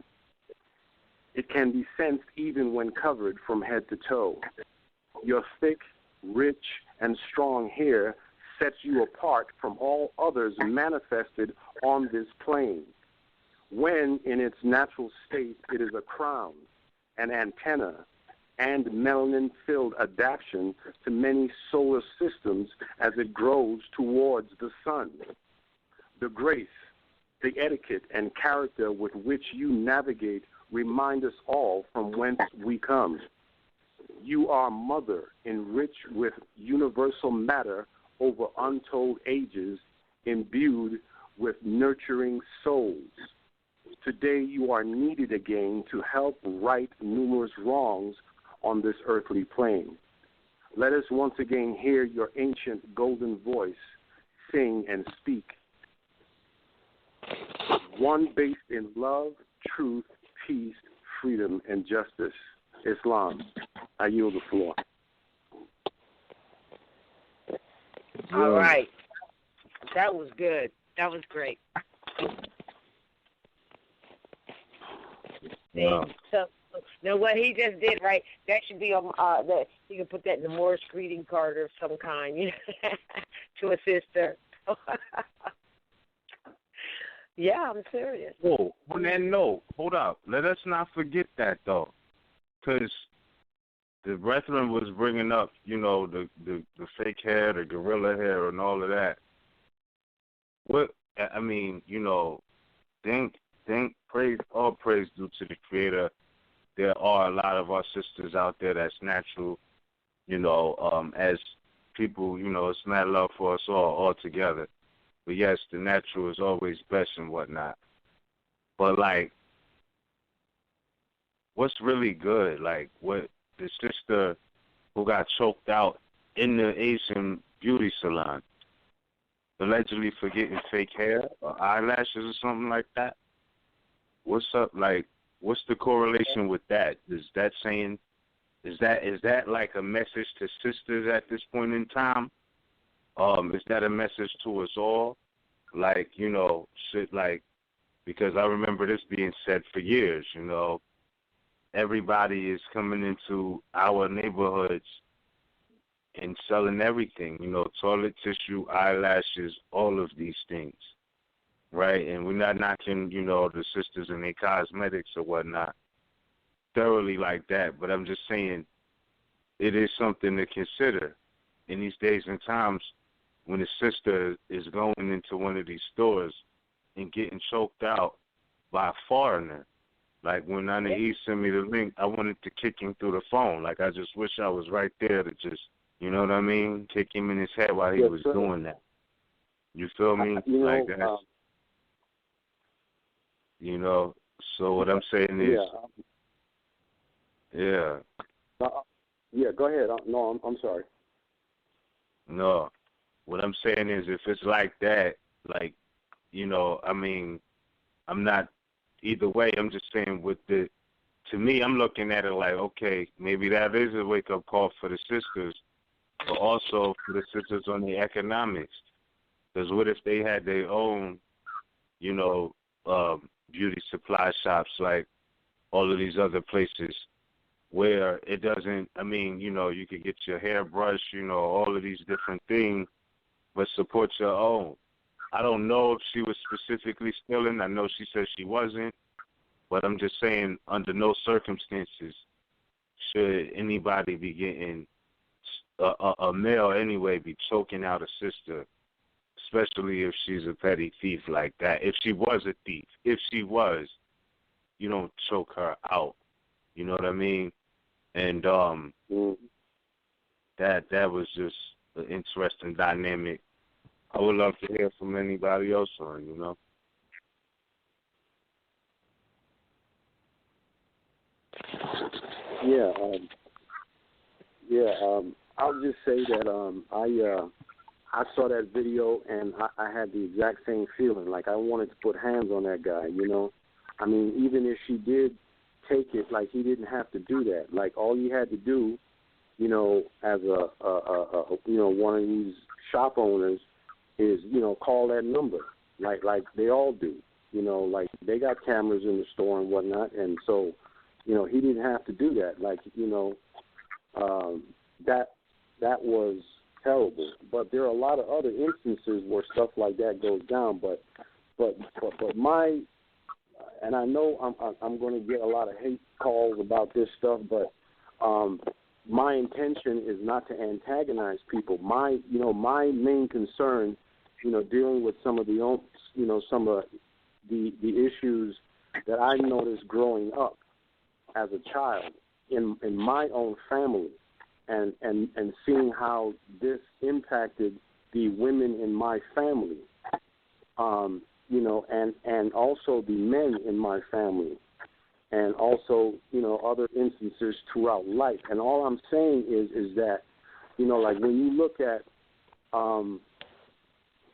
It can be sensed even when covered from head to toe. Your thick, rich, and strong hair sets you apart from all others manifested on this plane. When in its natural state, it is a crown, an antenna, and melanin-filled adaptation to many solar systems as it grows towards the sun. The grace, the etiquette, and character with which you navigate remind us all from whence we come. You are mother, enriched with universal matter over untold ages, imbued with nurturing souls. Today you are needed again to help right numerous wrongs on this earthly plane. Let us once again hear your ancient golden voice sing and speak. One based in love, truth, peace, freedom, and justice. Islam. I yield the floor. All right. That was good. That was great. Wow. So, now what he just did, right? That should be on. That you can put that in the Moorish greeting card of some kind, you know, to a sister. Yeah, I'm serious. Oh, on that note, hold up. Let us not forget that though, because the brethren was bringing up, you know, the fake hair, the gorilla hair, and all of that. What I mean, you know, praise, all praise due to the Creator. There are a lot of our sisters out there that's natural, you know, as people, you know, it's mad love for us all together. But yes, the natural is always best and whatnot. But like, what's really good? Like, what the sister who got choked out in the Asian beauty salon, allegedly for getting fake hair or eyelashes or something like that. What's up? Like, what's the correlation with that? Is that saying, is that like a message to sisters at this point in time? Is that a message to us all? Like, you know, shit like, because I remember this being said for years, you know, everybody is coming into our neighborhoods and selling everything, you know, toilet tissue, eyelashes, all of these things, right? And we're not knocking, you know, the sisters and their cosmetics or whatnot thoroughly like that, but I'm just saying it is something to consider in these days and times when a sister is going into one of these stores and getting choked out by a foreigner. Like when Nana sent me the link, I wanted to kick him through the phone. Like I just wish I was right there to just, you know what I mean, kick him in his head while he was doing that. You feel me? You know, like that. You know, so what I'm saying is, yeah, go ahead. No, I'm sorry. No, what I'm saying is if it's like that, like, you know, I mean, I'm not, either way, I'm just saying to me, I'm looking at it like, okay, maybe that is a wake-up call for the sisters, but also for the sisters on the economics. Because what if they had their own, you know, beauty supply shops like all of these other places where it doesn't, I mean, you know, you could get your hair brushed, you know, all of these different things, but support your own. I don't know if she was specifically stealing. I know she said she wasn't, but I'm just saying under no circumstances should anybody be getting, a male anyway, be choking out a sister, especially if she's a petty thief like that. If she was a thief, if she was, you don't choke her out. You know what I mean? And that was just an interesting dynamic. I would love to hear from anybody else on, you know. I'll just say that I saw that video and I had the exact same feeling. Like I wanted to put hands on that guy, you know. I mean, even if she did take it, like he didn't have to do that. Like all he had to do, you know, as a you know, one of these shop owners is, you know, call that number. Like they all do. You know, like they got cameras in the store and whatnot, and so, you know, he didn't have to do that. Like, you know, that was terrible. But there are a lot of other instances where stuff like that goes down. But my, and I know I'm going to get a lot of hate calls about this stuff, but my intention is not to antagonize people. My main concern, you know, dealing with some of the, you know, some of the issues that I noticed growing up as a child in my own family, and seeing how this impacted the women in my family, you know, and also the men in my family, and also, you know, other instances throughout life. And all I'm saying is that, you know, like when you look at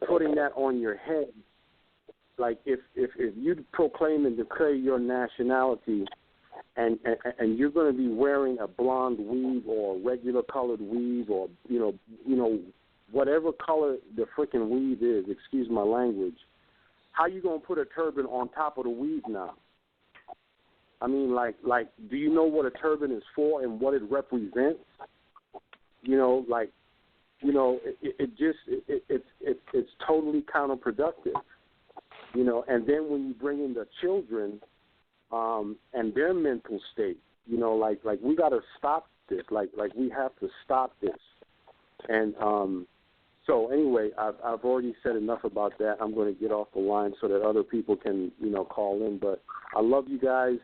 putting that on your head, like if you proclaim and declare your nationality, and you're going to be wearing a blonde weave or a regular colored weave, or you know whatever color the freaking weave is, excuse my language, how you going to put a turban on top of the weave now? I mean, like do you know what a turban is for and what it represents? You know, like, you know, it's totally counterproductive. You know, and then when you bring in the children and their mental state, you know, like we got to stop this. Like we have to stop this. And so anyway, I've already said enough about that. I'm going to get off the line so that other people can, you know, call in. But I love you guys.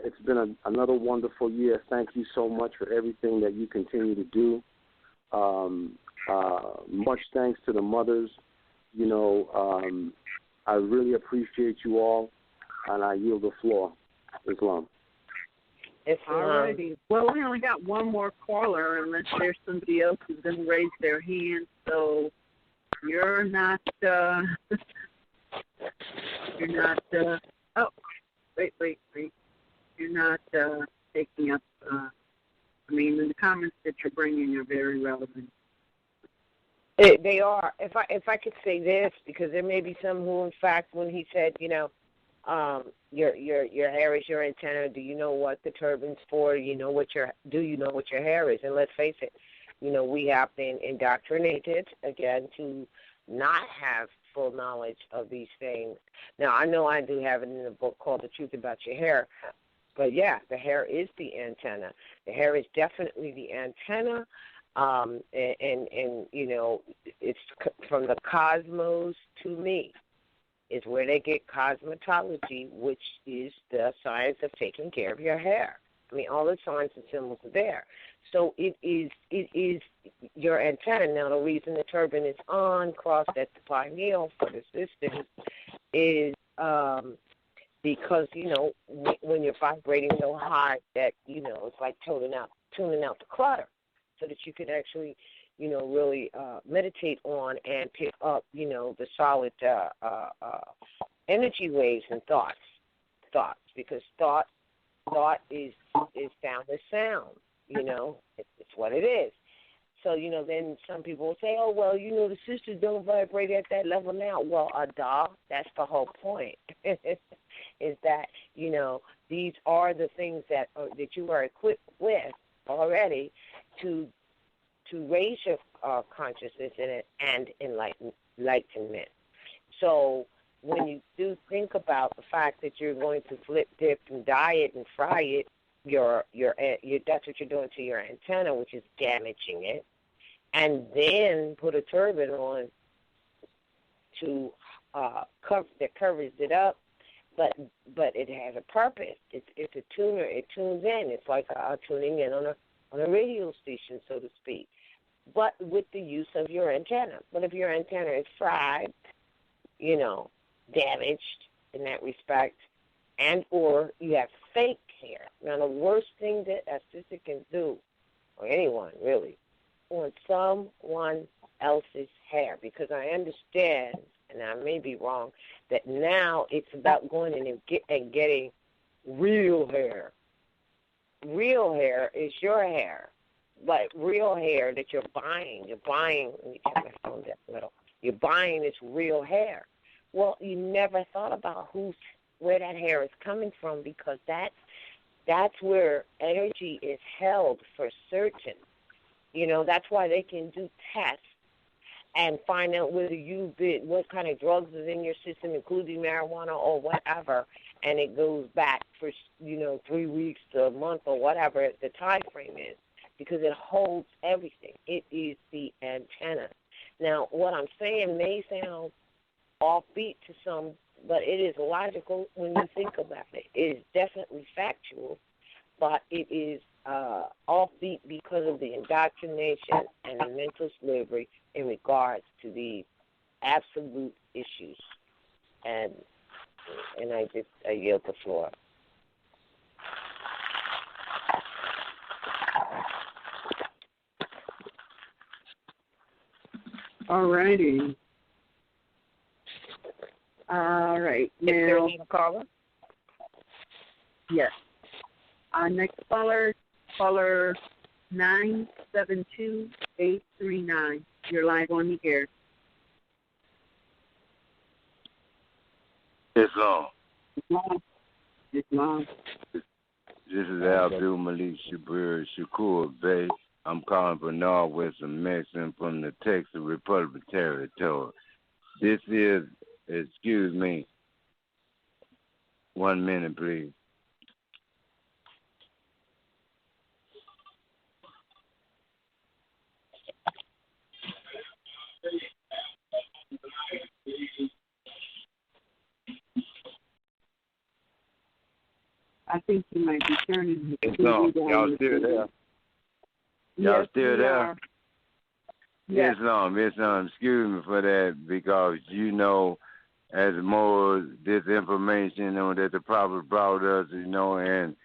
It's been another wonderful year. Thank you so much for everything that you continue to do. Much thanks to the mothers. You know, I really appreciate you all, and I yield the floor. Islam. All righty. Well, we only got one more caller, unless there's somebody else who's going to raise their hand. So you're not. Oh, wait. You're not taking up. I mean, the comments that you're bringing are very relevant. They are. If I could say this, because there may be some who, in fact, when he said, you know, your hair is your antenna. Do you know what the turban's for? Do you know what your hair is? And let's face it, you know, we have been indoctrinated again to not have full knowledge of these things. Now, I know I do have it in a book called The Truth About Your Hair, but yeah, the hair is the antenna. The hair is definitely the antenna. And you know, it's from the cosmos to me is where they get cosmetology, which is the science of taking care of your hair. I mean, all the signs and symbols are there. So it is your antenna. Now, the reason the turban is on, crossed at the pineal for the sisters, is because, you know, when you're vibrating so high that, you know, it's like tuning out the clutter, so that you can actually, you know, really meditate on and pick up, you know, the solid energy waves and thoughts, because thought is sound as sound, you know, it's what it is. So, you know, then some people will say, oh, well, you know, the sisters don't vibrate at that level now. Well, that's the whole point, is that, you know, these are the things that you are equipped with already to raise your consciousness in it and enlightenment. So when you do think about the fact that you're going to flip, dip, and dye it and fry it, that's what you're doing to your antenna, which is damaging it, and then put a turban on to that covers it up, but it has a purpose. It's a tuner. It tunes in. It's like tuning in on a radio station, so to speak, but with the use of your antenna. But if your antenna is fried, you know, damaged in that respect, and or you have fake hair. Now, the worst thing that a sister can do, or anyone really, on someone else's hair, because I understand, and I may be wrong, that now it's about going in and getting real hair. Real hair is your hair, but real hair that you're buying. Let me check my phone down a little. You're buying this real hair. Well, you never thought about where that hair is coming from, because that's where energy is held for certain. You know, that's why they can do tests and find out whether what kind of drugs is in your system, including marijuana or whatever, and it goes back for, 3 weeks to a month or whatever the time frame is, because it holds everything. It is the antenna. Now, what I'm saying may sound offbeat to some, but it is logical when you think about it. It is definitely factual, but it is offbeat because of the indoctrination and the mental slavery in regards to these absolute issues. And I yield the floor. All righty. All right. Now, caller? Yes. Next caller 972839. You're live on the air. Islam. Islam. This is Abdul Malik Shakur Bey. I'm calling from Northwestern Mexican from the Texas Republic Territory. This is, excuse me, 1 minute, please. I think you might be turning. No, y'all still there? Y'all still there? Yes. Islam, excuse me for that, because as more this information that the Prophet brought us, and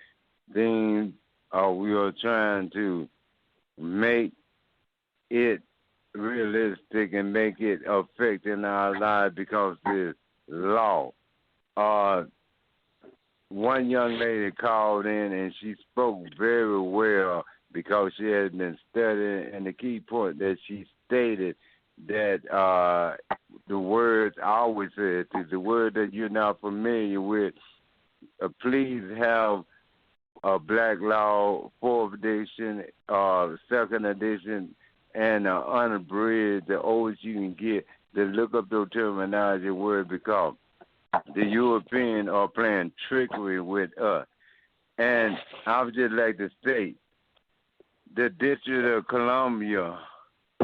things we are trying to make it realistic and make it affect in our lives, because this law. One young lady called in and she spoke very well, because she had been studying, and the key point that she stated that the words, I always say the word that you're not familiar with, please have a Black Law 4th edition, 2nd edition, and unabridged, the oldest you can get, to look up those terminology word, because the European are playing trickery with us. And I would just like to state, the District of Columbia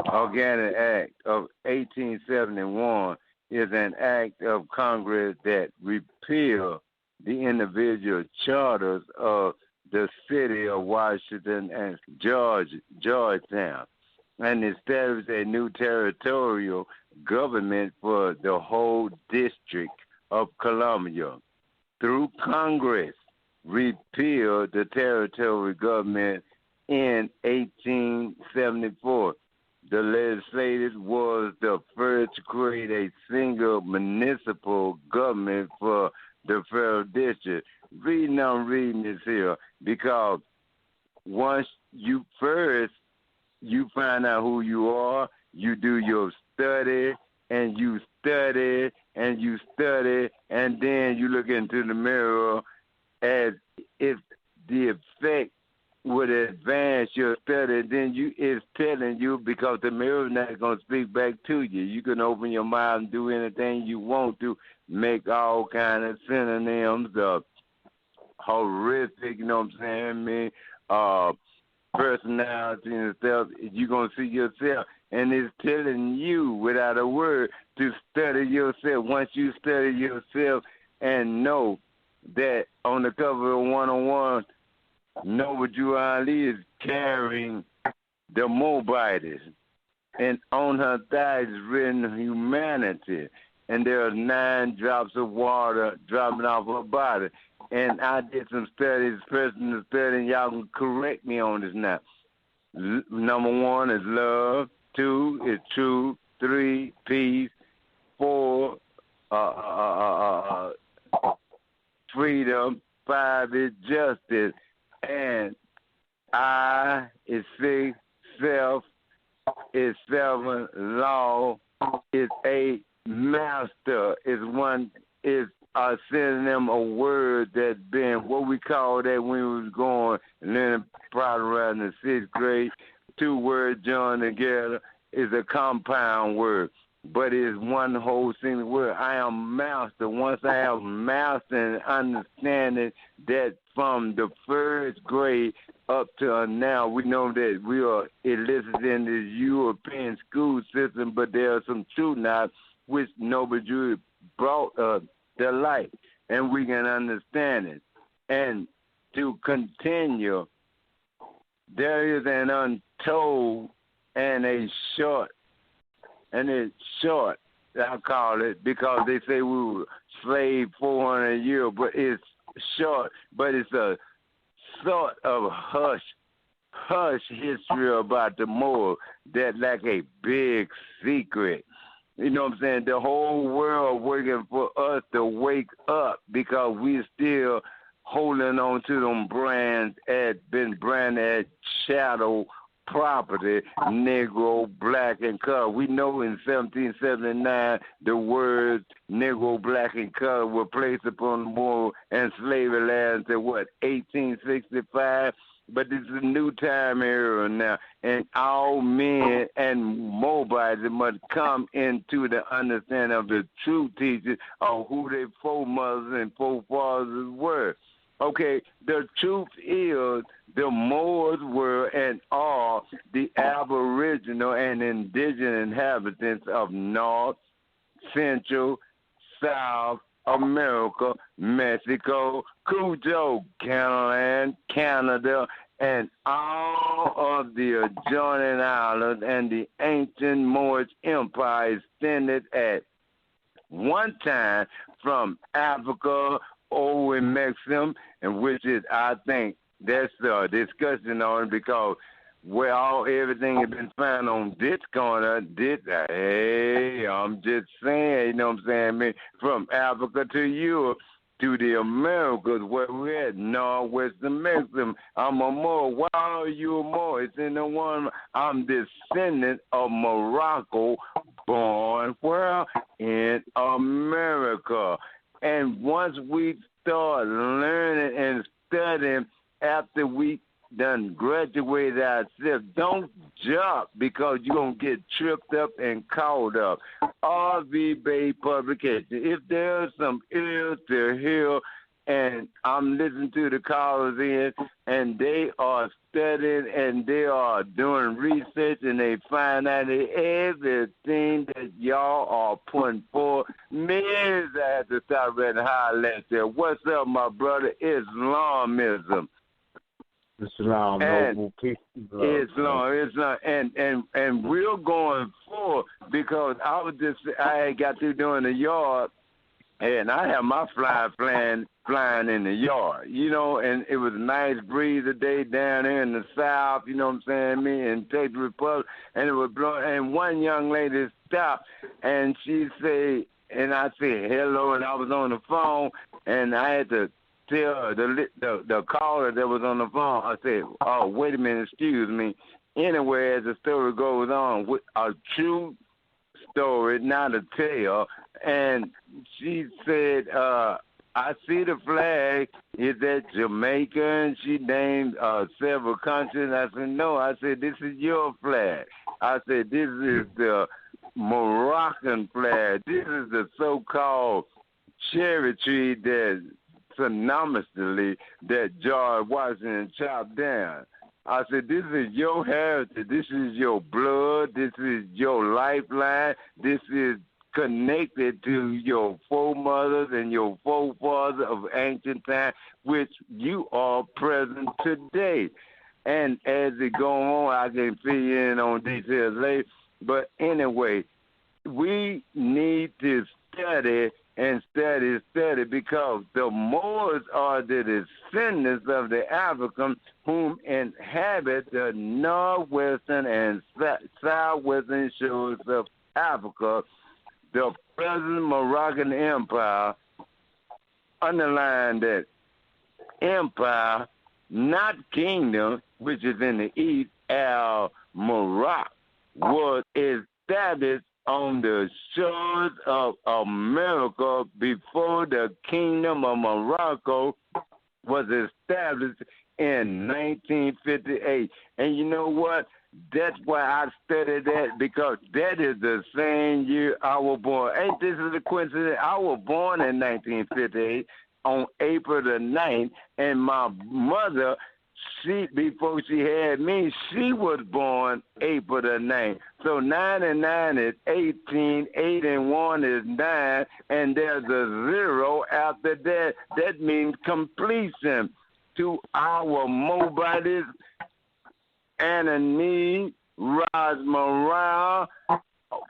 Organic Act of 1871 is an act of Congress that repealed the individual charters of the city of Washington and Georgetown, and established a new territorial government for the whole District of Columbia. Through Congress, repealed the territorial government in 1874. The legislature was the first to create a single municipal government for the federal district. I'm reading this here because once you find out who you are, you do your study, and you study, and you study, and then you look into the mirror as if the effect would advance your study, then it's telling you, because the mirror is not going to speak back to you. You can open your mouth and do anything you want to, make all kind of synonyms of horrific, personality and stuff. You're going to see yourself, and it's telling you without a word to study yourself. Once you study yourself and know that on the cover of 101, Nova Ali is carrying the Moabites, and on her thighs is written humanity, and there are 9 drops of water dropping off her body. And I did some studies, personal study, and y'all can correct me on this now. Number 1 is love, 2 is truth, 3, peace. 4, freedom. 5 is justice. And I is 6, self is 7, law is 8, master is 1, is a synonym of word that been what we call that when we was going and learning probably around the 6th grade. 2 words joined together is a compound word, but it's one whole single word. I am master. Once I have mastered and understanding that from the 1st grade up to now, we know that we are elicited in this European school system, but there are some truth now which nobody Jew brought the light, and we can understand it. And to continue, there is an untold and a short, and it's short, I call it, because they say we were slave 400 years, but it's short, but it's a sort of hush history about the Moor that like a big secret. You know what I'm saying? The whole world working for us to wake up because we still holding on to them brands been branded as shadow property, Negro, black, and color. We know in 1779 the words Negro, black, and color were placed upon the Moor and slavery lands at 1865? But this is a new time era now, and all men and mobiles must come into the understanding of the true teachings of who their foremothers and forefathers were. Okay, the truth is the Moors were and are the aboriginal and indigenous inhabitants of North, Central, South America, Mexico, Cujo, Canada, and all of the adjoining islands and the ancient Moorish empire extended at one time from Africa over in Mexico, and which is, I think, that's a discussion on it because where everything has been found on this corner, hey, I'm just saying, you know what I'm saying? I mean, from Africa to Europe to the Americas, where we're at, Northwestern Mexico. I'm a Moor. Why are you a Moor? It's in the one, I'm descendant of Morocco, born where? In America. And once we start learning and studying after we done graduated ourselves, don't jump because you're going to get tripped up and caught up. RVBey publication. If there's some ears to hear, and I'm listening to the callers in, and they are studying and they are doing research and they find out that everything that y'all are putting forth, millions have to start reading highlights there. What's up, my brother? Islamism. Islam, noble peace. Islam, and we're going forward because I had got through doing the yard, and I have my flying in the yard, you know, and it was a nice breeze today down there in the south, you know what I'm saying, in Texas Republic, and it was blowing, and one young lady stopped, and she said, and I said hello, and I was on the phone, and I had to tell the caller that was on the phone, I said, oh, wait a minute, excuse me. Anyway, as the story goes on, with a true story, not a tale, and she said, I see the flag. Is that Jamaica? And she named several countries. I said, no. I said, this is your flag. I said, this is the Moroccan flag. This is the so-called cherry tree that synonymously that George Washington chopped down. I said, this is your heritage. This is your blood. This is your lifeline. This is connected to your foremothers and your forefathers of ancient time, which you are present today. And as it goes on, I can fill you in on details later. But anyway, we need to study and study because the Moors are the descendants of the Africans whom inhabit the northwestern and southwestern shores of Africa, the present Moroccan Empire, underline that empire, not kingdom, which is in the east, Morocco, was established on the shores of America before the kingdom of Morocco was established in 1958. And you know what? That's why I studied that, because that is the same year I was born. Ain't this is a coincidence? I was born in 1958 on April the 9th, and my mother, before she had me, she was born April the 9th. So 9 and 9 is 18, 8 and 1 is 9, and there's a 0 after that. That means completion to our mobilities. Anani, Rosmaral,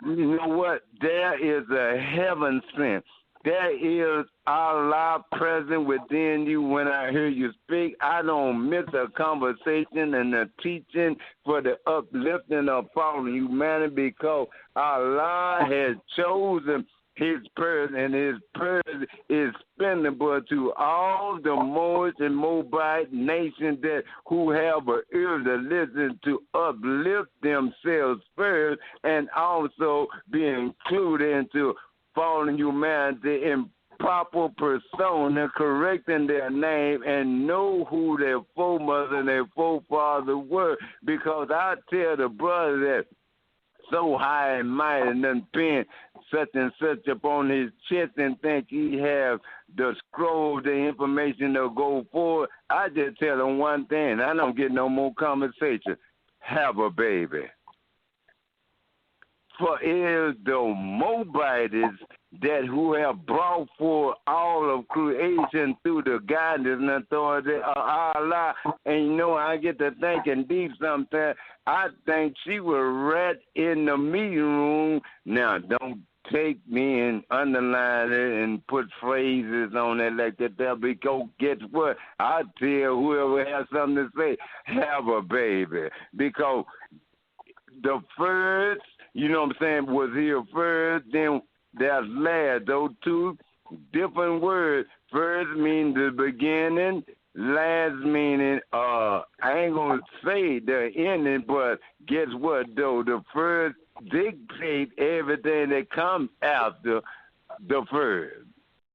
you know what? There is a heaven sent. There is Allah present within you. When I hear you speak, I don't miss a conversation and a teaching for the uplifting of fallen humanity, because Allah has chosen his person, and his person is spendable to all the Moorish and Moabite nations that who have an ear to listen, to uplift themselves first, and also be included into fallen humanity in proper persona, correcting their name, and know who their foremothers and their forefathers were. Because I tell the brother that so high and mighty and done pin such and such upon his chest and think he have the scroll, the information to go forward, I just tell him one thing. I don't get no more conversation. Have a baby. For it is the Moabites that who have brought forth all of creation through the guidance and authority of Allah. And you know, I get to thinking deep sometimes. I think she was right in the meeting room. Now, don't take me and underline it and put phrases on it like that, because guess what? I tell whoever has something to say, have a baby. Because the first, you know what I'm saying, was here first, then there's last. Those two different words. First means the beginning, last meaning, I ain't going to say the ending, but guess what, though? The first dictates everything that comes after the first.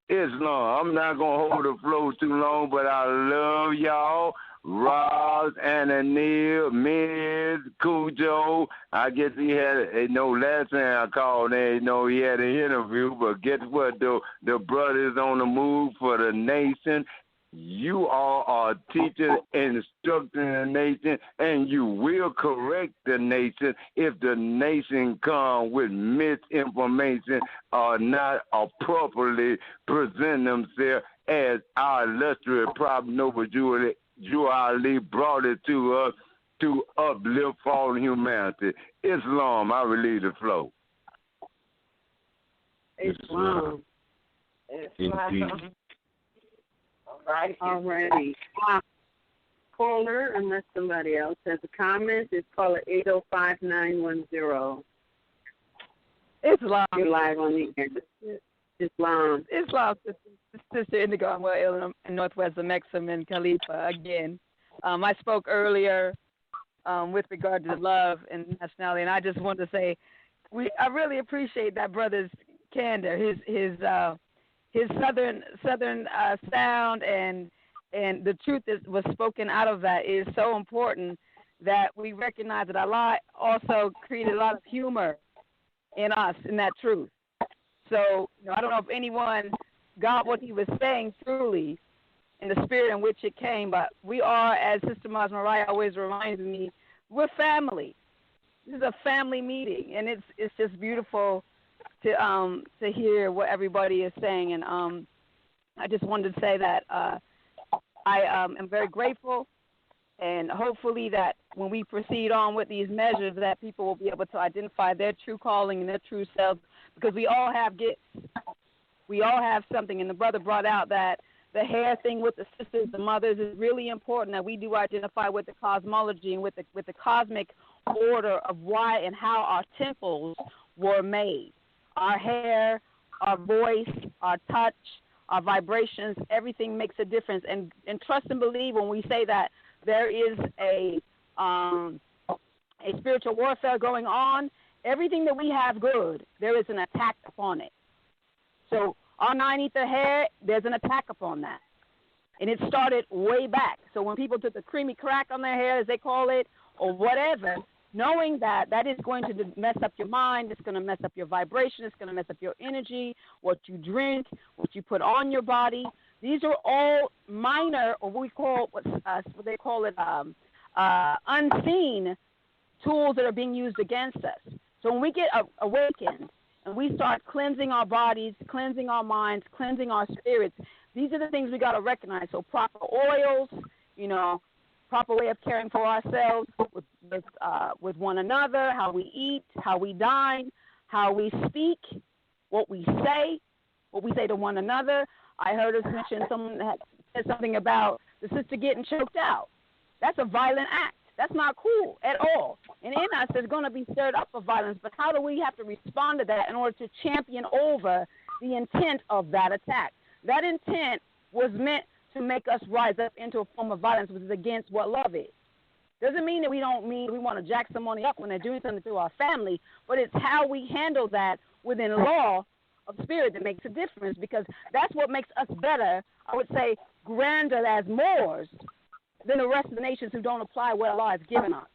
Islam. I'm not going to hold the flow too long, but I love y'all. Roz, Ananil, Miz, Cujo. I guess he had, last time I called in, he had an interview, but guess what, though? The brother's on the move for the nation. You all are teachers and instructing the nation, and you will correct the nation if the nation comes with misinformation or not appropriately present themselves as our illustrious Prophet Noble Jew Ali brought it to us to uplift fallen humanity. Islam, I relieve the flow. Islam. Indeed. All righty. Caller, unless somebody else has a comment, is caller 805-910. Islam. You're live on the air. Islam. Sister Indigo, I'm well in Northwest Mexam and Khalifa again. I spoke earlier with regard to love and nationality, and I just wanted to say I really appreciate that brother's candor, his southern sound, and the truth that was spoken out of that is so important, that we recognize that Allah also created a lot of humor in us, in that truth. So I don't know if anyone got what he was saying truly in the spirit in which it came, but we are, as Sister Maz Mariah always reminds me, we're family. This is a family meeting, and it's just beautiful to hear what everybody is saying. And I just wanted to say that I am very grateful, and hopefully that when we proceed on with these measures, that people will be able to identify their true calling and their true selves, because we all have gifts. We all have something, and the brother brought out that the hair thing with the sisters, the mothers, is really important, that we do identify with the cosmology and with the cosmic order of why and how our temples were made. Our hair, our voice, our touch, our vibrations, everything makes a difference. And trust and believe when we say that there is a spiritual warfare going on, everything that we have good, there is an attack upon it. So our 9 ether hair, there's an attack upon that. And it started way back. So when people took the creamy crack on their hair, as they call it, or whatever, knowing that that is going to mess up your mind, it's going to mess up your vibration, it's going to mess up your energy, what you drink, what you put on your body. These are all minor, or what they call it, unseen tools that are being used against us. So when we get awakened and we start cleansing our bodies, cleansing our minds, cleansing our spirits, these are the things we got to recognize. So proper oils, proper way of caring for ourselves with one another, how we eat, how we dine, how we speak, what we say to one another. I heard us mention someone that said something about the sister getting choked out. That's a violent act. That's not cool at all. And in us, there's going to be stirred up for violence. But how do we have to respond to that in order to champion over the intent of that attack? That intent was meant to make us rise up into a form of violence, which is against what love is. Doesn't mean that we want to jack somebody up when they're doing something to our family, but it's how we handle that within law of spirit that makes a difference, because that's what makes us better, I would say, grander as Moors than the rest of the nations who don't apply what Allah has given us.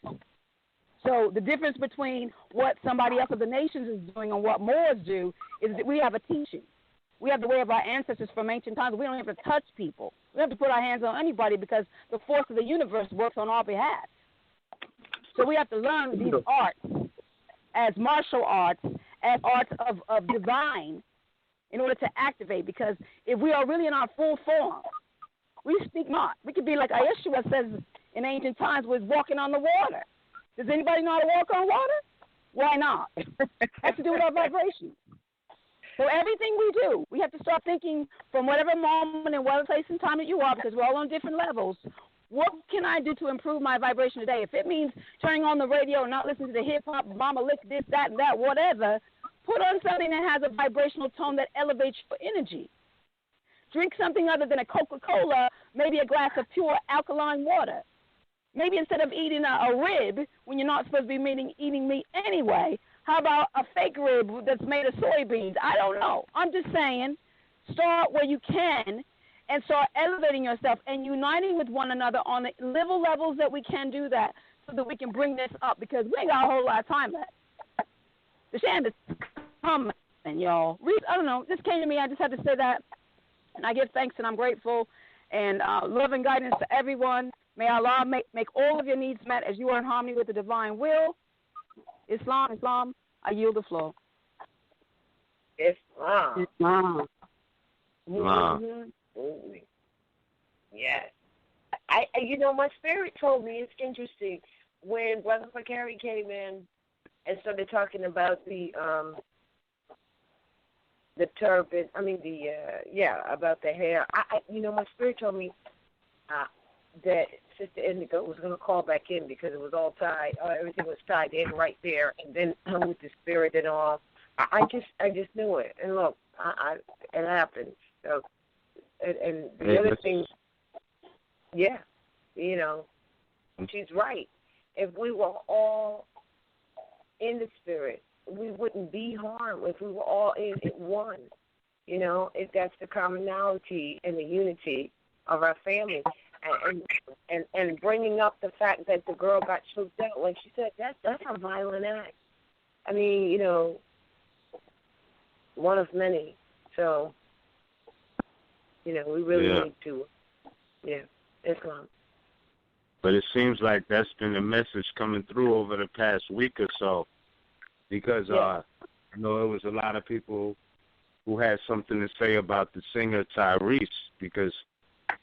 So the difference between what somebody else of the nations is doing and what Moors do is that we have a teaching. We have the way of our ancestors from ancient times. We don't have to touch people. We don't have to put our hands on anybody because the force of the universe works on our behalf. So we have to learn these arts as martial arts, as arts of divine in order to activate, because if we are really in our full form, we speak not. We could be like Yeshua says in ancient times, was walking on the water. Does anybody know how to walk on water? Why not? It has to do with our vibration. So everything we do, we have to start thinking from whatever moment and whatever place and time that you are, because we're all on different levels. What can I do to improve my vibration today? If it means turning on the radio and not listening to the hip-hop, mama lick this, that, and that, whatever, put on something that has a vibrational tone that elevates your energy. Drink something other than a Coca-Cola, maybe a glass of pure alkaline water. Maybe instead of eating a rib, when you're not supposed to be eating meat anyway, how about a fake rib that's made of soybeans? I don't know. I'm just saying, start where you can and start elevating yourself and uniting with one another on the little levels that we can do that, so that we can bring this up, because we ain't got a whole lot of time left. The shame is coming, y'all. I don't know. This came to me. I just had to say that. And I give thanks and I'm grateful. And love and guidance to everyone. May Allah make all of your needs met as you are in harmony with the divine will. Islam, I yield the floor. Islam. Wow. Yes. My spirit told me, it's interesting, when Brother Fakari came in and started talking about the turban, about the hair. My spirit told me that Sister Indigo was going to call back in because it was all tied. Everything was tied in right there, and then with the spirit and all. I just knew it. And look, it happened. So, and the other thing, she's right. If we were all in the spirit, we wouldn't be harmed. If we were all in one, if that's the commonality and the unity of our family. And bringing up the fact that the girl got choked out, like she said, that's a violent act. I mean, one of many. So, we really need to, Islam. But it seems like that's been the message coming through over the past week or so, because I know it was a lot of people who had something to say about the singer Tyrese, because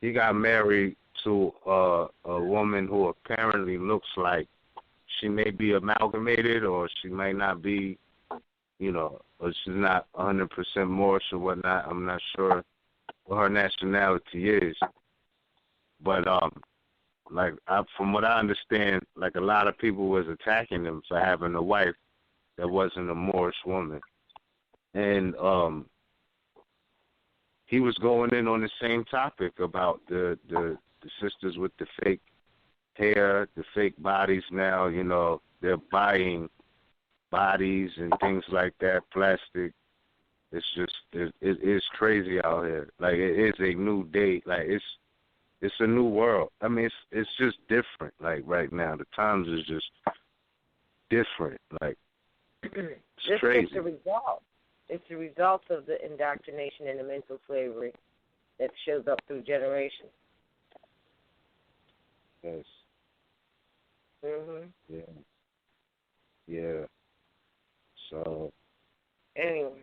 he got married to a woman who apparently looks like she may be amalgamated, or she might not be, or she's not 100% Moorish or whatnot. I'm not sure what her nationality is. But, from what I understand, like, a lot of people was attacking him for having a wife that wasn't a Moorish woman. And he was going in on the same topic about the sisters with the fake hair, the fake bodies now, you know, they're buying bodies and things like that, plastic. It's just, it is crazy out here. Like, it is a new day. Like, it's a new world. I mean, it's just different, like, right now. The times is just different. Like, it's crazy. It's the result. It's the result of the indoctrination and the mental slavery that shows up through generations. Yes. Mhm. Yeah. Yeah. So. Anyway.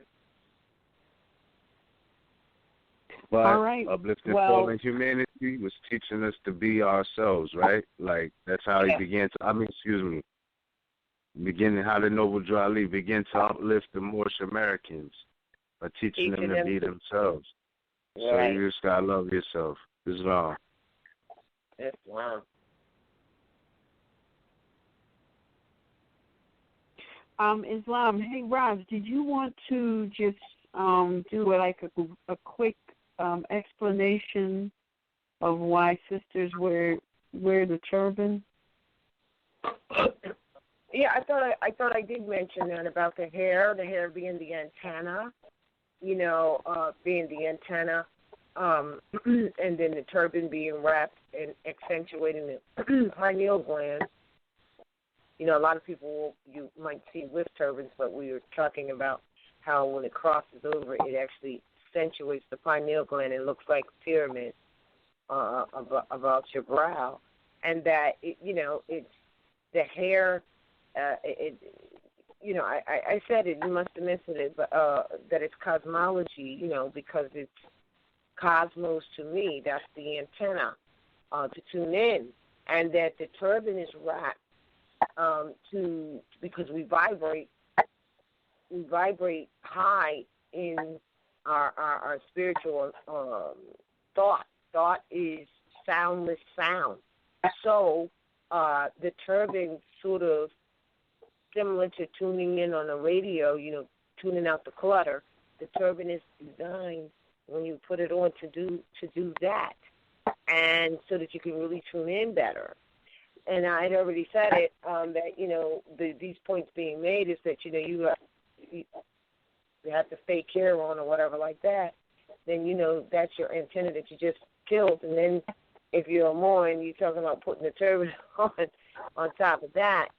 But all right. Uplifted Well, Fallen Humanity was teaching us to be ourselves, right? Like, that's how he began to, beginning how the Noble Drew Ali began to uplift the Moorish Americans by teaching them to be themselves. Right. So you just gotta love yourself. Islam. Islam. Islam. Hey, Roz, did you want to just do like a quick explanation of why sisters wear the turban? Yeah, I thought I did mention that about the hair being the antenna, being the antenna, and then the turban being wrapped and accentuating the pineal gland. You know, a lot of people you might see with turbans, but we were talking about how when it crosses over, it actually accentuates the pineal gland and looks like a pyramid about your brow, and that it's the hair. I said it. You must have missed it, but that it's cosmology. Because it's cosmos to me. That's the antenna to tune in, and that the turban is wrapped because we vibrate high in our spiritual thought. Thought is soundless sound. So the turban sort of similar to tuning in on the radio, tuning out the clutter. The turban is designed when you put it on to do that, and so that you can really tune in better. And I had already said it that these points being made is that you have the fake hair on or whatever like that. Then that's your antenna that you just killed. And then if you're a Moor and you're talking about putting the turban on top of that,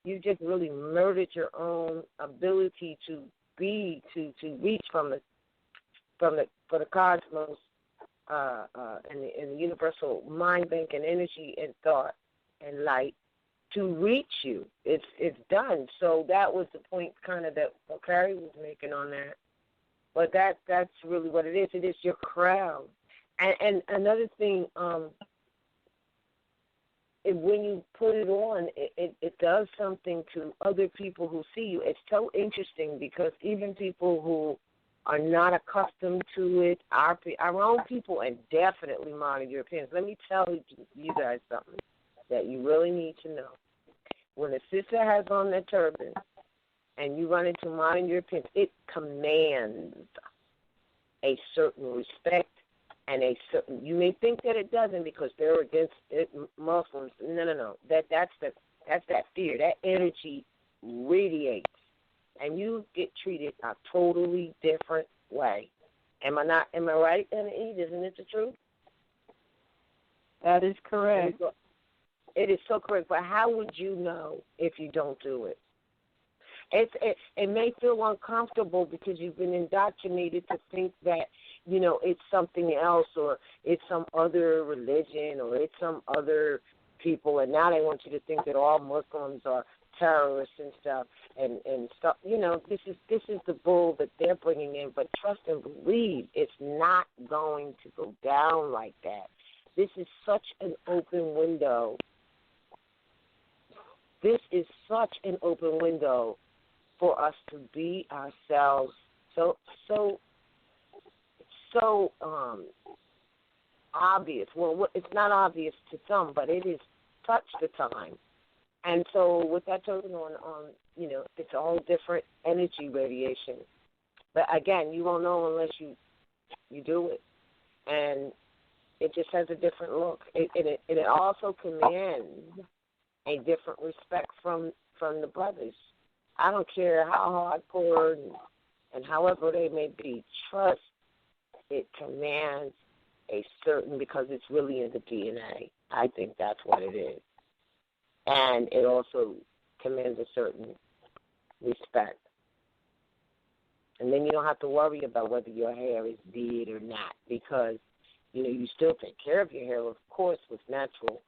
you just really murdered your own ability to reach from the cosmos and the universal mind bank and energy and thought and light to reach you. It's done. So that was the point kind of that Carrie was making on that. But that's really what it is. It is your crown. And another thing, when you put it on, it does something to other people who see you. It's so interesting because even people who are not accustomed to it, our own people, and definitely modern Europeans. Let me tell you guys something that you really need to know. When a sister has on their turban and you run into modern Europeans, it commands a certain respect and a certain. You may think that it doesn't because they're against it, Muslims. No. That's that fear. That energy radiates, and you get treated a totally different way. Am I right, Anna-E? Isn't it the truth? That is correct. It is so correct. But how would you know if you don't do it? It may feel uncomfortable because you've been indoctrinated to think that, it's something else or it's some other religion or it's some other people. And now they want you to think that all Muslims are terrorists and stuff and stuff. This is the bull that they're bringing in. But trust and believe it's not going to go down like that. This is such an open window. This is such an open window for us to be ourselves. So obvious. Well, it's not obvious to some, but it is such the time And so with that token on, it's all different energy radiation. But again, you won't know unless you do it. And it just has a different look. It also commands a different respect from the brothers. I don't care how hardcore and however they may be. Trust, it commands a certain, because it's really in the DNA. I think that's what it is. And it also commands a certain respect. And then you don't have to worry about whether your hair is dead or not, because, you still take care of your hair, of course, with natural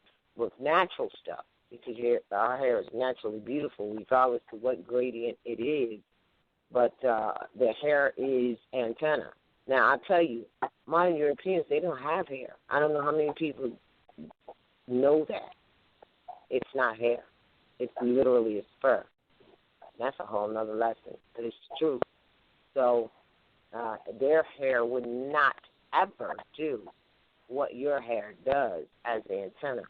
stuff, because our hair is naturally beautiful regardless of what gradient it is. But the hair is antenna. Now, I'll tell you, modern Europeans, they don't have hair. I don't know how many people know that. It's not hair. It's literally a fur. That's a whole nother lesson, but it's true. So their hair would not ever do what your hair does as the antenna.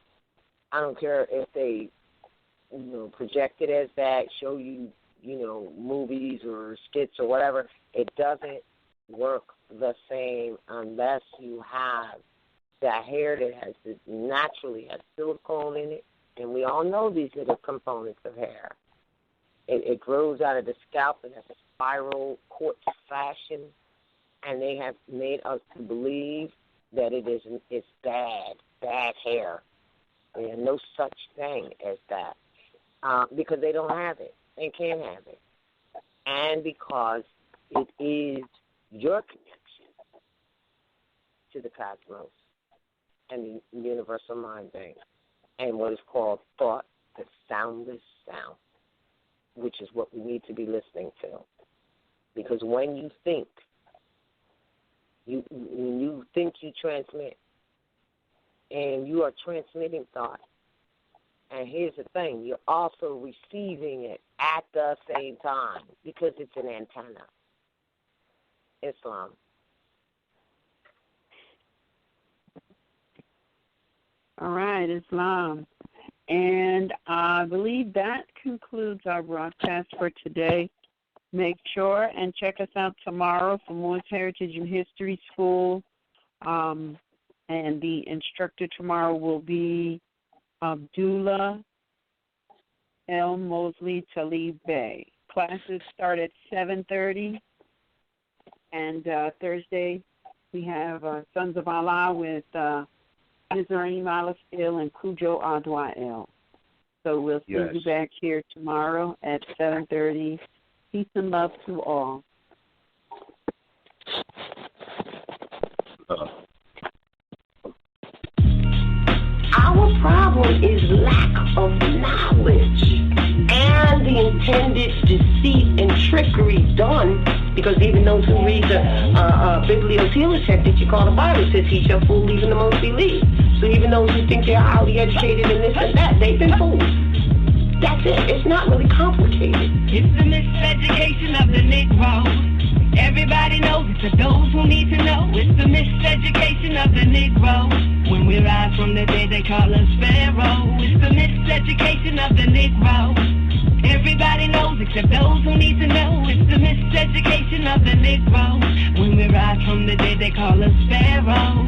I don't care if they, project it as that, show you, movies or skits or whatever. It doesn't work the same unless you have that hair that naturally has silicone in it. And we all know these are the components of hair. It grows out of the scalp in a spiral quartz fashion, and they have made us to believe that it's bad hair. There's no such thing as that because they don't have it. They can't have it. And because it is your connection to the cosmos and the universal mind bank and what is called thought, the soundless sound, which is what we need to be listening to. Because when you think, you transmit, and you are transmitting thought. And here's the thing, you're also receiving it at the same time because it's an antenna. Islam. All right, Islam. And I believe that concludes our broadcast for today. Make sure and check us out tomorrow for Moorish Heritage and History School. And the instructor tomorrow will be Abdullah El Mosley RVBey. Classes start at 7:30. And Thursday we have Sons of Allah with Mizraim Alafil and Kujo Adwael. So we'll see you back here tomorrow at 7:30. Peace and love to all. Our problem is lack of knowledge and the intended deceit and trickery done, because even those who read the bibliotext that you call the Bible says he shall fool even the most elite. So even those who think they're highly educated and this and that, they've been fooled. That's it. It's not really complicated. It's the miseducation of the Negro. Everybody knows it to those who need to know. It's the miseducation of the Negro. When we rise from the day they call us Pharaoh. It's the miseducation of the Negro. Everybody knows except those who need to know. It's the miseducation of the Negro. When we rise from the day they call us Pharaoh.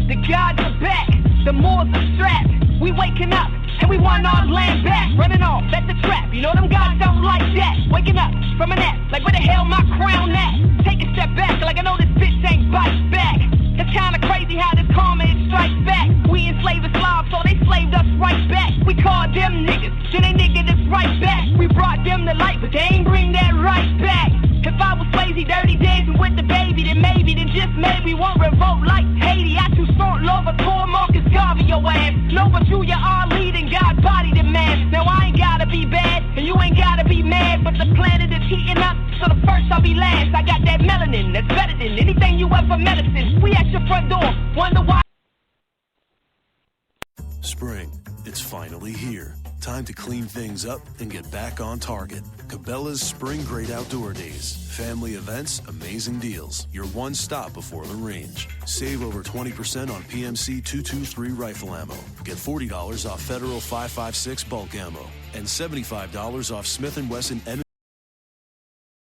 The gods are back. The Moors are strapped. We waking up. And we want our land back, running off, that's a trap. You know them guys don't like that. Waking up from a nap, like where the hell my crown at? Take a step back, like I know this bitch ain't bite back. It's kinda crazy how this karma it strikes back. We enslaved Islam, so they slaved us right back. We called them niggas, then they niggered us right back. We brought them to light, but they ain't bring that right back. If I was lazy, dirty dancing with the baby, then just maybe won't revolt like Haiti. I too strong, love a poor Marcus Garvey, your ass. No, but you are leading God body the man. Now I ain't gotta be bad, and you ain't gotta be mad, but the planet is heating up, so the first I'll be last. I got that melanin that's better than anything you ever medicine. We at your front door, wonder why. Spring, it's finally here. Time to clean things up and get back on target. Cabela's Spring Great Outdoor Days. Family events, amazing deals. Your one stop before the range. Save over 20% on PMC 223 rifle ammo. Get $40 off Federal 5.56 bulk ammo. And $75 off Smith & Wesson